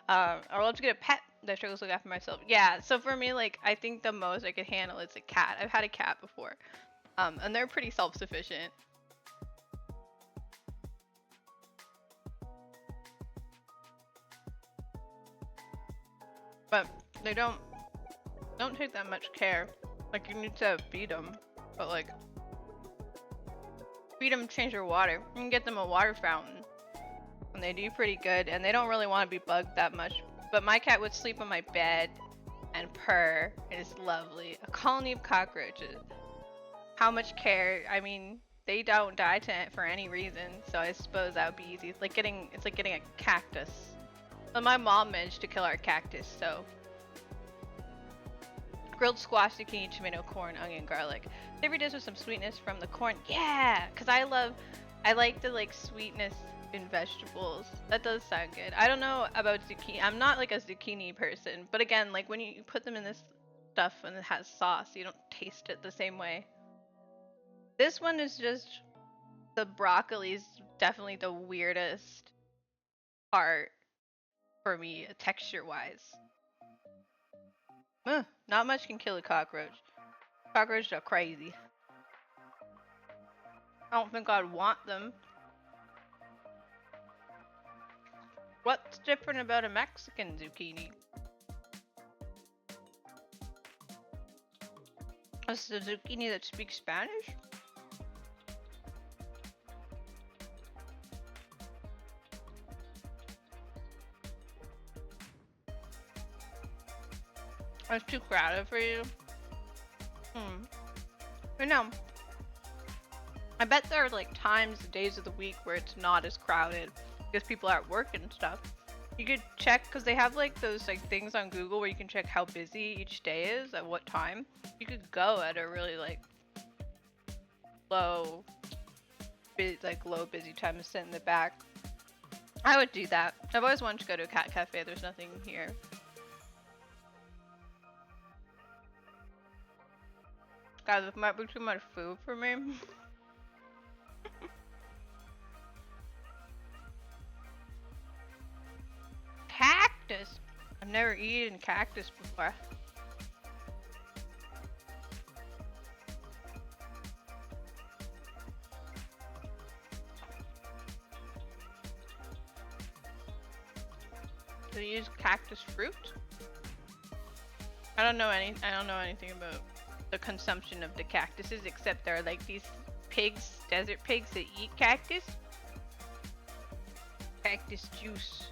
A: Or I'll just get a pet that struggles to look after myself. Yeah, so for me, like, I think the most I could handle is a cat. I've had a cat before, and they're pretty self-sufficient. But they don't take that much care. Like, you need to feed them, but like, feed them, change their water. You can get them a water fountain, and they do pretty good. And they don't really want to be bugged that much. But my cat would sleep on my bed and purr. It is lovely. A colony of cockroaches. How much care? I mean, they don't die for any reason, so I suppose that would be easy. It's like getting a cactus. But my mom managed to kill our cactus, so. Grilled squash, zucchini, tomato, corn, onion, garlic. Savory dish with some sweetness from the corn. Yeah, cause I like the like sweetness in vegetables. That does sound good. I don't know about zucchini. I'm not like a zucchini person, but again, like when you put them in this stuff and it has sauce, you don't taste it the same way. This one is just the broccoli's definitely the weirdest part for me, texture wise. Not much can kill a cockroach. Cockroaches are crazy. I don't think I'd want them. What's different about a Mexican zucchini? Is the zucchini that speaks Spanish? It's too crowded for you? But no. I bet there are like times, days of the week where it's not as crowded because people are at work and stuff. You could check because they have like those like things on Google where you can check how busy each day is at what time. You could go at a really like low busy time and sit in the back. I would do that. I've always wanted to go to a cat cafe. There's nothing here. Guys, this might be too much food for me. Cactus! I've never eaten cactus before. Do you use cactus fruit? I don't know anything about the consumption of the cactuses except there are like these pigs, desert pigs that eat cactus. Cactus juice.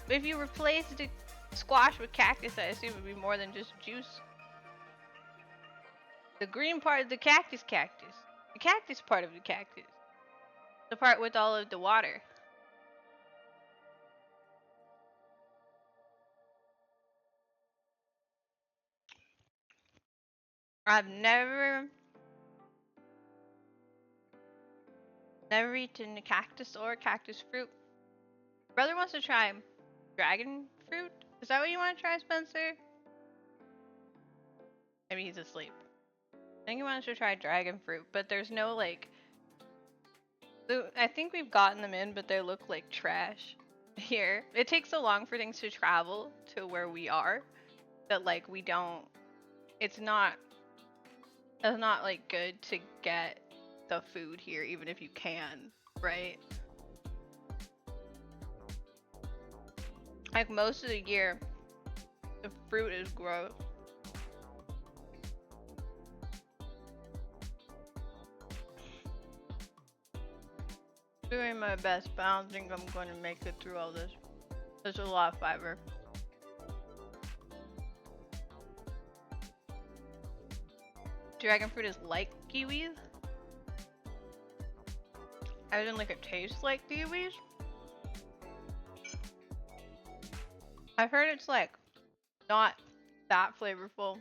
A: If you replace the squash with cactus, I assume it would be more than just juice. The green part of the cactus. The cactus part of the cactus. The part with all of the water. I've never eaten a cactus or cactus fruit. Brother wants to try dragon fruit. Is that what you want to try, Spencer? Maybe he's asleep. I think he wants to try dragon fruit, but there's no like. I think we've gotten them in, but they look like trash here. It takes so long for things to travel to where we are that like we don't. It's not like good to get the food here, even if you can, right? Like most of the year, the fruit is gross. Doing my best, but I don't think I'm going to make it through all this. There's a lot of fiber. Dragon fruit is like kiwis. I didn't like it tastes like kiwis. I've heard it's like not that flavorful.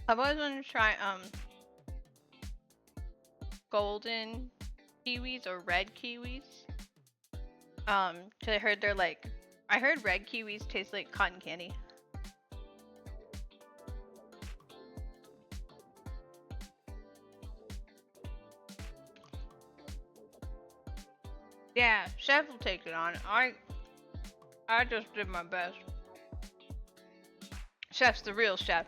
A: I've always wanted to try golden kiwis or red kiwis. 'Cause I heard they're like, I heard red kiwis taste like cotton candy. Yeah, chef will take it on. I just did my best. Chef's the real chef.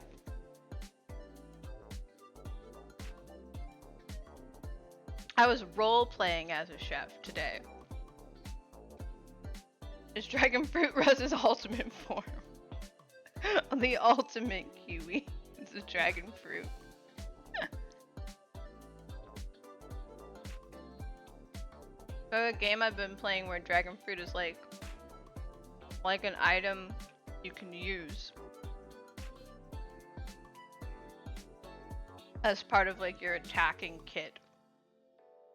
A: I was role playing as a chef today. Is dragon fruit Rose's ultimate form? The ultimate kiwi. It's a dragon fruit. A game I've been playing where dragon fruit is like an item you can use as part of like your attacking kit.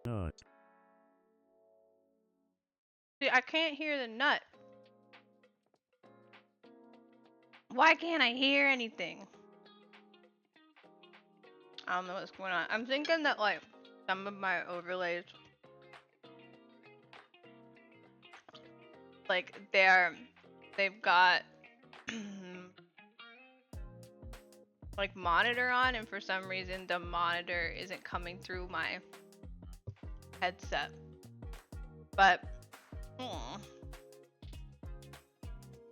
D: Nut.
A: See, I can't hear the nut. Why can't I hear anything? I don't know what's going on. I'm thinking that like some of my overlays, like they've got like monitor on, and for some reason the monitor isn't coming through my headset. But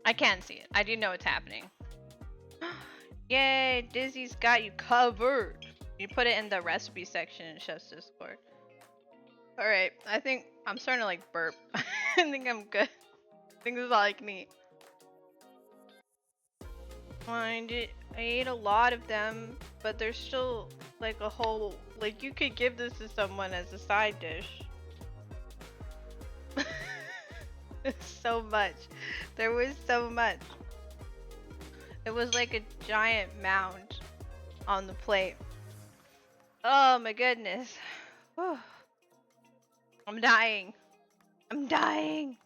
A: I can see it. I do know it's happening. Yay, Dizzy's got you covered. You put it in the recipe section in Chef's Discord. Alright, I think I'm starting to like burp. I think I'm good. I think this is all I can eat. I ate a lot of them, but there's still like a whole, like you could give this to someone as a side dish. So much. There was so much. It was like a giant mound on the plate. Oh my goodness. Whew. I'm dying. I'm dying.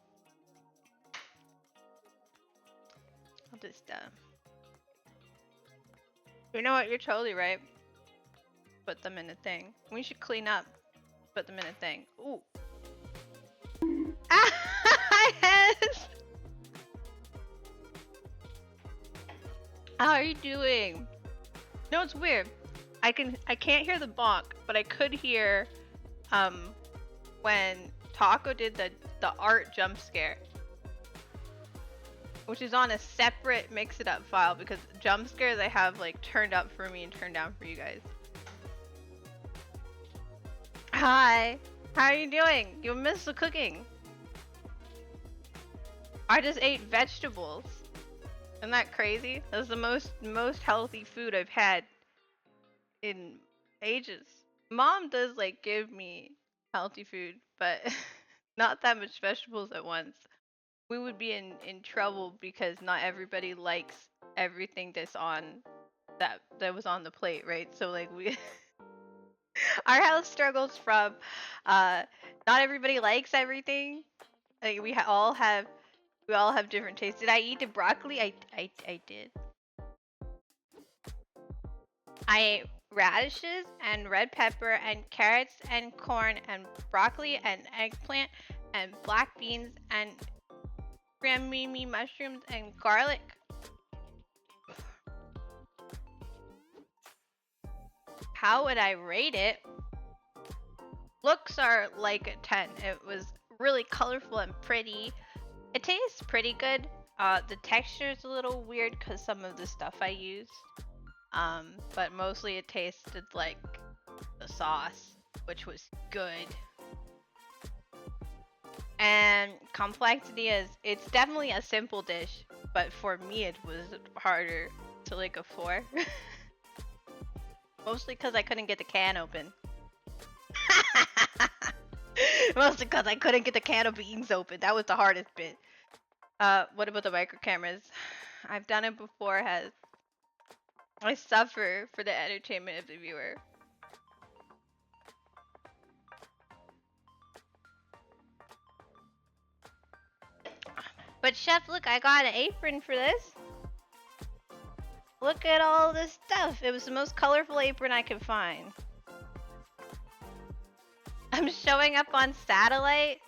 A: I'll just you know what? You're totally right. Put them in a thing. We should clean up. Put them in a thing. Ooh. Ah! Yes! How are you doing? No, it's weird. I can't hear the bonk, but I could hear when Taco did the art jump scare, which is on a separate mix it up file because jump scares I have like turned up for me and turned down for you guys. Hi, how are you doing? You missed the cooking. I just ate vegetables. Isn't that crazy? That's the most healthy food I've had in ages. Mom does like give me healthy food, but not that much vegetables at once. We would be in trouble because not everybody likes everything that's on that was on the plate, right? So like we our house struggles from not everybody likes everything. Like we all have different tastes. Did I eat the broccoli? I did. I ate radishes and red pepper and carrots and corn and broccoli and eggplant and black beans and creamy mushrooms and garlic. How would I rate it? Looks are like a 10. It was really colorful and pretty. It tastes pretty good. The texture is a little weird because some of the stuff I used. But mostly it tasted like the sauce, which was good. And complexity is, it's definitely a simple dish, but for me it was harder to like afford. Mostly because I couldn't get the can open. Mostly because I couldn't get the can of beans open. That was the hardest bit. What about the micro cameras? I've done it before. I suffer for the entertainment of the viewer. But chef, look, I got an apron for this. Look at all this stuff. It was the most colorful apron I could find. I'm showing up on satellite.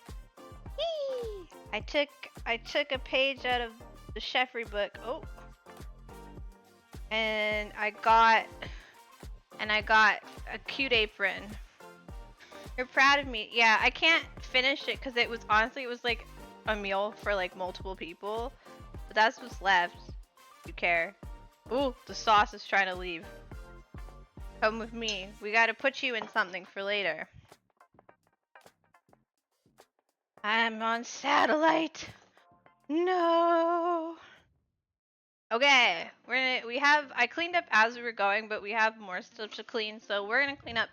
A: Whee! I took a page out of the chefry book. Oh. And I got a cute apron. You're proud of me. Yeah, I can't finish it because it was like a meal for like multiple people. But that's what's left. You care. Ooh, the sauce is trying to leave. Come with me. We gotta put you in something for later. I'm on satellite. No. Okay, I cleaned up as we were going, but we have more stuff to clean, so we're gonna clean up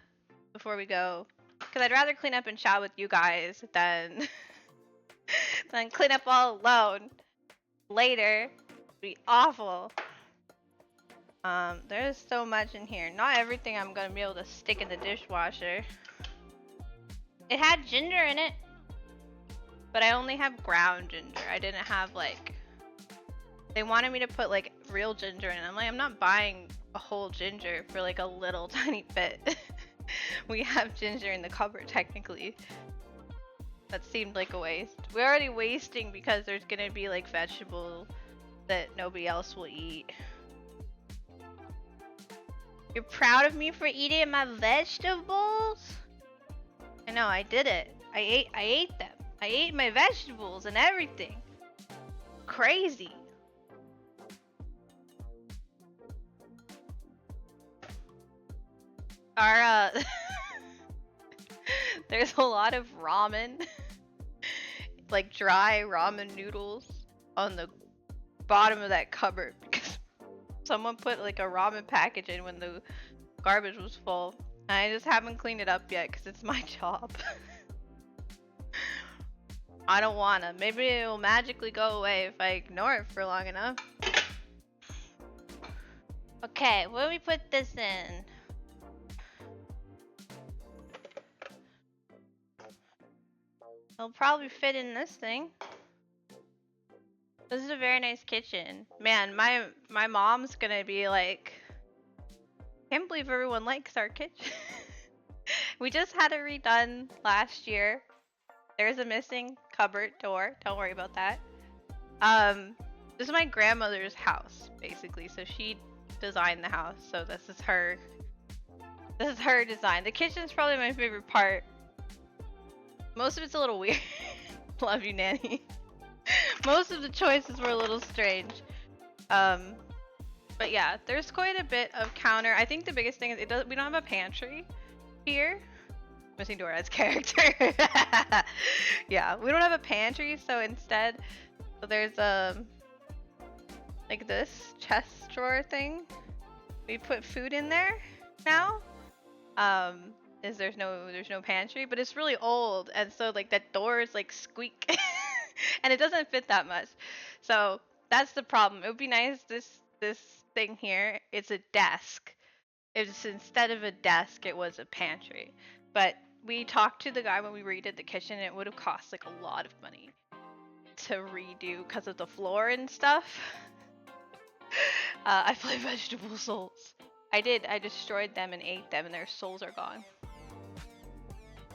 A: before we go. Cause I'd rather clean up and chat with you guys than than clean up all alone later. It'd be awful. There's so much in here. Not everything I'm gonna be able to stick in the dishwasher. It had ginger in it. but I only have ground ginger. I didn't have like, they wanted me to put like real ginger in it. I'm like, I'm not buying a whole ginger for like a little tiny bit. We have ginger in the cupboard technically. That seemed like a waste. We're already wasting because there's gonna be like vegetables that nobody else will eat. You're proud of me for eating my vegetables? I know, I did it. I ate them. I ate my vegetables and everything. Crazy. Our there's a lot of ramen, like dry ramen noodles on the bottom of that cupboard because someone put like a ramen package in when the garbage was full. And I just haven't cleaned it up yet because it's my job. I don't wanna. Maybe it will magically go away if I ignore it for long enough. Okay, where do we put this in? It'll probably fit in this thing. This is a very nice kitchen. Man, my mom's gonna be like, can't believe everyone likes our kitchen. We just had it redone last year. There's a missing cupboard door. Don't worry about that. This is my grandmother's house, basically. So she designed the house. So this is her design. The kitchen's probably my favorite part. Most of it's a little weird. Love you, Nanny. Most of the choices were a little strange. But yeah, there's quite a bit of counter. I think the biggest thing is we don't have a pantry here. Missing door as character. Yeah, we don't have a pantry, so instead, there's like this chest drawer thing. We put food in there now. There's no pantry, but it's really old, and so like that door is like squeak, and it doesn't fit that much. So that's the problem. It would be nice this thing here. It's a desk. It's instead of a desk, it was a pantry. But we talked to the guy when we redid the kitchen. It would have cost like a lot of money to redo because of the floor and stuff. I play vegetable souls. I did. I destroyed them and ate them, and their souls are gone.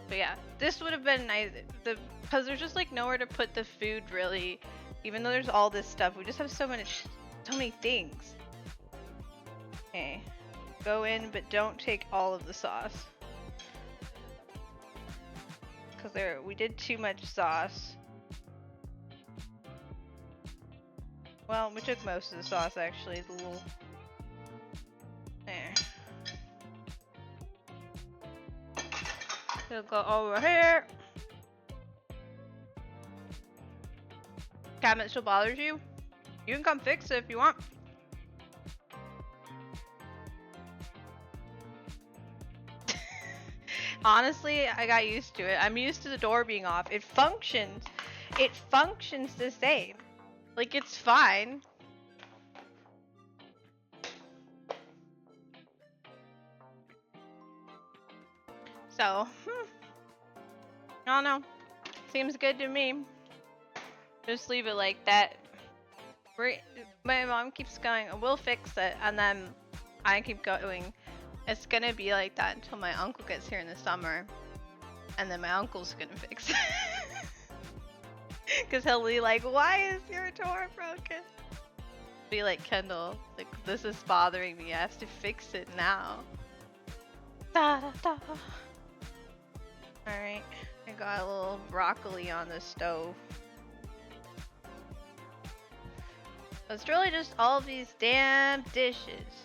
A: But yeah, this would have been nice because there's just like nowhere to put the food really. Even though there's all this stuff, we just have so many things. Okay, go in, but don't take all of the sauce. Because we did too much sauce. Well, we took most of the sauce actually. The little there. It'll go over here. Cabinet still bothers you? You can come fix it if you want. Honestly, I got used to it. I'm used to the door being off. It functions. It functions the same. Like, it's fine. So, I don't know. Seems good to me. Just leave it like that. My mom keeps going, we'll fix it, and then I keep going. It's gonna be like that until my uncle gets here in the summer, and then my uncle's gonna fix it. Cause he'll be like, why is your door broken? Be like, Kendall, like, this is bothering me, I have to fix it now. Da, da, da. Alright, I got a little broccoli on the stove. It's really just all of these damn dishes.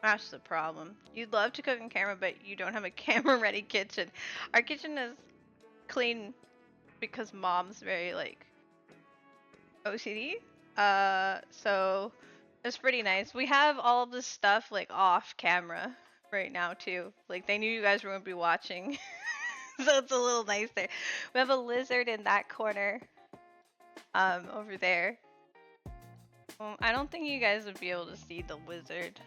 A: That's the problem. You'd love to cook on camera, but you don't have a camera-ready kitchen. Our kitchen is clean because mom's very, like, OCD. So it's pretty nice. We have all of this stuff, like, off camera right now, too. Like, they knew you guys wouldn't be watching. So it's a little nice there. We have a lizard in that corner. Over there. I don't think you guys would be able to see the lizard.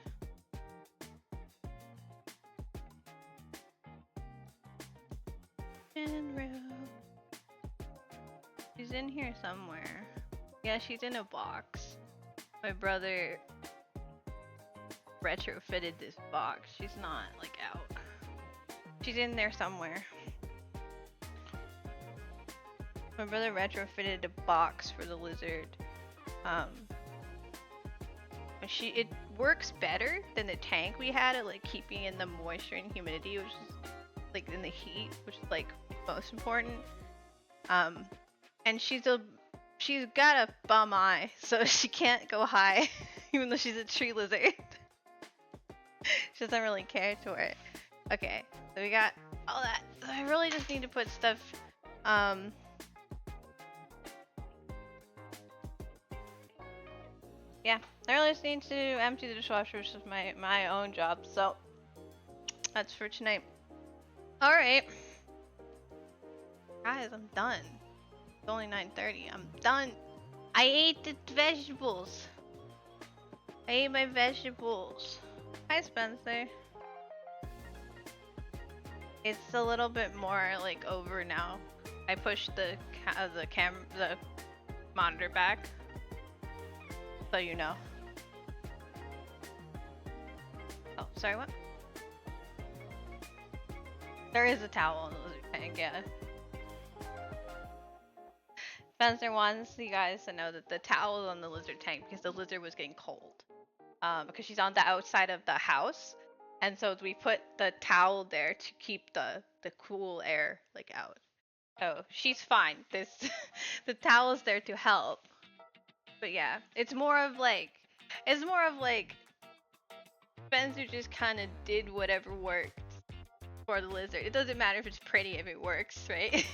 A: She's in here somewhere. Yeah, she's in a box. My brother retrofitted this box. She's not like out. She's in there somewhere. My brother retrofitted a box for the lizard. It works better than the tank we had at like keeping in the moisture and humidity, which is like in the heat, which is like most important. And she's got a bum eye, so she can't go high, even though she's a tree lizard. She doesn't really care for it. Okay, so we got all that. So I really just need to put stuff. Yeah, I really just need to empty the dishwasher, which is my own job. So that's for tonight. All right, guys, I'm done. It's only 9:30. I'm done. I ate the vegetables. I ate my vegetables. Hi, Spencer. It's a little bit more like over now. I pushed the monitor back, so you know. Oh, sorry, what? There is a towel in the lizard tank, yeah. Spencer wants you guys to know that the towel is on the lizard tank because the lizard was getting cold. Because she's on the outside of the house, and so we put the towel there to keep the cool air like out. Oh, she's fine. The towel is there to help. But yeah, it's more of like Spencer just kind of did whatever worked for the lizard. It doesn't matter if it's pretty if it works, right?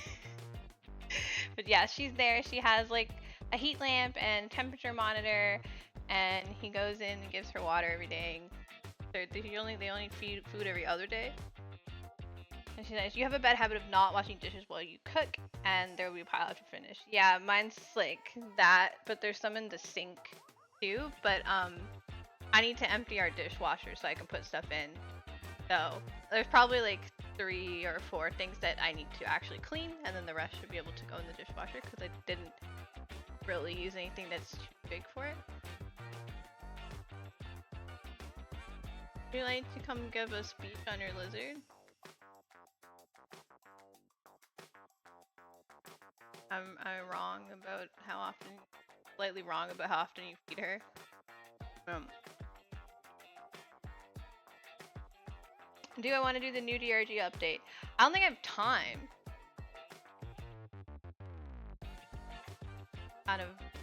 A: But yeah, she's there. She has like a heat lamp and temperature monitor, and he goes in and gives her water every day. They only feed food every other day. And she's nice. You have a bad habit of not washing dishes while you cook, and there will be a pile after finish. Yeah, mine's like that, but there's some in the sink too. But I need to empty our dishwasher so I can put stuff in. So there's probably like 3 or 4 things that I need to actually clean, and then the rest should be able to go in the dishwasher because I didn't really use anything that's too big for it. Would you like to come give a speech on your lizard? I'm wrong about how often, slightly wrong about how often you feed her. Do I want to do the new DRG update? I don't think I have time.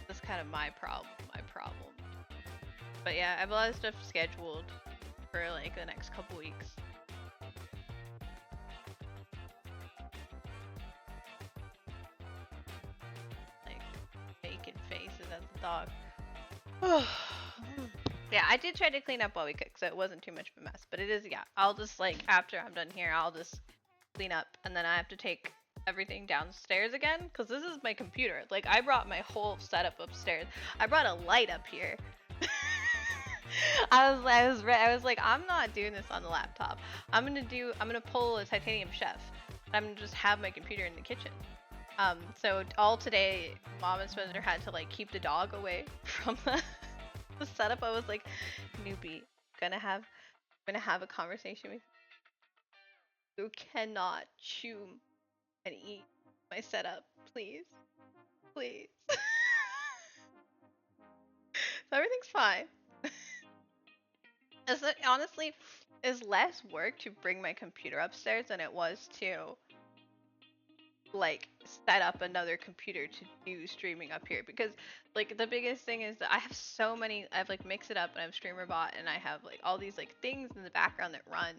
A: That's kind of my problem. But yeah, I have a lot of stuff scheduled for like the next couple weeks. Like making faces at the dog. Yeah, I did try to clean up while we cooked, so it wasn't too much of a mess. But it is, yeah. I'll just like after I'm done here, I'll just clean up, and then I have to take everything downstairs again because this is my computer. Like I brought my whole setup upstairs. I brought a light up here. I was like, I'm not doing this on the laptop. I'm gonna pull a titanium chef. I'm gonna just have my computer in the kitchen. So all today, Mom and Spencer had to like keep the dog away from the setup. I was like, newbie, gonna have a conversation with you. You cannot chew and eat my setup, please. So everything's fine. Honestly, it's less work to bring my computer upstairs than it was to like set up another computer to do streaming up here, because like the biggest thing is that I have so many. I've like mixed it up, and I have StreamerBot, and I have like all these like things in the background that run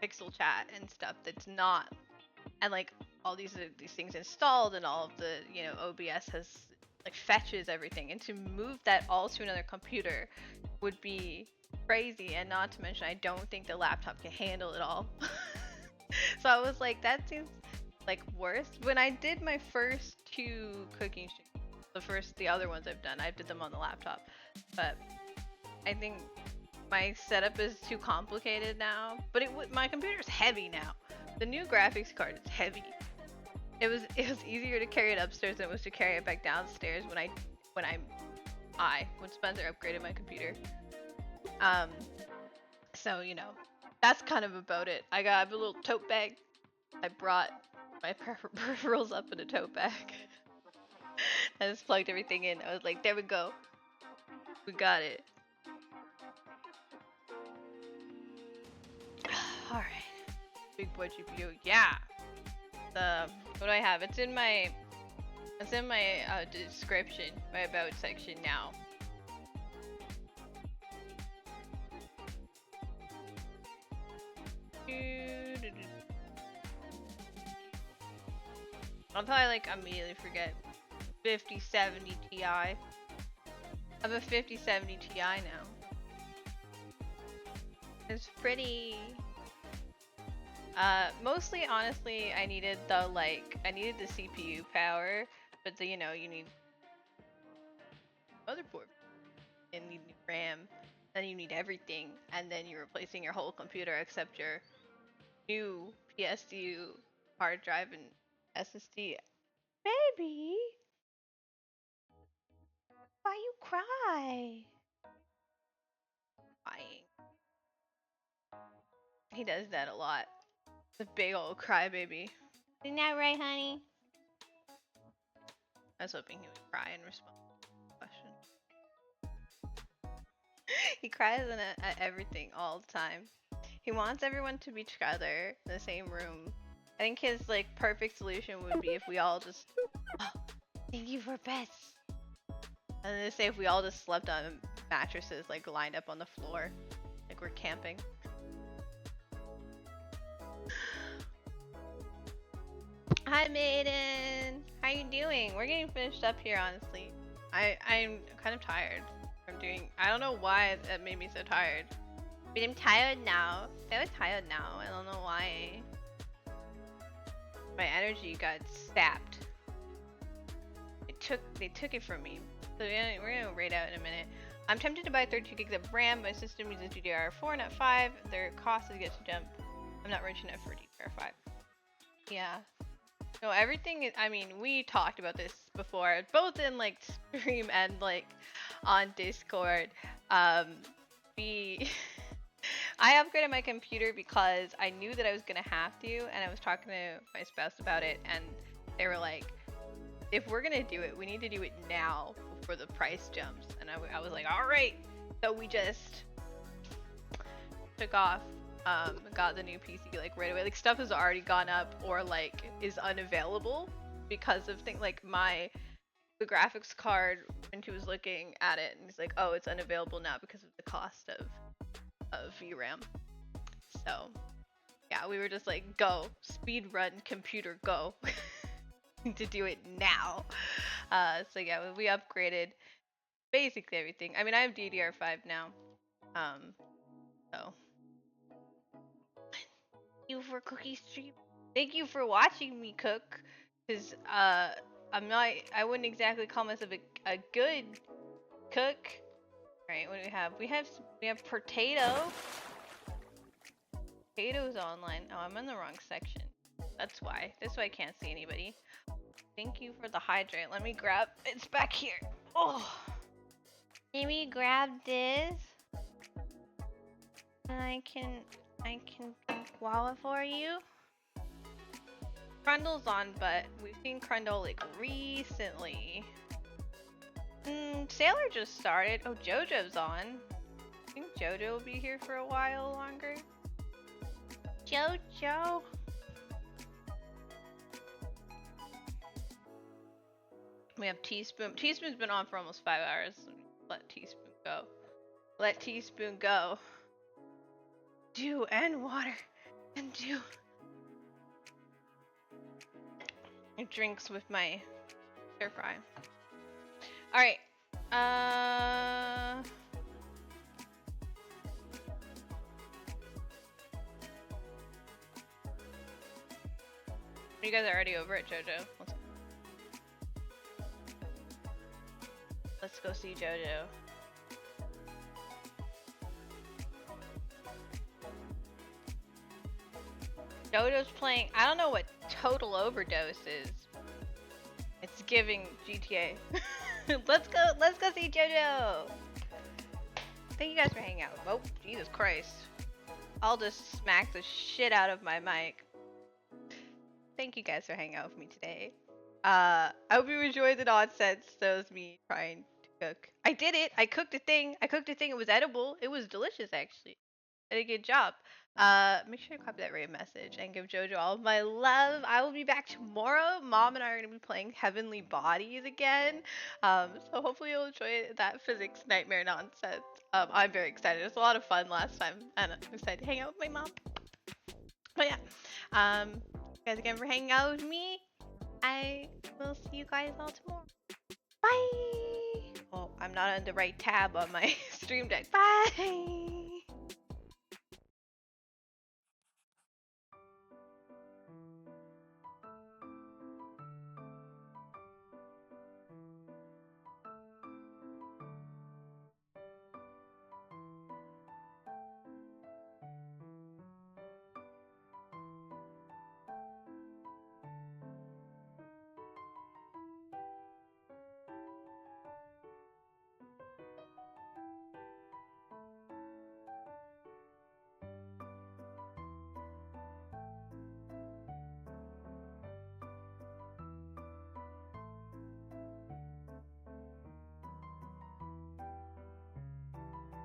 A: Pixel Chat and stuff that's not, and like all these things installed, and all of the OBS has like fetches everything, and to move that all to another computer would be crazy, and not to mention I don't think the laptop can handle it all. So I was like, that seems like worse. When I did my first 2 cooking streams, the other ones I've done, I did them on the laptop, but I think my setup is too complicated now. But my computer's heavy now. The new graphics card is heavy. it was easier to carry it upstairs than it was to carry it back downstairs when Spencer upgraded my computer. So you know, that's kind of about it. I have a little tote bag. I brought my peripherals up in a tote bag. I just plugged everything in. I was like, there we go. We got it. Alright. Big boy GPU. Yeah. What do I have? It's in my description, my about section now. I'll probably like immediately forget 5070 Ti. I have a 5070 Ti now. It's pretty. Mostly, honestly, I needed the CPU power, but you know, you need motherboard, and you need RAM, then you need everything, and then you're replacing your whole computer except your new PSU hard drive and SSD. Baby, why you cry? Crying. He does that a lot. The big old crybaby. Isn't that right, honey? I was hoping he would cry in response to the question. He cries at everything all the time. He wants everyone to be together in the same room. I think his like perfect solution would be if we all just thank you for pets. And then they say if we all just slept on mattresses like lined up on the floor. Like we're camping. Hi Maiden! How you doing? We're getting finished up here honestly. I'm kind of tired. I don't know why that made me so tired. But I'm tired now. I was tired now. I don't know why. My energy got sapped. They took it from me. So we're gonna raid out in a minute. I'm tempted to buy 32 gigs of RAM. My system uses DDR4, not 5. Their cost is yet to jump. I'm not rich enough for DDR5. Yeah. No, everything is, I mean, we talked about this before, both in like stream and like on Discord. I upgraded my computer because I knew that I was gonna have to, and I was talking to my spouse about it, and they were like, if we're gonna do it, we need to do it now before the price jumps. And I was like, all right. So we just took off, got the new PC like right away. Like stuff has already gone up or like is unavailable because of things like the graphics card. When he was looking at it, and he's like, oh, it's unavailable now because of the cost of VRAM. So yeah, we were just like, go, speed run computer, go. To do it now. So yeah, we upgraded basically everything. I mean, I have DDR5 now. So thank you for Cookie Stream. Thank you for watching me cook. Cause I wouldn't exactly call myself a good cook. Alright, what do we have? We have potato. Potato's online. Oh, I'm in the wrong section. That's why. That's why I can't see anybody. Thank you for the hydrate. Let me grab. It's back here. Oh. Let me grab this. And I can drink Wawa for you. Crundle's on, but we've seen Crundle like recently. Sailor just started. Oh, JoJo's on. I think JoJo will be here for a while longer. JoJo. We have Teaspoon. Teaspoon's been on for almost 5 hours. Let Teaspoon go. Let Teaspoon go. Dew and water. And dew. It drinks with my stir fry. Alright. You guys are already over at JoJo. Let's go see JoJo. JoJo's playing. I don't know what total overdoses. It's giving GTA. Let's go see JoJo. Thank you guys for hanging out. Oh, Jesus Christ. I'll just smack the shit out of my mic. Thank you guys for hanging out with me today. I hope you enjoyed the nonsense. That was me trying to cook. I did it. I cooked a thing. It was edible. It was delicious, actually. I did a good job. Make sure to copy that rate message and give JoJo all of my love. I will be back tomorrow. Mom and I are going to be playing Heavenly Bodies again. So hopefully you'll enjoy that physics nightmare nonsense. I'm very excited. It was a lot of fun last time, and I'm excited to hang out with my mom. But yeah, thank you guys again for hanging out with me. I will see you guys all tomorrow. Bye! Oh, I'm not on the right tab on my stream deck. Bye!